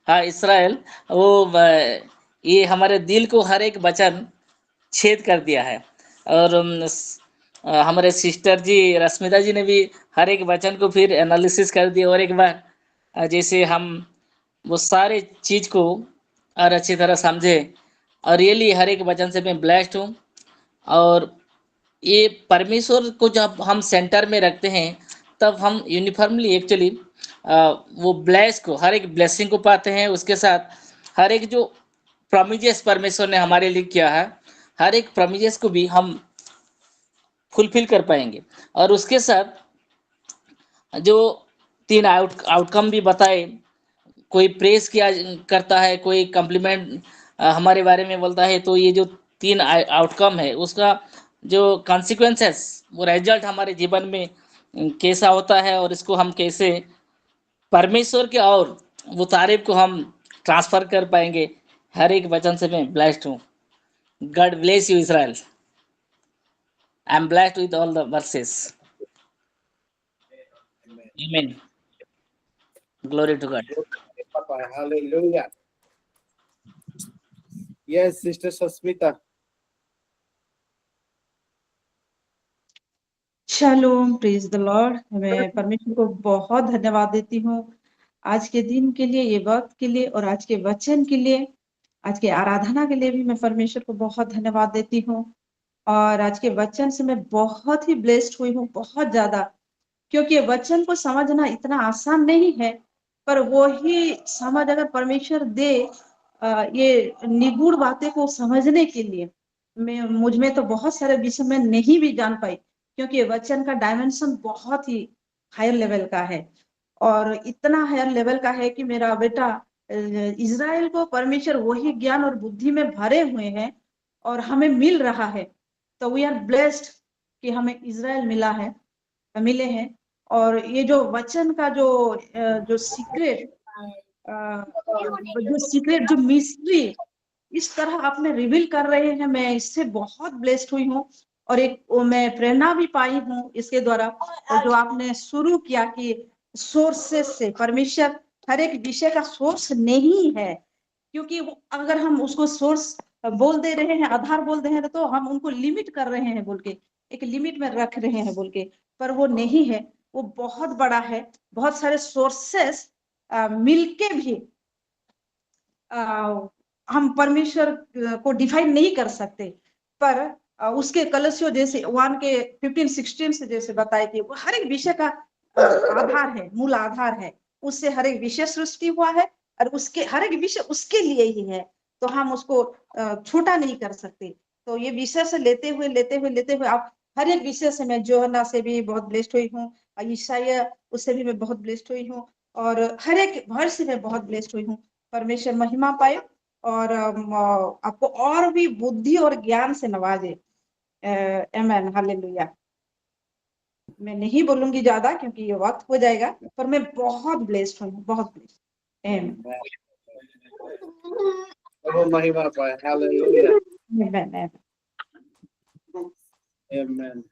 S8: हाँ इसराइल, वो ये हमारे दिल को हर एक वचन छेद कर दिया है। और हमारे सिस्टर जी रश्मिता जी ने भी हर एक वचन को फिर एनालिसिस कर दिया, और एक बार जैसे हम वो सारे चीज को और अच्छी तरह समझे। और रियली हर एक वचन से मैं ब्लेस्ड हूँ। और ये परमेश्वर को जब हम सेंटर में रखते हैं तब हम यूनिफॉर्मली एक्चुअली वो ब्लेस को, हर एक ब्लेसिंग को पाते हैं। उसके साथ हर एक जो प्रोमिजेस परमेश्वर ने हमारे लिए किया है, हर एक प्रोमिजेस को भी हम फुलफिल कर पाएंगे। और उसके साथ जो 3 आउटकम भी बताए, कोई प्रेस किया करता है, कोई कम्प्लीमेंट हमारे बारे में बोलता है, तो ये जो 3 आउटकम है उसका जो कॉन्सिक्वेंसेस, वो रिजल्ट हमारे जीवन में कैसा होता है, और इसको हम कैसे परमेश्वर के और वो तारीफ को हम ट्रांसफर कर पाएंगे। हर एक वचन से मैं ब्लेस्ड हूँ। God bless you Israel. I am blessed with all the verses. Amen. Glory to God.
S10: Hallelujah. Yes sister Sasmita.
S11: Shalom, praise the Lord. मैं परमेश्वर को बहुत धन्यवाद देती हूँ आज के दिन के लिए, ये वक्त के लिए, और आज के वचन के लिए, आज के आराधना के लिए भी मैं परमेश्वर को बहुत धन्यवाद देती हूँ। और आज के वचन से मैं बहुत ही ब्लेस्ड हुई हूँ, बहुत ज्यादा, क्योंकि ये वचन को समझना इतना आसान नहीं है, पर वो ही समझ अगर परमेश्वर दे ये निगूढ़ बातें को समझने के लिए, मुझ में तो बहुत सारे विषय में नहीं भी जान पाई, क्योंकि वचन का डायमेंशन बहुत ही हायर लेवल का है। और इतना हायर लेवल का है कि मेरा बेटा इजराइल को परमेश्वर वही ज्ञान और बुद्धि में भरे हुए हैं, और हमें मिल रहा है, तो वी आर ब्लेस्ड कि हमें इज़राइल मिले हैं। और ये जो वचन का जो सीक्रेट जो मिस्ट्री इस तरह आपने रिवील कर रहे हैं, मैं इससे बहुत ब्लेस्ड हुई हूँ। और मैं प्रेरणा भी पाई हूँ इसके द्वारा। और जो आपने शुरू किया कि सोर्सेस से, परमेश्वर हर एक विषय का सोर्स नहीं है, क्योंकि अगर हम उसको सोर्स बोल दे रहे हैं, आधार बोल दे रहे हैं, तो हम उनको लिमिट कर रहे हैं बोल के, एक लिमिट में रख रहे हैं बोल के, पर वो नहीं है, वो बहुत बड़ा है। बहुत सारे सोर्सेस मिलके भी हम परमेश्वर को डिफाइन नहीं कर सकते। पर उसके कलसियों जैसे 1 के 15-16 से जैसे बताए कि वो हर एक विषय का आधार है, मूल आधार है, उससे हर एक विषय सृष्टि हुआ है और उसके हर एक विषय उसके लिए ही है, तो हम उसको छोटा नहीं कर सकते। तो ये विषय से लेते हुए आप हर एक विषय से, मैं जोहन्ना से भी बहुत ब्लेस्ड हुई हूँ, ईशाया उससे भी मैं बहुत ब्लेस्ड हुई हूँ, और हर एक वर्ष से मैं बहुत ब्लेस्ड हुई हूँ। परमेश्वर महिमा पाए और आपको और भी बुद्धि और ज्ञान से नवाजे। आमेन, हालेलुया। मैं नहीं बोलूंगी ज्यादा क्योंकि ये वक्त हो जाएगा, पर मैं बहुत ब्लेस्ड हूँ, बहुत ब्लेस्ड। आमेन,
S10: प्रभु महिमा पाए। Hallelujah,
S11: amen.
S10: आमेन।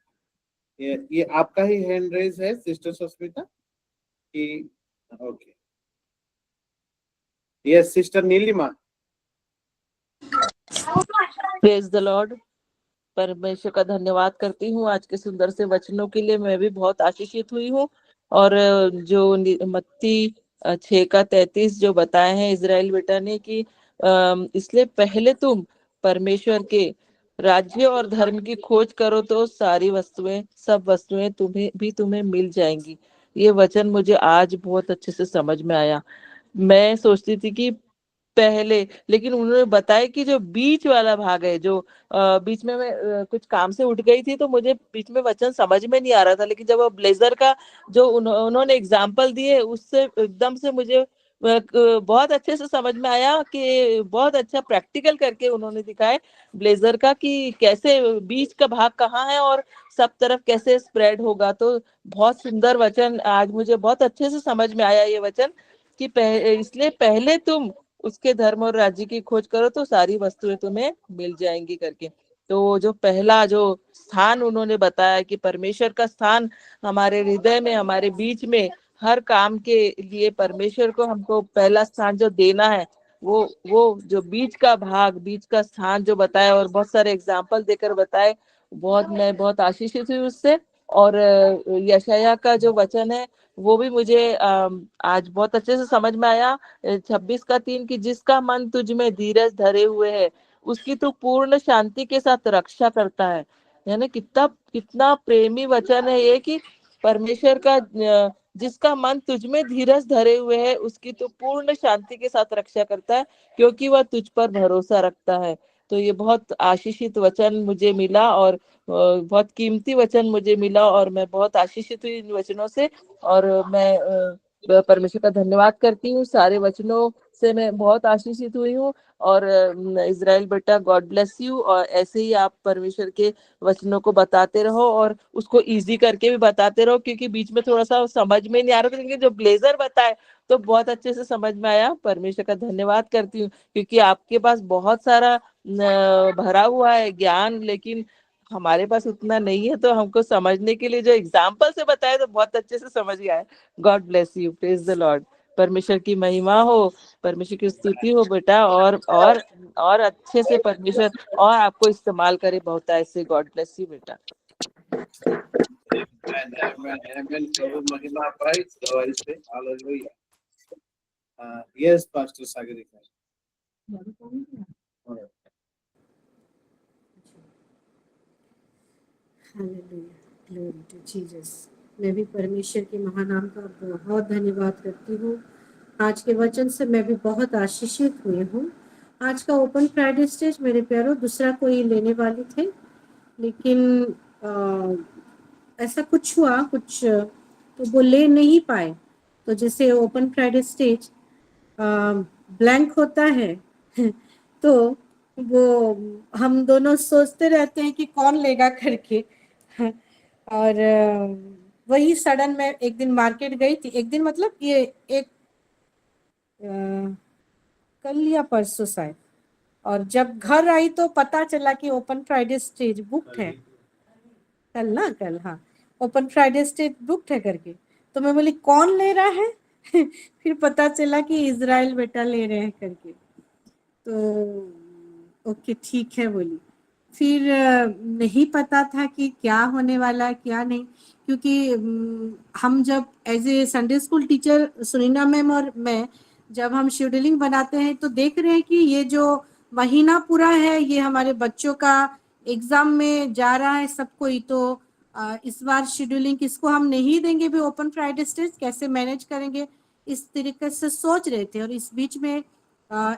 S10: ये आपका ही हैंड रेज है सिस्टर सुष्मिता कि? Okay, yes sister Nilima.
S12: Praise the Lord. परमेश्वर का धन्यवाद करती हूँ आज के सुंदर से वचनों के लिए। मैं भी बहुत आशीषित हुई हूँ। और जो मत्ती 6:33 जो बताए हैं इजराइल बेटा ने कि इसलिए पहले तुम परमेश्वर के राज्य और धर्म की खोज करो तो सारी वस्तुएं, सब वस्तुएं तुम्हें मिल जाएंगी। ये वचन मुझे आज बहुत अच्छे से समझ में आया। मैं सोचती थी कि पहले, लेकिन उन्होंने बताया कि जो बीच वाला भाग है, जो बीच में मैं कुछ काम से उठ गई थी, तो मुझे बीच में वचन समझ में नहीं आ रहा था। लेकिन जब वो ब्लेजर का जो उन्होंने एग्जाम्पल दिए, उससे एकदम से मुझे बहुत अच्छे से समझ में आया कि बहुत अच्छा प्रैक्टिकल करके उन्होंने दिखाया ब्लेजर का कि कैसे बीच का भाग कहाँ है और सब तरफ कैसे स्प्रेड होगा। तो बहुत सुंदर वचन आज मुझे बहुत अच्छे से समझ में आया ये वचन कि इसलिए पहले तुम उसके धर्म और राज्य की खोज करो तो सारी वस्तुएं तुम्हें मिल जाएंगी करके। तो जो पहला जो स्थान उन्होंने बताया कि परमेश्वर का स्थान हमारे हृदय में, हमारे बीच में, हर काम के लिए परमेश्वर को हमको पहला स्थान जो देना है, वो जो बीच का भाग, बीच का स्थान जो बताया और बहुत सारे एग्जाम्पल देकर बताए, मैं बहुत आशीषित हुई उससे। और यशाया का जो वचन है वो भी मुझे आज बहुत अच्छे से समझ में आया। 26:3 कि जिसका मन तुझ में धीरज धरे हुए है उसकी तू पूर्ण शांति के साथ रक्षा करता है। यानी कितना कितना प्रेमी वचन है ये कि परमेश्वर का जिसका मन तुझ में धीरज धरे हुए है उसकी तो पूर्ण शांति के साथ रक्षा करता है, क्योंकि वह तुझ पर भरोसा रखता है। तो ये बहुत आशीषित वचन मुझे मिला और बहुत कीमती वचन मुझे मिला और मैं बहुत आशीषित हुई इन वचनों से। और मैं परमेश्वर का धन्यवाद करती हूँ। सारे वचनों से मैं बहुत आशीषित हुई हूँ। और इजराइल बेटा, गॉड ब्लेस यू। और ऐसे ही आप परमेश्वर के वचनों को बताते रहो और उसको इजी करके भी बताते रहो, क्योंकि बीच में थोड़ा सा समझ में नहीं आ रहा था, लेकिन जो ब्लेजर बताए तो बहुत अच्छे से समझ में आया। परमेश्वर का धन्यवाद करती हूँ क्योंकि आपके पास बहुत सारा भरा हुआ है ज्ञान, लेकिन हमारे पास उतना नहीं है। तो हमको समझने के लिए जो एग्जाम्पल से बताया तो बहुत अच्छे से समझ गया है। God bless you, praise the Lord. परमेश्वर की महिमा हो, परमेश्वर की स्तुति हो बेटा, और अच्छे से परमेश्वर और आपको इस्तेमाल करे बहुत ऐसे। गॉड ब्लेस यू बेटा।
S10: प्रभु महिमा पाए और इस पे hallelujah. Yes pastor Sagarika.
S2: Hallelujah, glory to Jesus. मैं भी परमेश्वर के महानाम का बहुत धन्यवाद करती हूँ। आज के वचन से मैं भी बहुत आशीषित हुई हूँ। आज का ओपन फ्राइडे स्टेज मेरे प्यारों दूसरा कोई लेने वाले थे, लेकिन ऐसा कुछ हुआ, तो वो ले नहीं पाए। तो जैसे ओपन फ्राइडे स्टेज ब्लैंक होता है तो वो हम दोनों सोचते रहते हैं कि कौन लेगा करके। और वही सडन मैं एक दिन मार्केट गई थी, एक दिन मतलब ये एक कल या परसों शायद, और जब घर आई तो पता चला कि ओपन फ्राइडे स्टेज बुक्ड है। कल हाँ, ओपन फ्राइडे स्टेज बुक्ड है करके। तो मैं बोली कौन ले रहा है? फिर पता चला कि इजराइल बेटा ले रहे हैं करके। तो ओके ठीक है बोली। फिर नहीं पता था कि क्या होने वाला क्या नहीं, क्योंकि हम जब as a Sunday school teacher Sunina ma'am और मैं जब हम शेड्यूलिंग बनाते हैं तो देख रहे हैं कि ये जो महीना पूरा है ये हमारे बच्चों का एग्जाम में जा रहा है सब कोई। तो इस बार शेड्यूलिंग किसको हम नहीं देंगे भी ओपन फ्राइडे स्टेज, कैसे मैनेज करेंगे इस तरीके से सोच रहे थे। और इस बीच में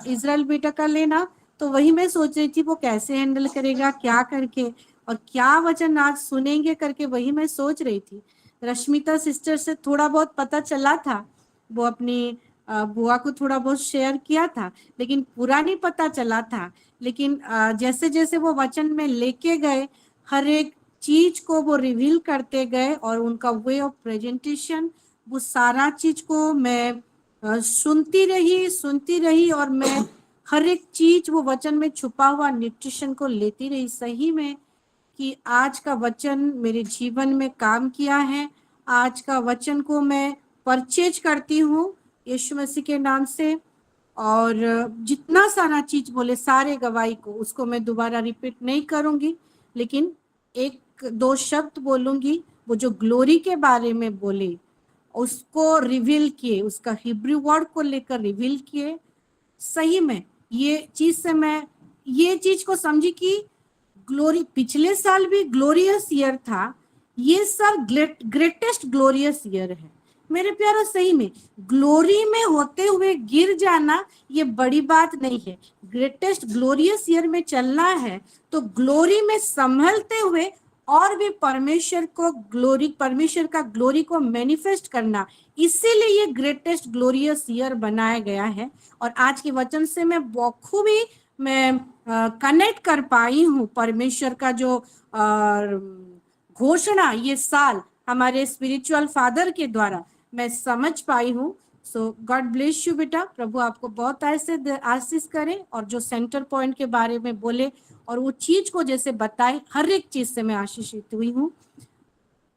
S2: इजराइल बेटा का लेना, तो वही मैं सोच रही थी वो कैसे हैंडल करेगा क्या करके, और क्या वचन आज सुनेंगे करके वही मैं सोच रही थी। रश्मिता सिस्टर से थोड़ा बहुत पता चला था, वो अपनी बुआ को थोड़ा बहुत शेयर किया था, लेकिन पूरा नहीं पता चला था। लेकिन जैसे जैसे वो वचन में लेके गए हर एक चीज को वो रिवील करते गए, और उनका वे ऑफ प्रेजेंटेशन वो सारा चीज को मैं सुनती रही और मैं हर एक चीज वो वचन में छुपा हुआ न्यूट्रिशन को लेती रही। सही में कि आज का वचन मेरे जीवन में काम किया है। आज का वचन को मैं परचेज करती हूँ यीशु मसीह के नाम से, और जितना सारा चीज बोले सारे गवाही को उसको मैं दोबारा रिपीट नहीं करूंगी, लेकिन एक दो शब्द बोलूंगी। वो जो ग्लोरी के बारे में बोले उसको रिवील किए, उसका हिब्रू वर्ड को लेकर रिवील किए। सही में ये चीज से मैं ये चीज को समझी कि ग्लोरी, पिछले साल भी ग्लोरियस ईयर था, ये साल ग्रेटेस्ट ग्लोरियस ईयर है मेरे प्यारों। सही में ग्लोरी में होते हुए गिर जाना ये बड़ी बात नहीं है। ग्रेटेस्ट ग्लोरियस ईयर में चलना है तो ग्लोरी में संभलते हुए और भी परमेश्वर का ग्लोरी को मैनिफेस्ट करना, इसीलिए ये ग्रेटेस्ट ग्लोरियस ईयर बनाया गया है। और आज के वचन से मैं बखूबी मैं कनेक्ट कर पाई हूँ परमेश्वर का जो घोषणा ये साल हमारे स्पिरिचुअल फादर के द्वारा मैं समझ पाई हूँ। सो गॉड ब्लेस यू बेटा, प्रभु आपको बहुत ऐसे आशीष करे। और जो सेंटर पॉइंट के बारे में बोले और वो चीज को जैसे बताए, हर एक चीज से मैं आशीषित हुई हूँ।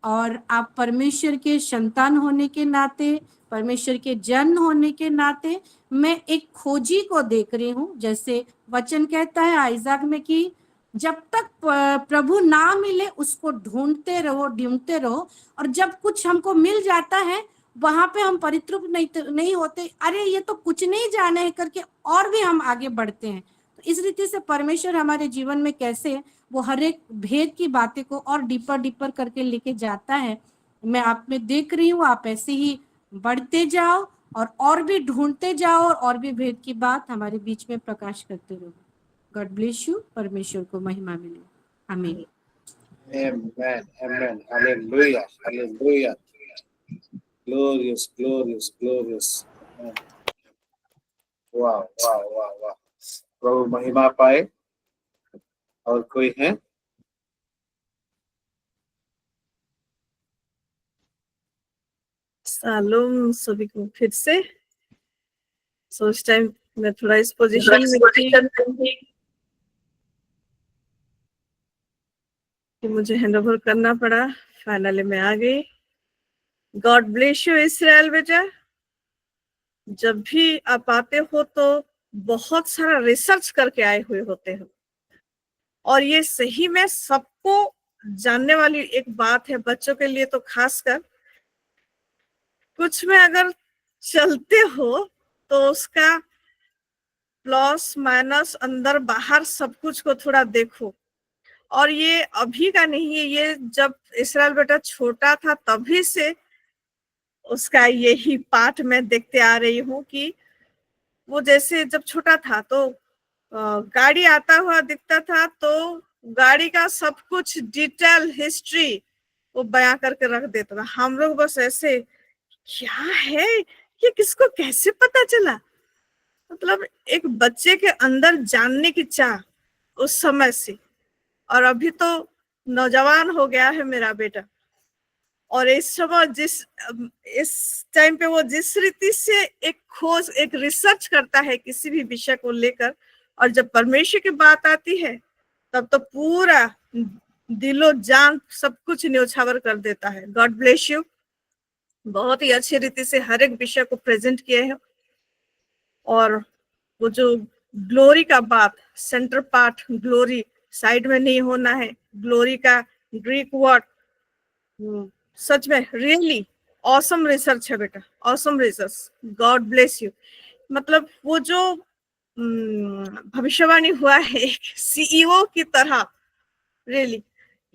S2: और आप परमेश्वर के संतान होने के नाते, परमेश्वर के जन होने के नाते मैं एक खोजी को देख रही हूँ। जैसे वचन कहता है आइजाक में कि जब तक प्रभु ना मिले उसको ढूंढते रहो, और जब कुछ हमको मिल जाता है वहां पे हम परितृप्त नहीं होते, अरे ये तो कुछ नहीं जाने है करके और भी हम आगे बढ़ते हैं। तो इस रीति से परमेश्वर हमारे जीवन में कैसे वो हर एक भेद की बातें को और डीपर करके लेके जाता है, मैं आप में देख रही हूँ। आप ऐसे ही बढ़ते जाओ और भी ढूंढते जाओ और भी भेद की बात हमारे बीच में प्रकाश करते रहो। गॉड ब्लेस यू, परमेश्वर को महिमा मिले। आमीन।
S10: Amen. Amen. Hallelujah. Hallelujah. Glorious, glorious, glorious. Amen. Wow, wow, wow, wow. प्रभु महिमा पाए। और कोई है?
S13: शालोम सभी को फिर से। सो इस टाइम मैं थोड़ा इस पोजीशन में थी कि मुझे हैंड ओवर करना पड़ा। फाइनली मैं आ गई। गॉड ब्लेस यू इस्राएल बेटा। जब भी आप आते हो तो बहुत सारा रिसर्च करके आए हुए होते हो, और ये सही में सबको जानने वाली एक बात है, बच्चों के लिए तो खासकर। कुछ में अगर चलते हो तो उसका प्लस माइनस अंदर बाहर सब कुछ को थोड़ा देखो। और ये अभी का नहीं है, ये जब इस्राएल बेटा छोटा था तभी से उसका यही पाठ मैं देखते आ रही हूँ कि वो जैसे जब छोटा था तो गाड़ी आता हुआ दिखता था तो गाड़ी का सब कुछ डिटेल हिस्ट्री वो बयां करके रख देता था। हम लोग बस ऐसे क्या है ये, किसको कैसे पता चला। मतलब एक बच्चे के अंदर जानने की चाह, उस समय से, और अभी तो नौजवान हो गया है मेरा बेटा। और इस समय इस टाइम पे वो जिस रीति से एक खोज, एक रिसर्च करता है किसी भी विषय को लेकर, और जब परमेश्वर की बात आती है तब तो पूरा दिलो जान सब कुछ न्योछावर कर देता है। God bless you. बहुत ही अच्छी रीति से हर एक विषय को प्रेजेंट किए हैं। और वो जो ग्लोरी का बात, सेंटर पार्ट ग्लोरी साइड में नहीं होना है, ग्लोरी का ग्रीक वर्ड सच में रियली ऑसम रिसर्च है बेटा, awesome research. God bless you. मतलब वो जो भविष्यवाणी हुआ है एक सीईओ की तरह, रियली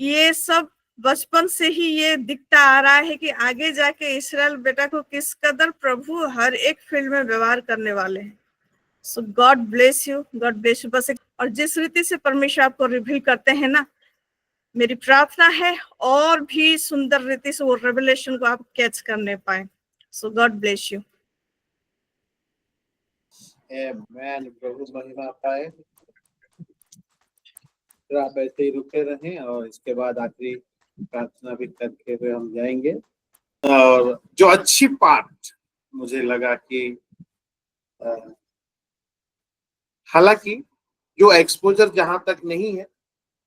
S13: ये सब बचपन से ही ये दिखता आ रहा है कि आगे जाके इस्राएल बेटा को किस कदर प्रभु हर एक फील्ड में व्यवहार करने वाले हैं। So God bless you, God bless you. बस और जिस रीति से परमेश्वर आपको रिवील करते हैं ना, मेरी प्रार्थना है और भी सुंदर रीति से वो रेवलेशन को आप कैच करने पाए। सो गॉड ब्लेस यू।
S10: आमेन। प्रभु महिमा पाए। तो आप ऐसे ही रुके रहें और इसके बाद आखिरी प्रार्थना भी करके हुए हम जाएंगे। और जो अच्छी पार्ट मुझे लगा कि हालांकि जो एक्सपोजर जहां तक नहीं है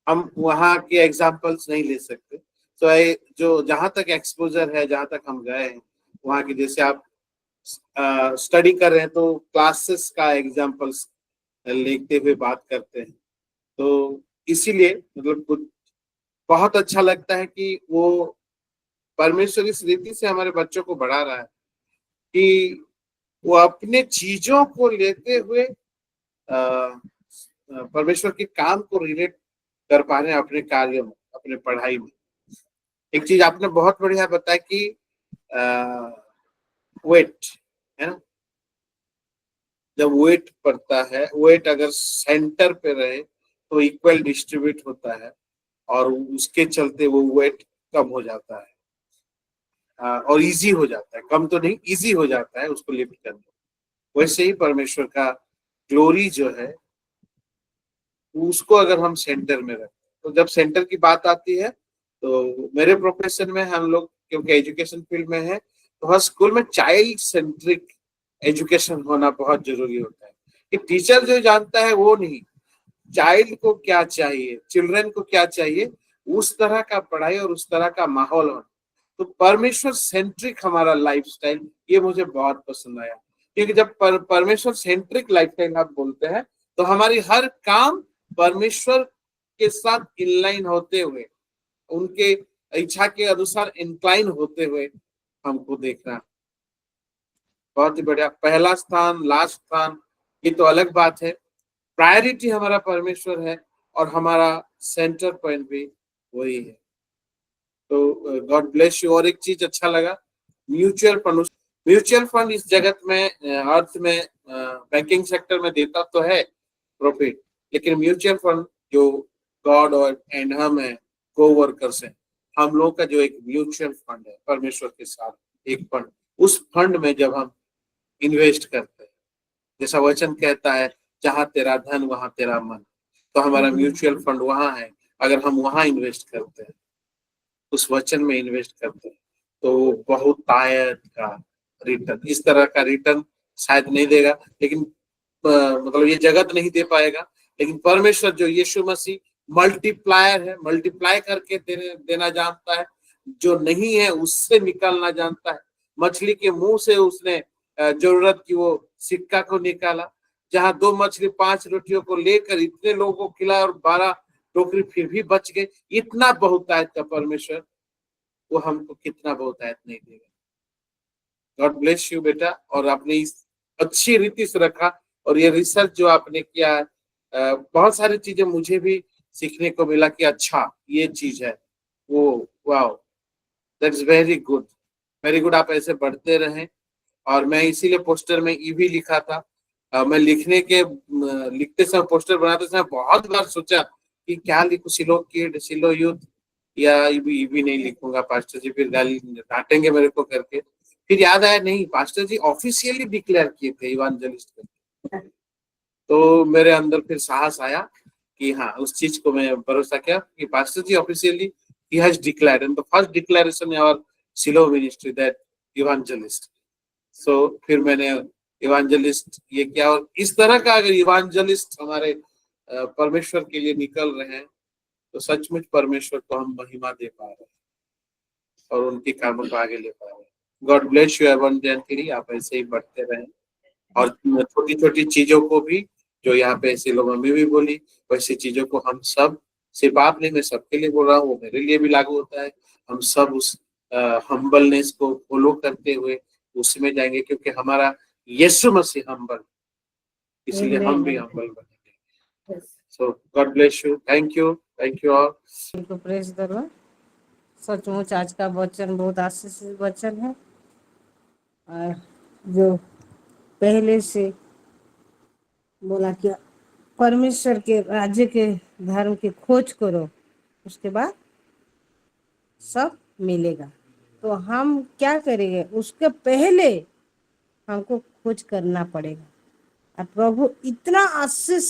S10: हम वहां के एग्जाम्पल्स नहीं ले सकते, तो जो जहां तक एक्सपोजर है, जहां तक हम गए हैं वहां की, जैसे आप स्टडी कर रहे हैं तो क्लासेस का एग्जाम्पल्स लेते हुए बात करते हैं, तो इसीलिए मतलब कुछ बहुत अच्छा लगता है कि वो परमेश्वर इस रीति से हमारे बच्चों को बढ़ा रहा है कि वो अपने चीजों को लेते हुए परमेश्वर के काम को रिलेट कर पा रहे हैं अपने कार्य में, अपने पढ़ाई में। एक चीज आपने बहुत बढ़िया बताया कि वेट है ना, जब वेट पड़ता है, वेट अगर सेंटर पे रहे तो इक्वल डिस्ट्रीब्यूट होता है और उसके चलते वो वेट कम हो जाता है और इजी हो जाता है, कम तो नहीं इजी हो जाता है उसको लिफ्ट करना। वैसे ही परमेश्वर का ग्लोरी जो है उसको अगर हम सेंटर में रखें, तो जब सेंटर की बात आती है तो मेरे प्रोफेशन में हम लोग क्योंकि एजुकेशन फील्ड में है तो हर स्कूल में चाइल्ड सेंट्रिक एजुकेशन होना बहुत जरूरी होता है कि टीचर जो जानता है वो नहीं, चाइल्ड को क्या चाहिए, चिल्ड्रन को क्या चाहिए, उस तरह का पढ़ाई और उस तरह का माहौल होना। तो परमेश्वर सेंट्रिक हमारा लाइफस्टाइल, ये मुझे बहुत पसंद आया, क्योंकि जब परमेश्वर सेंट्रिक लाइफस्टाइल आप बोलते हैं तो हमारी हर काम परमेश्वर के साथ इनलाइन होते हुए, उनके इच्छा के अनुसार इंक्लाइन होते हुए हमको देखना। बहुत ही बढ़िया। पहला स्थान, लास्ट स्थान, ये तो अलग बात है। प्रायोरिटी हमारा परमेश्वर है और हमारा सेंटर पॉइंट भी वही है। तो गॉड ब्लेस यू। और एक चीज अच्छा लगा, म्यूचुअल फंड। म्यूचुअल फंड इस जगत में, अर्थ में, बैंकिंग सेक्टर में देता तो है प्रॉफिट, लेकिन म्यूचुअल फंड जो गॉड और एंड हम है, को वर्कर्स है, हम लोग का जो एक म्यूचुअल फंड है परमेश्वर के साथ एक फंड, उस फंड में जब हम इन्वेस्ट करते हैं, जैसा वचन कहता है जहां तेरा धन वहां तेरा मन, तो हमारा म्यूचुअल फंड वहां है। अगर हम वहां इन्वेस्ट करते हैं, उस वचन में इन्वेस्ट करते हैं, तो बहुत तायत का रिटर्न, इस तरह का रिटर्न शायद नहीं देगा, लेकिन मतलब ये जगत नहीं दे पाएगा, लेकिन परमेश्वर जो यीशु मसीह मल्टीप्लायर है, मल्टीप्लाई करके देना जानता है, जो नहीं है उससे निकालना जानता है। मछली के मुंह से उसने जरूरत की वो सिक्का को निकाला, जहां 2 मछली 5 रोटियों को लेकर इतने लोगों को खिलाया और 12 टोकरी फिर भी बच गए। इतना बहुतायत का परमेश्वर, वो हमको कितना बहुतायत नहीं देगा। गॉड ब्लेस यू बेटा। और आपने इस अच्छी रीति से रखा, और ये रिसर्च जो आपने किया, बहुत सारी चीजें मुझे भी सीखने को मिला कि अच्छा ये चीज है, वो wow, that's very good, very good. आप ऐसे बढ़ते रहें। और मैं इसीलिए पोस्टर में ईवी लिखा था। मैं लिखते समय, पोस्टर बनाते समय बहुत बार सोचा कि क्या लिखूं, सिलो किड, सिलो यूथ, या ईवी नहीं लिखूंगा, पास्टर जी फिर गाली डांटेंगे मेरे को करके। फिर याद आया नहीं, पास्टर जी ऑफिशियली डिक्लेयर किए थे इवांजेलिस्ट करके। तो मेरे अंदर फिर साहस आया कि हाँ उस चीज को मैं भरोसा किया कि pastor ji officially he has declared and the first declaration in our Shiloh ministry that evangelist. So फिर मैंने इवांजलिस्ट ये किया, और इस तरह का अगर इवांजलिस्ट हमारे परमेश्वर के लिए निकल रहे हैं तो सचमुच परमेश्वर को हम महिमा दे पा रहे हैं और उनके कामों को आगे ले पा रहे हैं। गॉड ब्लेस यू एबंडेंटली, आप ऐसे ही बढ़ते रहें और छोटी छोटी चीजों को भी जो यहाँ पे ऐसे लोगों में भी बोली वैसी चीजों को हम सब, सिर्फ आप नहीं, मैं सबके लिए बोल रहा हूँ, वो मेरे लिए भी लागू होता है। हम सब उस हम्बलनेस को फॉलो करते हुए उसमें जाएंगे क्योंकि हमारा यीशु मसीह हम्बल, इसलिए हम भी हम्बल बनेंगे। So God bless you, thank you all.
S2: Praise the Lord. सचमुच आज का वचन बहुत आशीषित वचन है, और जो पहले से बोला कि परमेश्वर के राज्य के धर्म की खोज करो, उसके बाद सब मिलेगा। तो हम क्या करेंगे, उसके पहले हमको खोज करना पड़ेगा, और प्रभु इतना आशीष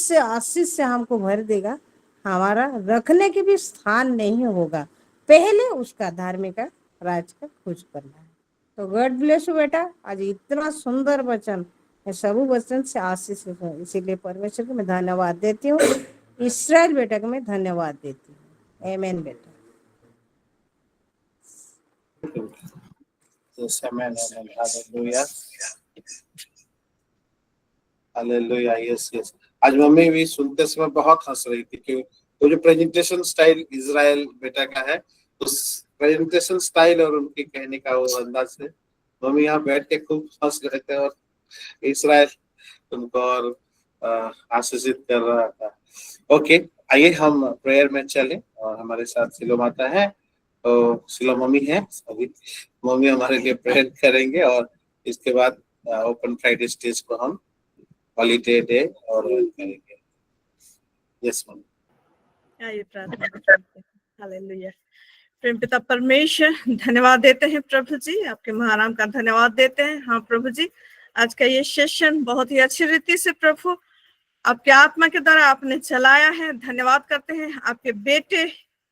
S2: से हमको भर देगा, हमारा रखने की भी स्थान नहीं होगा। पहले उसका धार्मिक राज का खोज करना है। तो गॉड ब्लेस यू बेटा, आज इतना सुंदर वचन, मैं सब वचन से आशीष हूँ, इसीलिए परमेश्वर को मैं धन्यवाद देती हूँ। इस्राएल बेटा को मैं धन्यवाद देती हूँ। आमीन बेटा।
S10: Hallelujah, yes yes. आज मम्मी भी सुनते समय बहुत हंस रही थी कि वो जो प्रेजेंटेशन स्टाइल इजराइल बेटा का है, उस प्रेजेंटेशन स्टाइल और उनके कहने का वो अंदाज से मम्मी यहाँ बैठ के खूब हंस रहे थे, और इजराइल उनको और आशीषित कर रहा था। ओके, आइए हम प्रेयर में चले, और हमारे साथ सिलो माता है, तो सिलो मम्मी है, अभी मम्मी हमारे लिए प्रेयर करेंगे, और इसके बाद ओपन फ्राइडे स्टेज को हम हॉलीडे डे और करेंगे। Yes mummy.
S13: आइए प्रार्थना करते हैं। हालेलुया। प्रेम पिता परमेश्वर, धन्यवाद देते हैं प्रभु जी, आपके महानाम का धन्यवाद देते हैं। हाँ प्रभु जी, आज का ये सेशन बहुत ही अच्छी रीति से प्रभु आपके आत्मा के द्वारा आपने चलाया है। धन्यवाद करते हैं आपके बेटे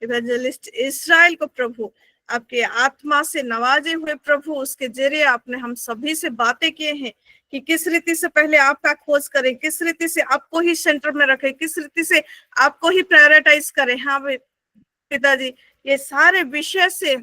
S13: इवेंजलिस्ट इस्राएल को प्रभु, आपके आत्मा से नवाजे हुए प्रभु, उसके जरिए आपने हम सभी से बातें किए हैं कि किस रीति से पहले आपका खोज करें, किस रीति से आपको ही सेंटर में रखें, किस रीति से आपको ही प्रायोरिटाइज करें। हाँ पिताजी, ये सारे विषय से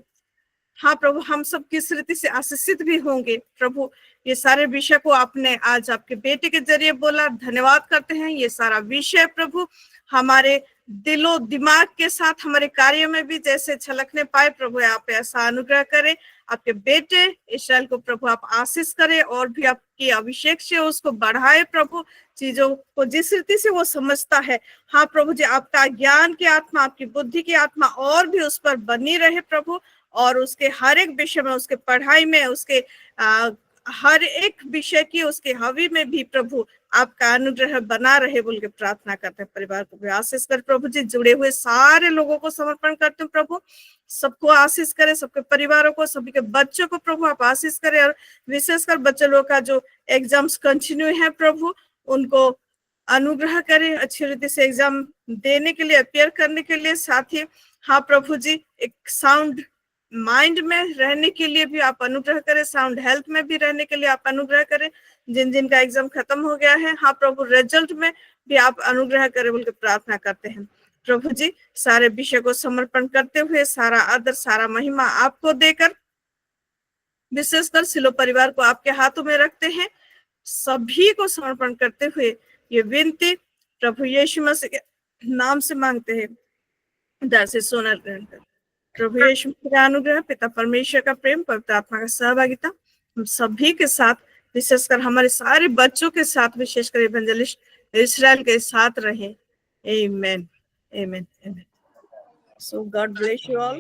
S13: हाँ प्रभु हम सब किस रीति से आशीषित भी होंगे प्रभु, ये सारे विषय को आपने आज आपके बेटे के जरिए बोला। धन्यवाद करते हैं। ये सारा विषय प्रभु हमारे दिलो दिमाग के साथ हमारे कार्य में भी जैसे छलकने पाए प्रभु, आप ऐसा अनुग्रह करें। आपके बेटे इस्राएल को प्रभु आप आशीष करें, और भी आपकी अभिषेक से उसको बढ़ाए प्रभु, चीजों को जिस रीति से वो समझता है। हाँ प्रभु जी, आपका ज्ञान की आत्मा, आपकी बुद्धि की आत्मा और भी उस पर बनी रहे प्रभु, और उसके हर एक विषय में, उसके पढ़ाई में, उसके हर एक विषय की उसके हवि में भी प्रभु आपका अनुग्रह बना रहे बोल के प्रार्थना करते हैं। परिवार को भी आशीष कर प्रभु जी, जुड़े हुए सारे लोगों को समर्पण करते हैं प्रभु, सबको आशीष करे, सबके परिवारों को, सभी के बच्चों को प्रभु आप आशीष करें, और विशेषकर बच्चे लोग का जो एग्जाम्स कंटिन्यू है प्रभु, उनको अनुग्रह करें अच्छी रीति से एग्जाम देने के लिए, अपियर करने के लिए। साथ ही हाँ प्रभु जी, एक साउंड माइंड में रहने के लिए भी आप अनुग्रह करें, साउंड हेल्थ में भी रहने के लिए आप अनुग्रह करें। जिन जिन का एग्जाम खत्म हो गया है, हाँ प्रभु, रिजल्ट में भी आप अनुग्रह करें बोल के प्रार्थना करते हैं प्रभु जी। सारे विषय को समर्पण करते हुए सारा आदर, सारा महिमा आपको देकर, विशेषकर सिलो परिवार को आपके हाथों में रखते हैं। सभी को समर्पण करते हुए ये विनती प्रभु यीशु मसीह के नाम से मांगते हैं, दासी सोनल ग्रहण कर। प्रभु यीशु का अनुग्रह, पिता परमेश्वर का प्रेम, पवित्र आत्मा का सहभागिता हम सभी के साथ, विशेषकर हमारे सारे बच्चों के साथ, विशेषकर इवेंजलिस्ट इस्राएल के साथ रहे। आमेन, आमेन, आमेन। So God bless you all.